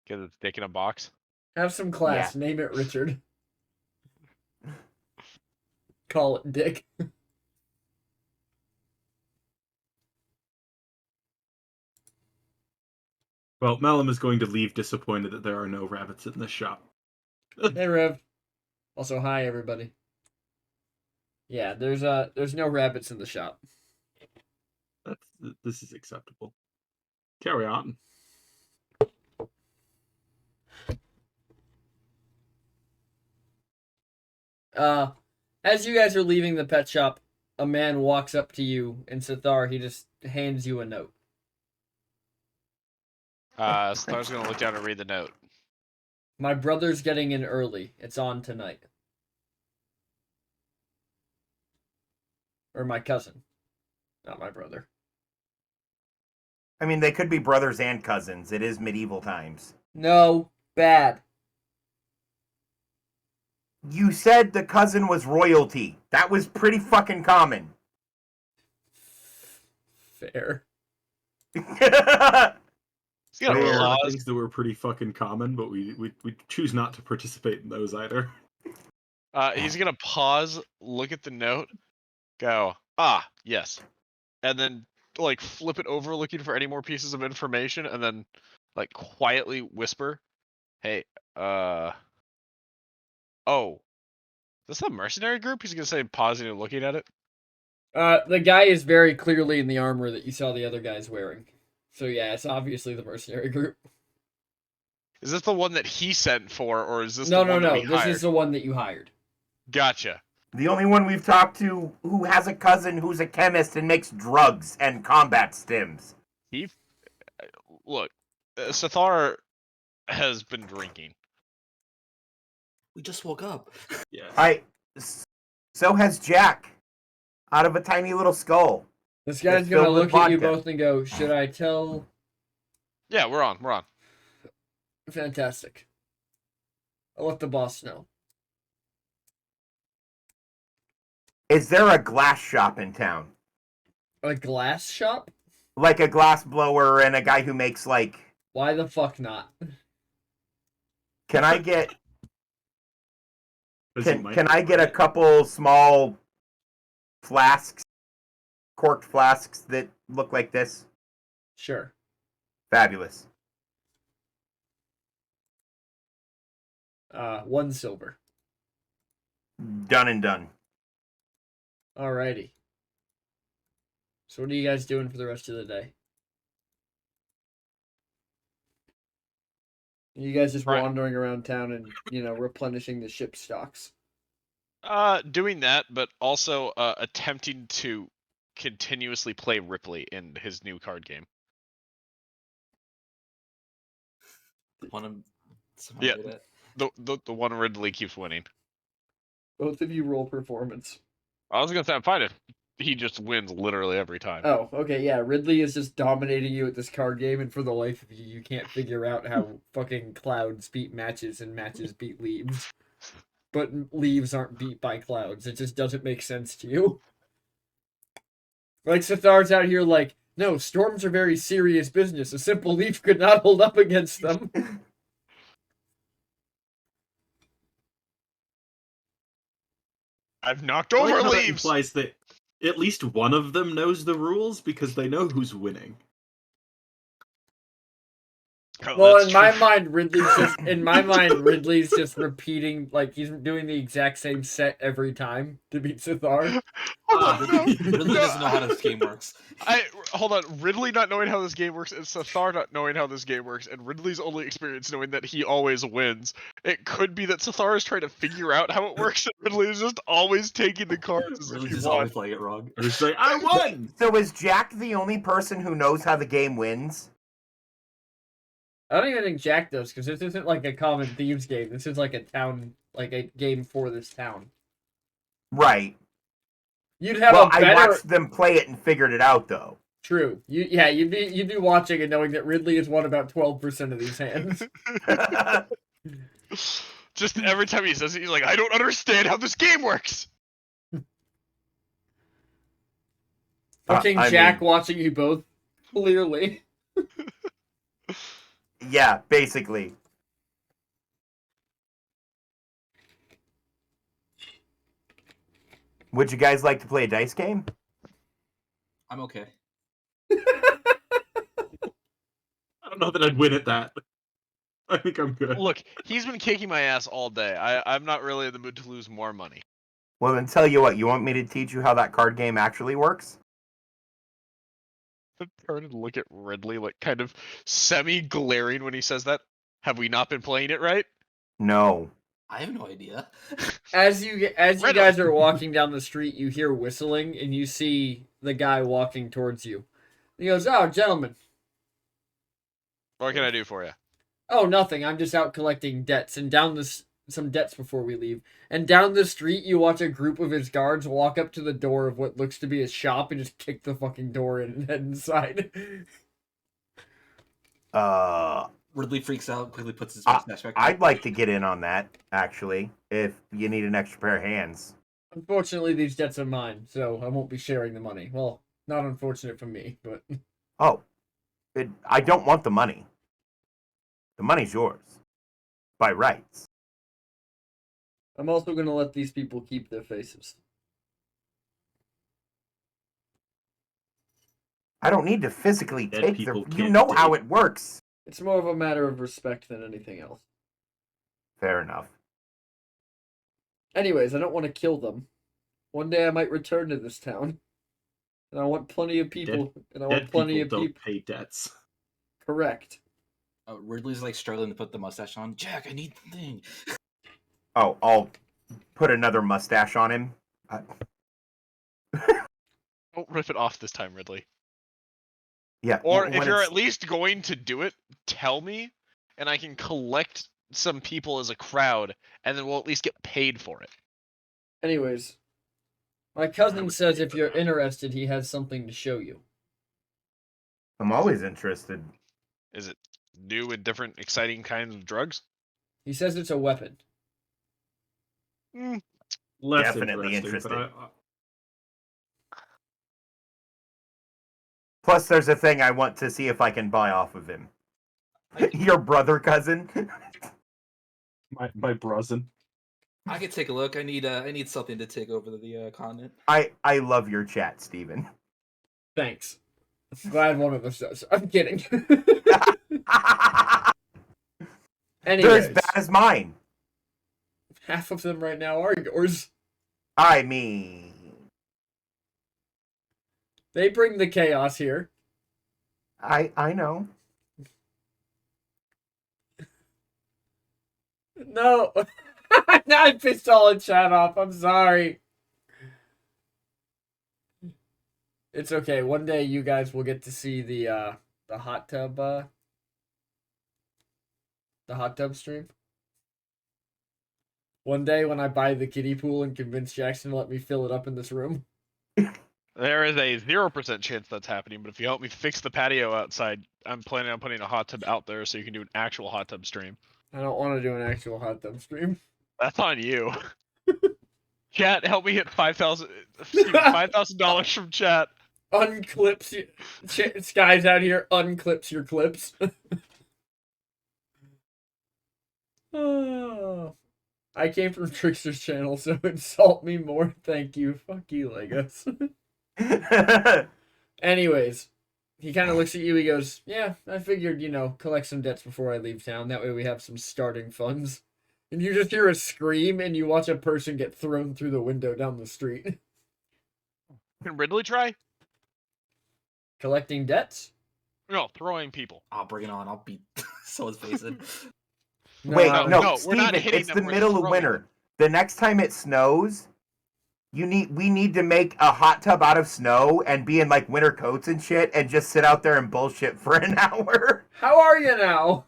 Get a dick in a box. Have some class. Name it Richard. Call it Dick. Well, Malum is going to leave disappointed that there are no rabbits in this shop. Hey, Rev. Also, hi everybody. Yeah, there's no rabbits in the shop. This is acceptable. Carry on. As you guys are leaving the pet shop, a man walks up to you, and Sithar, he just hands you a note. Star's gonna look down and read the note. My brother's getting in early. It's on tonight. Or my cousin. Not my brother. I mean, they could be brothers and cousins. It is medieval times. No, bad. You said the cousin was royalty. That was pretty fucking common. Fair. He's There got are a lot of laws. things that were pretty fucking common, but we choose not to participate in those either. He's gonna pause, look at the note, go, "Ah, yes," and then like flip it over, looking for any more pieces of information, and then like quietly whisper, "Hey, oh, is this a mercenary group?" He's gonna say, pausing and looking at it. The guy is very clearly in the armor that you saw the other guys wearing. So yeah, it's obviously the mercenary group. Is this the one that he sent for, or is this No, the one that we This hired? is the one that you hired. Gotcha. The only one we've talked to who has a cousin who's a chemist and makes drugs and combat stims. Look, Sithar has been drinking. We just woke up. Yeah. So has Jack. Out of a tiny little skull. This guy's It's gonna filled with look at you vodka. both and go, should I tell? Yeah, we're on. Fantastic. I'll let the boss know. Is there a glass shop in town? A glass shop? Like a glass blower and a guy who makes like... Why the fuck not? Can I get... 'Cause you might Can I not get a like it. couple small flasks? Corked flasks that look like this? Sure. Fabulous. 1 silver. Done and done. Alrighty. So what are you guys doing for the rest of the day? You guys just Right. wandering around town and, replenishing the ship stocks. Doing that, but also attempting to continuously play Ripley in his new card game. One of somehow Yeah. did it. The one Ridley keeps winning. Both of you roll performance. I was gonna say I'm fine if he just wins literally every time. Oh, okay, yeah. Ridley is just dominating you at this card game, and for the life of you, you can't figure out how fucking clouds beat matches and matches beat leaves. But leaves aren't beat by clouds. It just doesn't make sense to you. Like, Sithar's out here like, no, storms are very serious business. A simple leaf could not hold up against them. I've knocked I like over how that leaves. implies that at least one of them knows the rules because they know who's winning. Oh, Well, that's in my true. mind, Ridley's just repeating, like, he's doing the exact same set every time to beat Sithar. Hold on, Ridley no, doesn't know how this game works. Hold on. Ridley not knowing how this game works, and Sathar not knowing how this game works, and Ridley's only experience knowing that he always wins. It could be that Sathar is trying to figure out how it works, and Ridley is just always taking the cards as if Ridley's he just won. always playing it wrong. Or just like, I won! So is Jack the only person who knows how the game wins? I don't even think Jack does, because this isn't like a common thieves game. This is like a town, like a game for this town. Right. You'd have Well, a I better. watched them play it and figured it out, though. True. You'd be watching and knowing that Ridley has won about 12% of these hands. Just every time he says it, he's like, I don't understand how this game works. Fucking I Jack mean- watching you both. Clearly. Yeah, basically. Would you guys like to play a dice game? I'm okay. I don't know that I'd win at that. I think I'm good. Look, he's been kicking my ass all day. I'm not really in the mood to lose more money. Well, then tell you what, you want me to teach you how that card game actually works? I turn and look at Ridley, like kind of semi-glaring when he says that. Have we not been playing it right? No. I have no idea. As you Ridley. guys are walking down the street, you hear whistling and you see the guy walking towards you. He goes, "Oh, gentlemen. What can I do for you? Oh, nothing. I'm just out collecting debts and down this some debts before we leave." And down the street, you watch a group of his guards walk up to the door of what looks to be his shop and just kick the fucking door in and head inside. Ridley freaks out, quickly puts his I- mustache back. I'd like to get in on that, actually, if you need an extra pair of hands. Unfortunately, these debts are mine, so I won't be sharing the money. Well, not unfortunate for me, but Oh, I don't want the money. The money's yours. By rights. I'm also going to let these people keep their faces. I don't need to physically Dead take people the... You can't know how dig. it works. It's more of a matter of respect than anything else. Fair enough. Anyways, I don't want to kill them. One day I might return to this town. And I want plenty of people. And I want Dead plenty people of don't people. pay debts. Correct. Ridley's like struggling to put the mustache on. Jack, I need the thing. Oh, I'll put another mustache on him. Don't rip it off this time, Ridley. Yeah. Or when if you're it's- at least going to do it, tell me, and I can collect some people as a crowd, and then we'll at least get paid for it. Anyways, my cousin says if you're interested, he has something to show you. I'm always interested. Is it new and different, exciting kinds of drugs? He says it's a weapon. Less Definitely interesting. interested. But Plus, there's a thing I want to see if I can buy off of him. Your brother cousin? my brosin. I could take a look. I need something to take over the continent. I love your chat, Steven. Thanks. Glad one of us does. I'm kidding. They're Anyways, as bad as mine. half of them right now are yours. I mean... They bring the chaos here. I know. No. Now I pissed all the chat off. I'm sorry. It's okay. One day you guys will get to see the hot tub stream. One day when I buy the kiddie pool and convince Jackson to let me fill it up in this room. There is a 0% chance that's happening, but if you help me fix the patio outside, I'm planning on putting a hot tub out there so you can do an actual hot tub stream. I don't want to do an actual hot tub stream. That's on you. Chat, help me hit $5,000 from chat. Unclips you. Skies out here unclips your clips. Oh. I came from Trickster's channel, so insult me more. Thank you. Fuck you, Legos. Anyways, he kind of looks at you. He goes, "Yeah, I figured, collect some debts before I leave town. That way we have some starting funds." And you just hear a scream, and you watch a person get thrown through the window down the street. Can Ridley try? Collecting debts? No, throwing people. I'll bring it on. I'll beat someone's face in. Wait, no, no, no, we're not Steven, hitting it's them, the we're middle of throwing winter. them. The next time it snows, we need to make a hot tub out of snow and be in like winter coats and shit and just sit out there and bullshit for an hour. How are you now?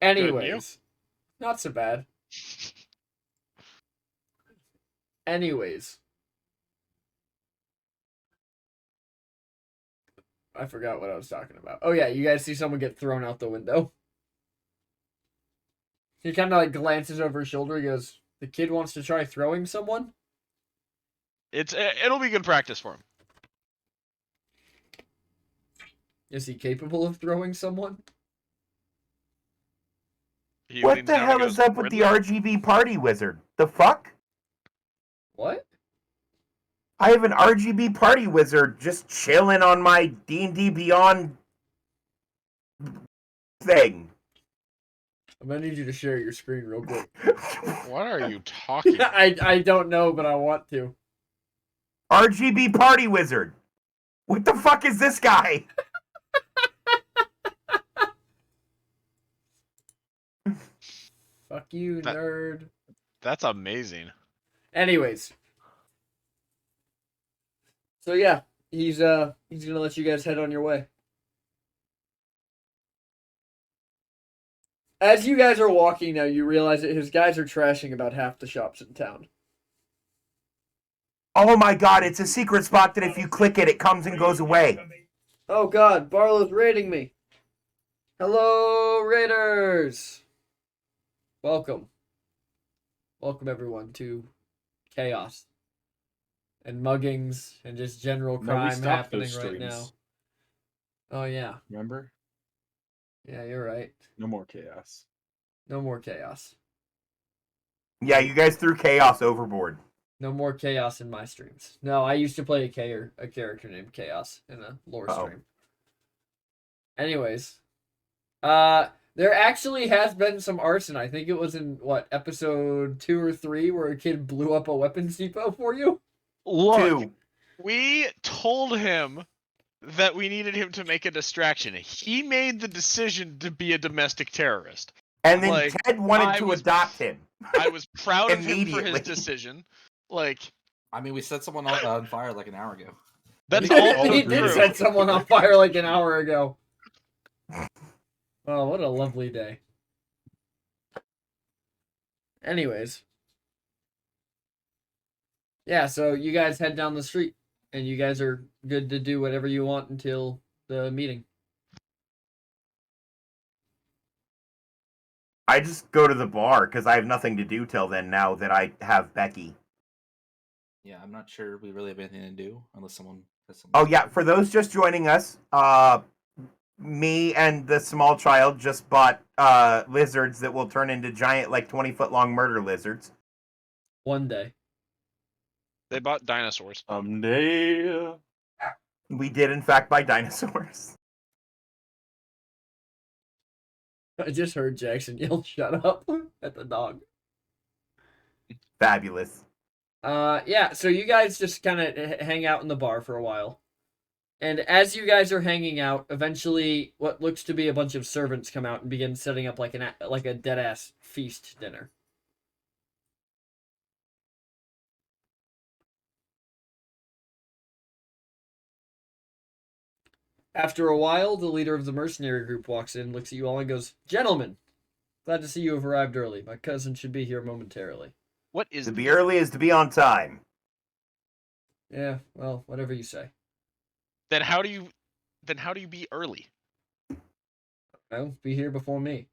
and you? Anyways, not so bad. Anyways. I forgot what I was talking about. Oh yeah, you guys see someone get thrown out the window. He kind of like glances over his shoulder. He goes, "The kid wants to try throwing someone?" It'll be good practice for him. Is he capable of throwing someone? He What leans the down and hell goes, is up with the "Ridley?" RGB party wizard? The fuck? What? I have an RGB party wizard just chilling on my D&D Beyond thing. I'm gonna need you to share your screen real quick. What are you talking about? I don't know, but I want to. RGB party wizard. What the fuck is this guy? Fuck you, That- nerd. That's amazing. Anyways. So yeah, he's gonna let you guys head on your way. As you guys are walking now, you realize that his guys are trashing about half the shops in town. Oh my god, it's a secret spot that if you click it, it comes and goes away. Oh god, Barlow's raiding me. Hello, raiders. Welcome. Welcome everyone to chaos and muggings and just general No, we crime stopped happening those right now. streams. Oh yeah. Remember? Yeah, you're right. No more chaos. No more chaos. Yeah, you guys threw chaos overboard. No more chaos in my streams. No, I used to play a character named Chaos in a lore Uh-oh. stream. Anyways, there actually has been some arson. I think it was in episode 2 or 3 where a kid blew up a weapons depot for you. Look, Two. we told him that we needed him to make a distraction. He made the decision to be a domestic terrorist. And then Like, Ted wanted I to was- adopt him. I was proud of him for his Immediately. decision. Like, I mean, we set someone on fire like an hour ago. that's He all all He agreed. did true. set someone on fire like an hour ago. Oh, what a lovely day. Anyways. Yeah, so you guys head down the street, and you guys are good to do whatever you want until the meeting. I just go to the bar because I have nothing to do till then now that I have Becky. Yeah, I'm not sure we really have anything to do unless someone has something. Oh yeah, for those just joining us, me and the small child just bought lizards that will turn into giant, like 20-foot long murder lizards. One day. They bought dinosaurs. Someday. We did in fact buy dinosaurs. I just heard Jackson yell, "Shut up," at the dog. Fabulous. Yeah, so you guys just kind of hang out in the bar for a while. And as you guys are hanging out, eventually what looks to be a bunch of servants come out and begin setting up like a dead-ass feast dinner. After a while, the leader of the mercenary group walks in, looks at you all, and goes, "Gentlemen, glad to see you have arrived early. My cousin should be here momentarily." What is To be early is to be on time. Yeah, well, whatever you say. Then how do you be early? No, be here before me.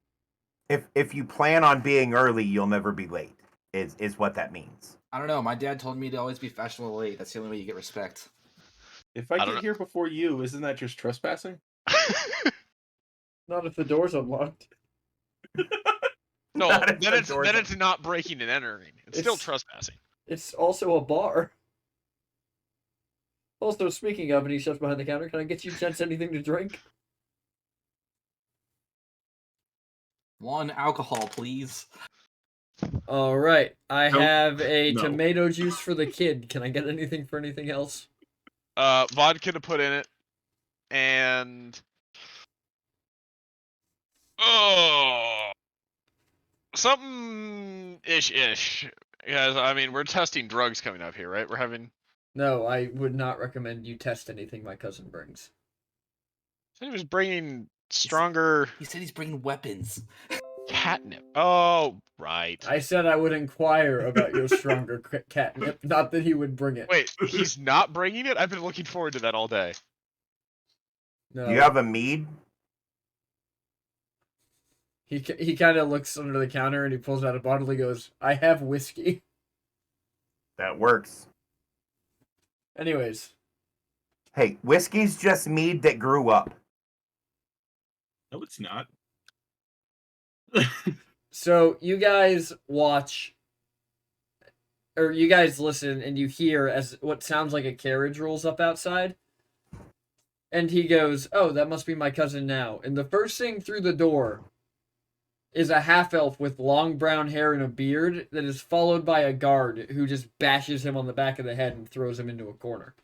If you plan on being early, you'll never be late. Is what that means. I don't know. My dad told me to always be fashionable late. That's the only way you get respect. If I don't get know. here before you, isn't that just trespassing? Not if the door's unlocked. No, Not if then the it's door's then up. it's not breaking and entering. It's still It's- trespassing. It's also a bar. Also, speaking of, and he shuts behind the counter, can I get you gents anything to drink? One alcohol, please. All right, I Nope. have a No. tomato juice for the kid. Can I get anything for anything else? Vodka to put in it, and oh, something ish. Because I mean, we're testing drugs coming up here, right? We're having. No, I would not recommend you test anything my cousin brings. He was bringing stronger He said he's bringing weapons. catnip. Oh, right. I said I would inquire about your stronger catnip, not that he would bring it. Wait, he's not bringing it? I've been looking forward to that all day. No. Do you have a mead? He kind of looks under the counter and he pulls out a bottle. He goes, "I have whiskey." That works. Anyways, Hey, whiskey's just mead that grew up. No, it's not. so you guys watch, or you guys listen, and you hear as what sounds like a carriage rolls up outside. And he goes, "Oh, that must be my cousin now." And the first thing through the door is a half-elf with long brown hair and a beard that is followed by a guard who just bashes him on the back of the head and throws him into a corner.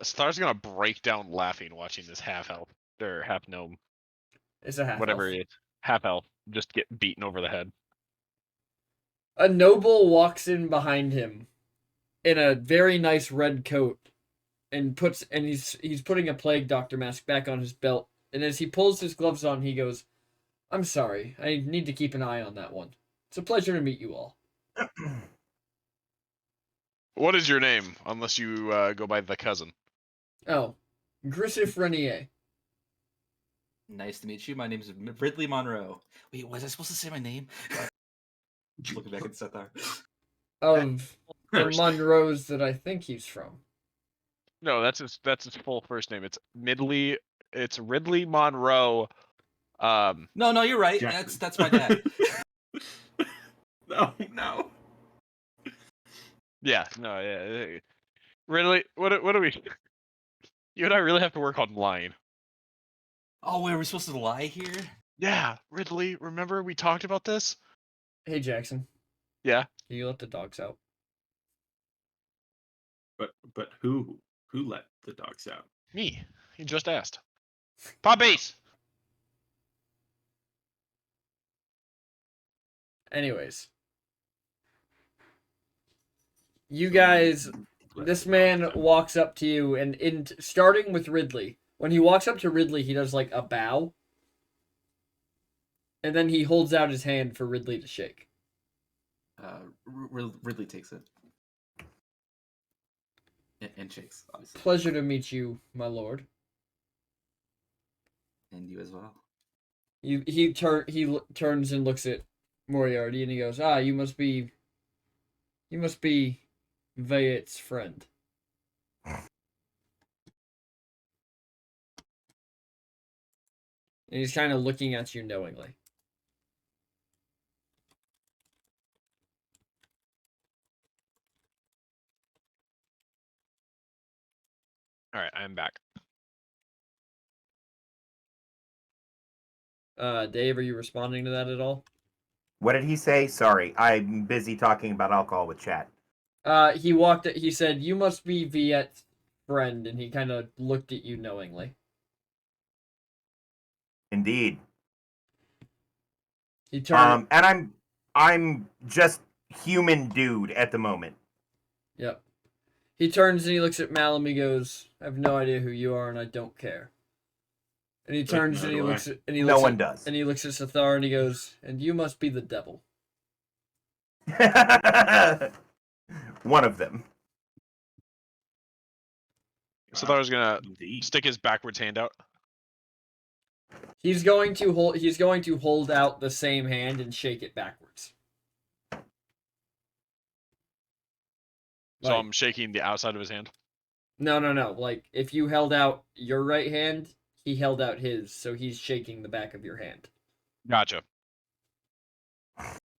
Star's gonna break down laughing watching this half elf or half gnome, It's a half-elf. whatever it is, half elf, just get beaten over the head. A noble walks in behind him in a very nice red coat and he's putting a plague doctor mask back on his belt. And as he pulls his gloves on, he goes, "I'm sorry. I need to keep an eye on that one. It's a pleasure to meet you all." What is your name? Unless you go by the cousin. Oh, Grissif Renier. Nice to meet you. My name is Ridley Monroe. Wait, was I supposed to say my name? Looking back at Sethar. Of the First. Monroes that I think he's from. No, that's his full first name. It's Ridley Monroe. No, you're right. Jackson. That's my dad. No. Yeah, no, yeah. Ridley, what do we? You and I really have to work on lying. Oh, wait, are we supposed to lie here? Yeah, Ridley. Remember we talked about this? Hey, Jackson. Yeah. Can you let the dogs out? But who let the dogs out? Me. He just asked. Puppies. Anyways. You guys, this man walks up to you, and starting with Ridley. When he walks up to Ridley, he does like a bow. And then he holds out his hand for Ridley to shake. Ridley takes it. And shakes, obviously. Pleasure to meet you, my lord. And you as well. He turns and looks at Moriarty, and he goes, "Ah, you must be Vayet's friend." And he's kind of looking at you knowingly. All right, I'm back. Dave, are you responding to that at all? What did he say? Sorry, I'm busy talking about alcohol with chat. He said, "You must be Viet's friend," and he kind of looked at you knowingly. Indeed. He turned. And I'm just human dude at the moment. Yep. He turns and he looks at Malum. He goes, "I have no idea who you are, and I don't care." And he turns and he do I. looks at No one does. And he looks at Sethar and he goes, "And you must be the devil." One of them. So I was gonna Indeed. stick his backwards hand out. He's going to hold out the same hand and shake it backwards. So Like- I'm shaking the outside of his hand. No. Like, if you held out your right hand, he held out his, so he's shaking the back of your hand. Gotcha.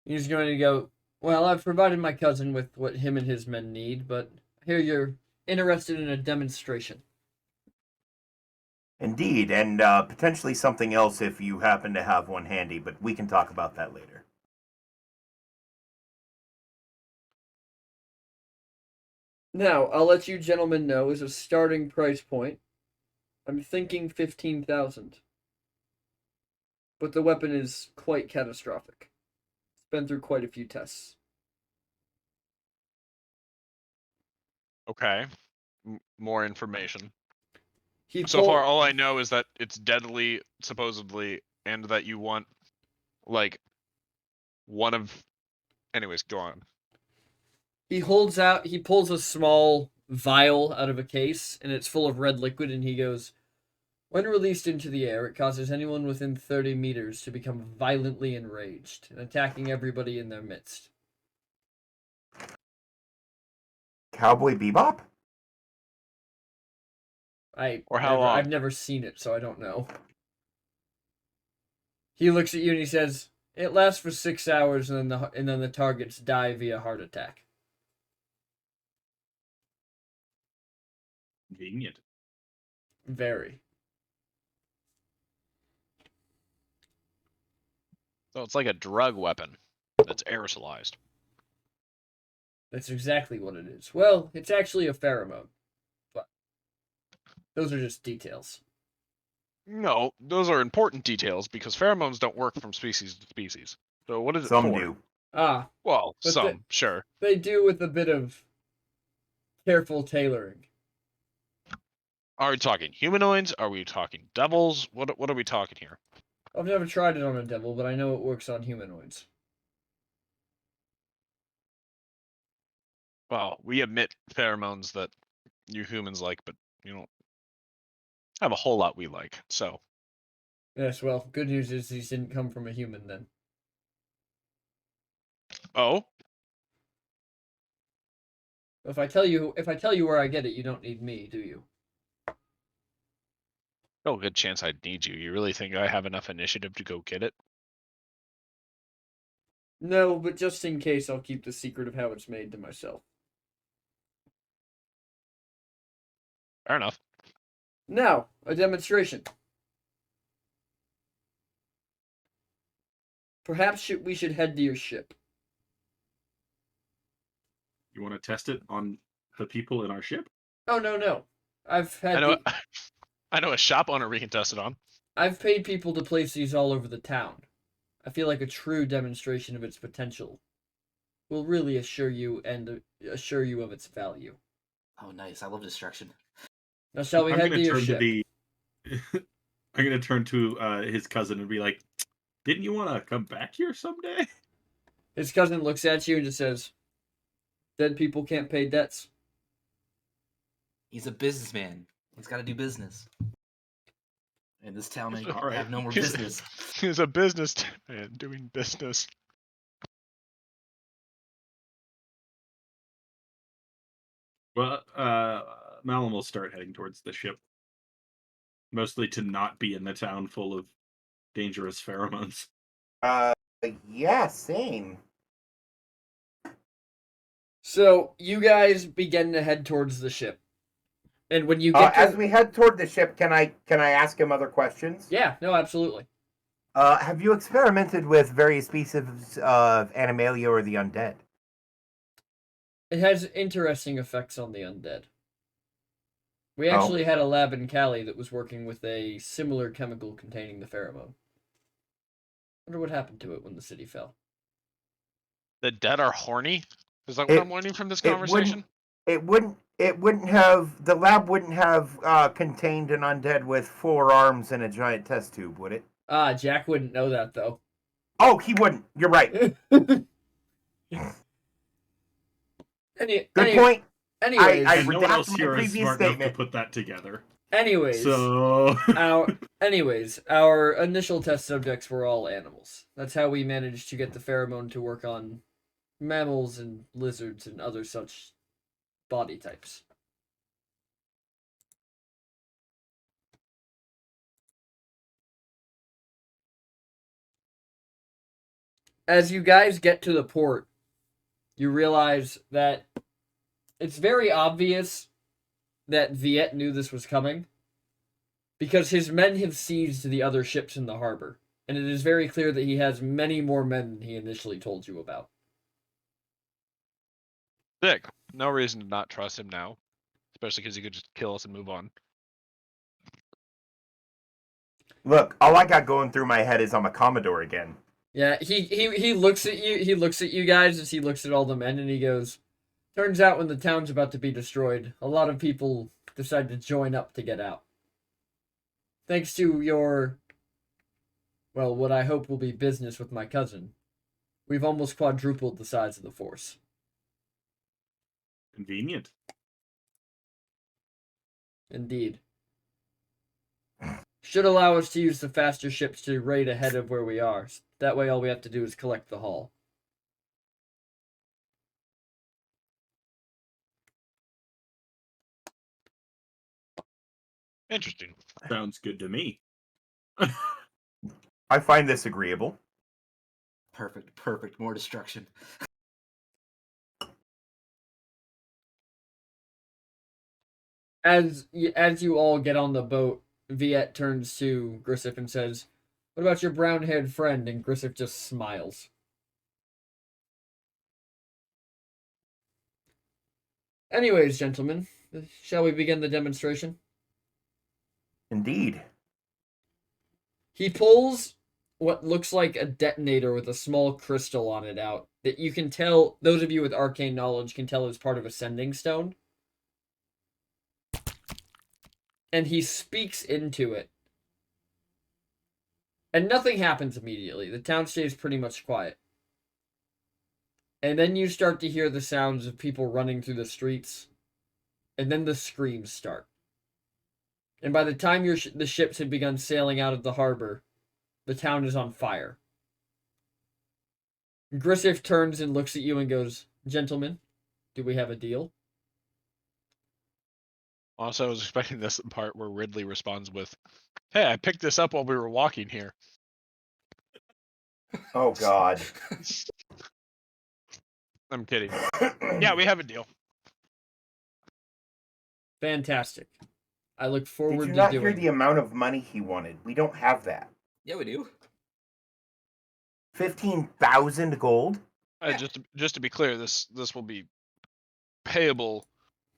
He's going to go, "Well, I've provided my cousin with what him and his men need, but hear you're interested in a demonstration. Indeed, and potentially something else if you happen to have one handy, but we can talk about that later. Now, I'll let you gentlemen know as a starting price point, I'm thinking 15,000. But the weapon is quite catastrophic. It's been through quite a few tests. Okay. More information. He So far, all I know is that it's deadly, supposedly, and that you want, like, one of. Anyways, go on. he pulls a small vial out of a case, and it's full of red liquid, and he goes, when released into the air, it causes anyone within 30 meters to become violently enraged and attacking everybody in their midst. Cowboy Bebop? Or how long? I've never seen it, so I don't know. He looks at you and he says, it lasts for 6 hours, and then the targets die via heart attack. Convenient. Very. So it's like a drug weapon that's aerosolized. That's exactly what it is. Well, it's actually a pheromone. But those are just details. No, those are important details because pheromones don't work from species to species. So what is it Some for? do. Ah, Well, But some, sure. they do with a bit of careful tailoring. Are we talking humanoids? Are we talking devils? What are we talking here? I've never tried it on a devil, but I know it works on humanoids. Well, we emit pheromones that you humans like, but you don't have a whole lot we like. So Yes, well, good news is these didn't come from a human then. oh, If I tell you where I get it, you don't need me, do you? no good chance I'd need you. You really think I have enough initiative to go get it? No, but just in case, I'll keep the secret of how it's made to myself. Fair enough. Now, a demonstration. Perhaps we should head to your ship. You want to test it on the people in our ship? Oh, no. I've I had know. I know a shop owner we can test it on. I've paid people to place these all over the town. I feel like a true demonstration of its potential will really assure you of its value. Oh, nice. I love destruction. Now, shall we I'm head to gonna your turn ship? to the. I'm gonna turn to his cousin and be like, "Didn't you want to come back here someday?" His cousin looks at you and just says, "Dead people can't pay debts." He's a businessman. He's got to do business. In this town, I All right. have no more He's- business. He's a businessman doing business. Well, Malum will start heading towards the ship, mostly to not be in the town full of dangerous pheromones. Yeah, same. So you guys begin to head towards the ship, and when you get to As we head toward the ship, can I ask him other questions? yeah, no, absolutely. Have you experimented with various species of Animalia or the undead? It has interesting effects on the undead. We Oh. actually had a lab in Cali that was working with a similar chemical containing the pheromone. Wonder what happened to it when the city fell. The dead are horny. Is that what I'm learning from this conversation? It wouldn't have, the lab wouldn't have contained an undead with 4 arms and a giant test tube, would it? Ah, Jack wouldn't know that though. Oh, he wouldn't. You're right. Good Point. Anyways, I And no one else redact my here is previous smart enough statement. to put that together. anyways, So our initial test subjects were all animals. That's how we managed to get the pheromone to work on mammals and lizards and other such body types. As you guys get to the port, you realize that it's very obvious that Viet knew this was coming, because his men have seized the other ships in the harbor, and it is very clear that he has many more men than he initially told you about. Sick. No reason to not trust him now, especially because he could just kill us and move on. Look, all I got going through my head is I'm a Commodore again. Yeah, he looks at you. He looks at you guys as he looks at all the men, and he goes, "Turns out when the town's about to be destroyed, a lot of people decide to join up to get out. Thanks to your, well, what I hope will be business with my cousin, we've almost quadrupled the size of the force." Convenient. Indeed. Should allow us to use the faster ships to raid ahead of where we are. That way all we have to do is collect the haul. Interesting. Sounds good to me. I find this agreeable. Perfect. More destruction. As you all get on the boat, Viet turns to Grissif and says, "What about your brown-haired friend?" And Grissif just smiles. Anyways, gentlemen, shall we begin the demonstration? Indeed. He pulls what looks like a detonator with a small crystal on it out that you can tell, those of you with arcane knowledge can tell is part of a sending stone. And he speaks into it. And nothing happens immediately. The town stays pretty much quiet. And then you start to hear the sounds of people running through the streets. And then the screams start. And by the time the ships had begun sailing out of the harbor, the town is on fire. Grissif turns and looks at you and goes, "Gentlemen, do we have a deal?" Also, I was expecting this part where Ridley responds with, "Hey, I picked this up while we were walking here." Oh, God. I'm kidding. Yeah, we have a deal. Fantastic. I look Did forward you to not doing hear it. the amount of money he wanted? We don't have that. Yeah, we do. 15,000 gold? Just to be clear, this will be payable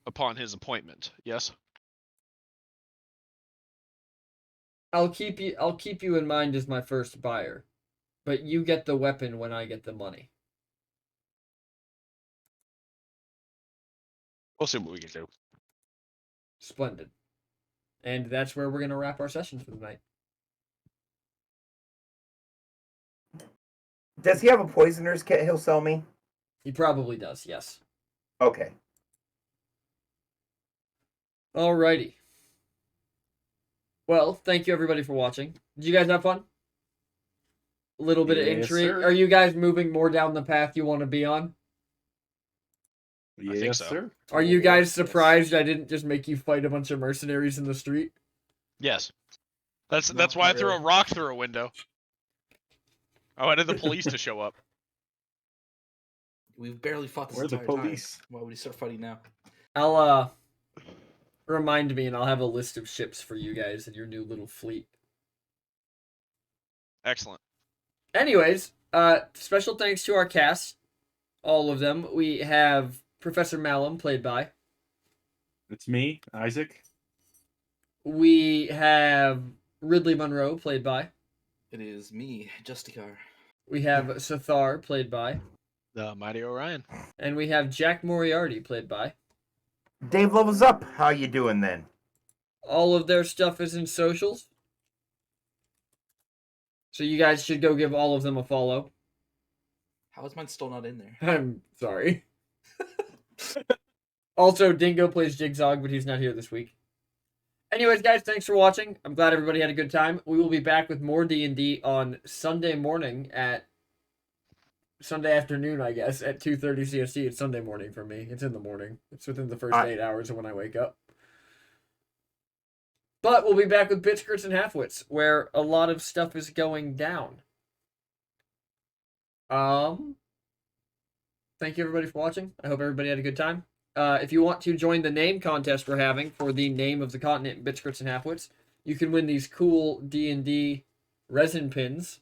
upon his appointment. Yes. I'll keep you in mind as my first buyer, but you get the weapon when I get the money. We'll see what we can do. Splendid. And that's where we're gonna wrap our session for the night. Does he have a poisoner's kit he'll sell me? He probably does, yes. Okay. Alrighty. Well, thank you everybody for watching. Did you guys have fun? A little bit of Yes, intrigue. sir. Are you guys moving more down the path you want to be on? think Yes, so. sir. Are you guys Yes. surprised I didn't just make you fight a bunch of mercenaries in the street? Yes. That's Not why I threw a really. rock through a window. I wanted the police to show up. We've barely fought this Where are the entire police? time. Why would he start fighting now? I'll remind me and I'll have a list of ships for you guys and your new little fleet. Excellent. Anyways, special thanks to our cast, all of them. We have Professor Malum, played by. It's me, Isaac. We have Ridley Monroe, played by. It is me, Justicar. We have Sathar, played by. The Mighty Orion. And we have Jack Moriarty, played by. Dave levels up. How you doing then? All of their stuff is in socials. So you guys should go give all of them a follow. How is mine still not in there? I'm sorry. Also, Dingo plays Jigsaw, but he's not here this week. Anyways, guys, thanks for watching. I'm glad everybody had a good time. We will be back with more D&D on Sunday morning at... Sunday afternoon, I guess, at 2:30 CST. It's Sunday morning for me. It's in the morning. It's within the first 8 hours of when I wake up. But we'll be back with Bit Skirts and Halfwits, where a lot of stuff is going down. Thank you everybody for watching. I hope everybody had a good time. if you want to join the name contest we're having for the name of the continent in Bits, Crits, and Halfwits, you can win these cool D&D resin pins,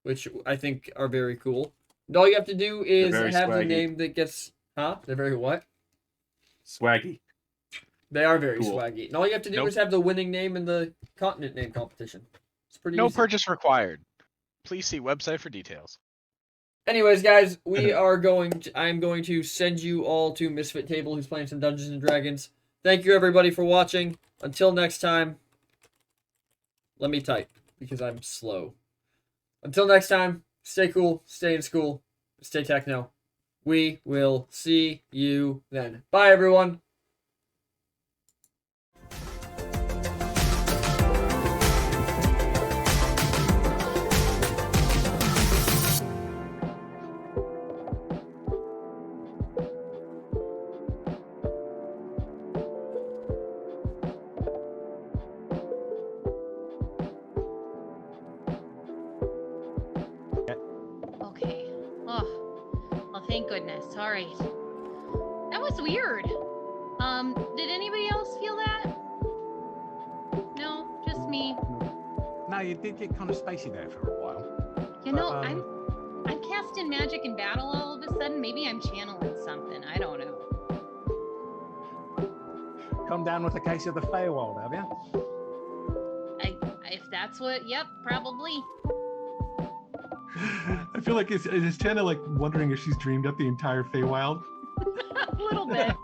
which I think are very cool. And all you have to do is very have the swaggy. name that gets... Huh? They're very what? Swaggy. They are very Cool. swaggy. And all you have to do Nope. is have the winning name in the continent name competition. It's pretty No easy. purchase required. Please see website for details. Anyways, guys, I'm going to send you all to Misfit Table, who's playing some Dungeons and Dragons. Thank you, everybody, for watching. Until next time, let me type, because I'm slow. Until next time, stay cool, stay in school, stay techno. We will see you then. Bye, everyone. Okay. Oh, well, thank goodness. All right. That was weird. Did anybody else feel that? No, just me. No, you did get kind of spacey there for a while. You know, But, I'm casting magic in battle all of a sudden. Maybe I'm channeling something. I don't know. Come down with a case of the Feywild, have you? If that's what, yep, probably. I feel like is Tana like wondering if she's dreamed up the entire Feywild? A little bit.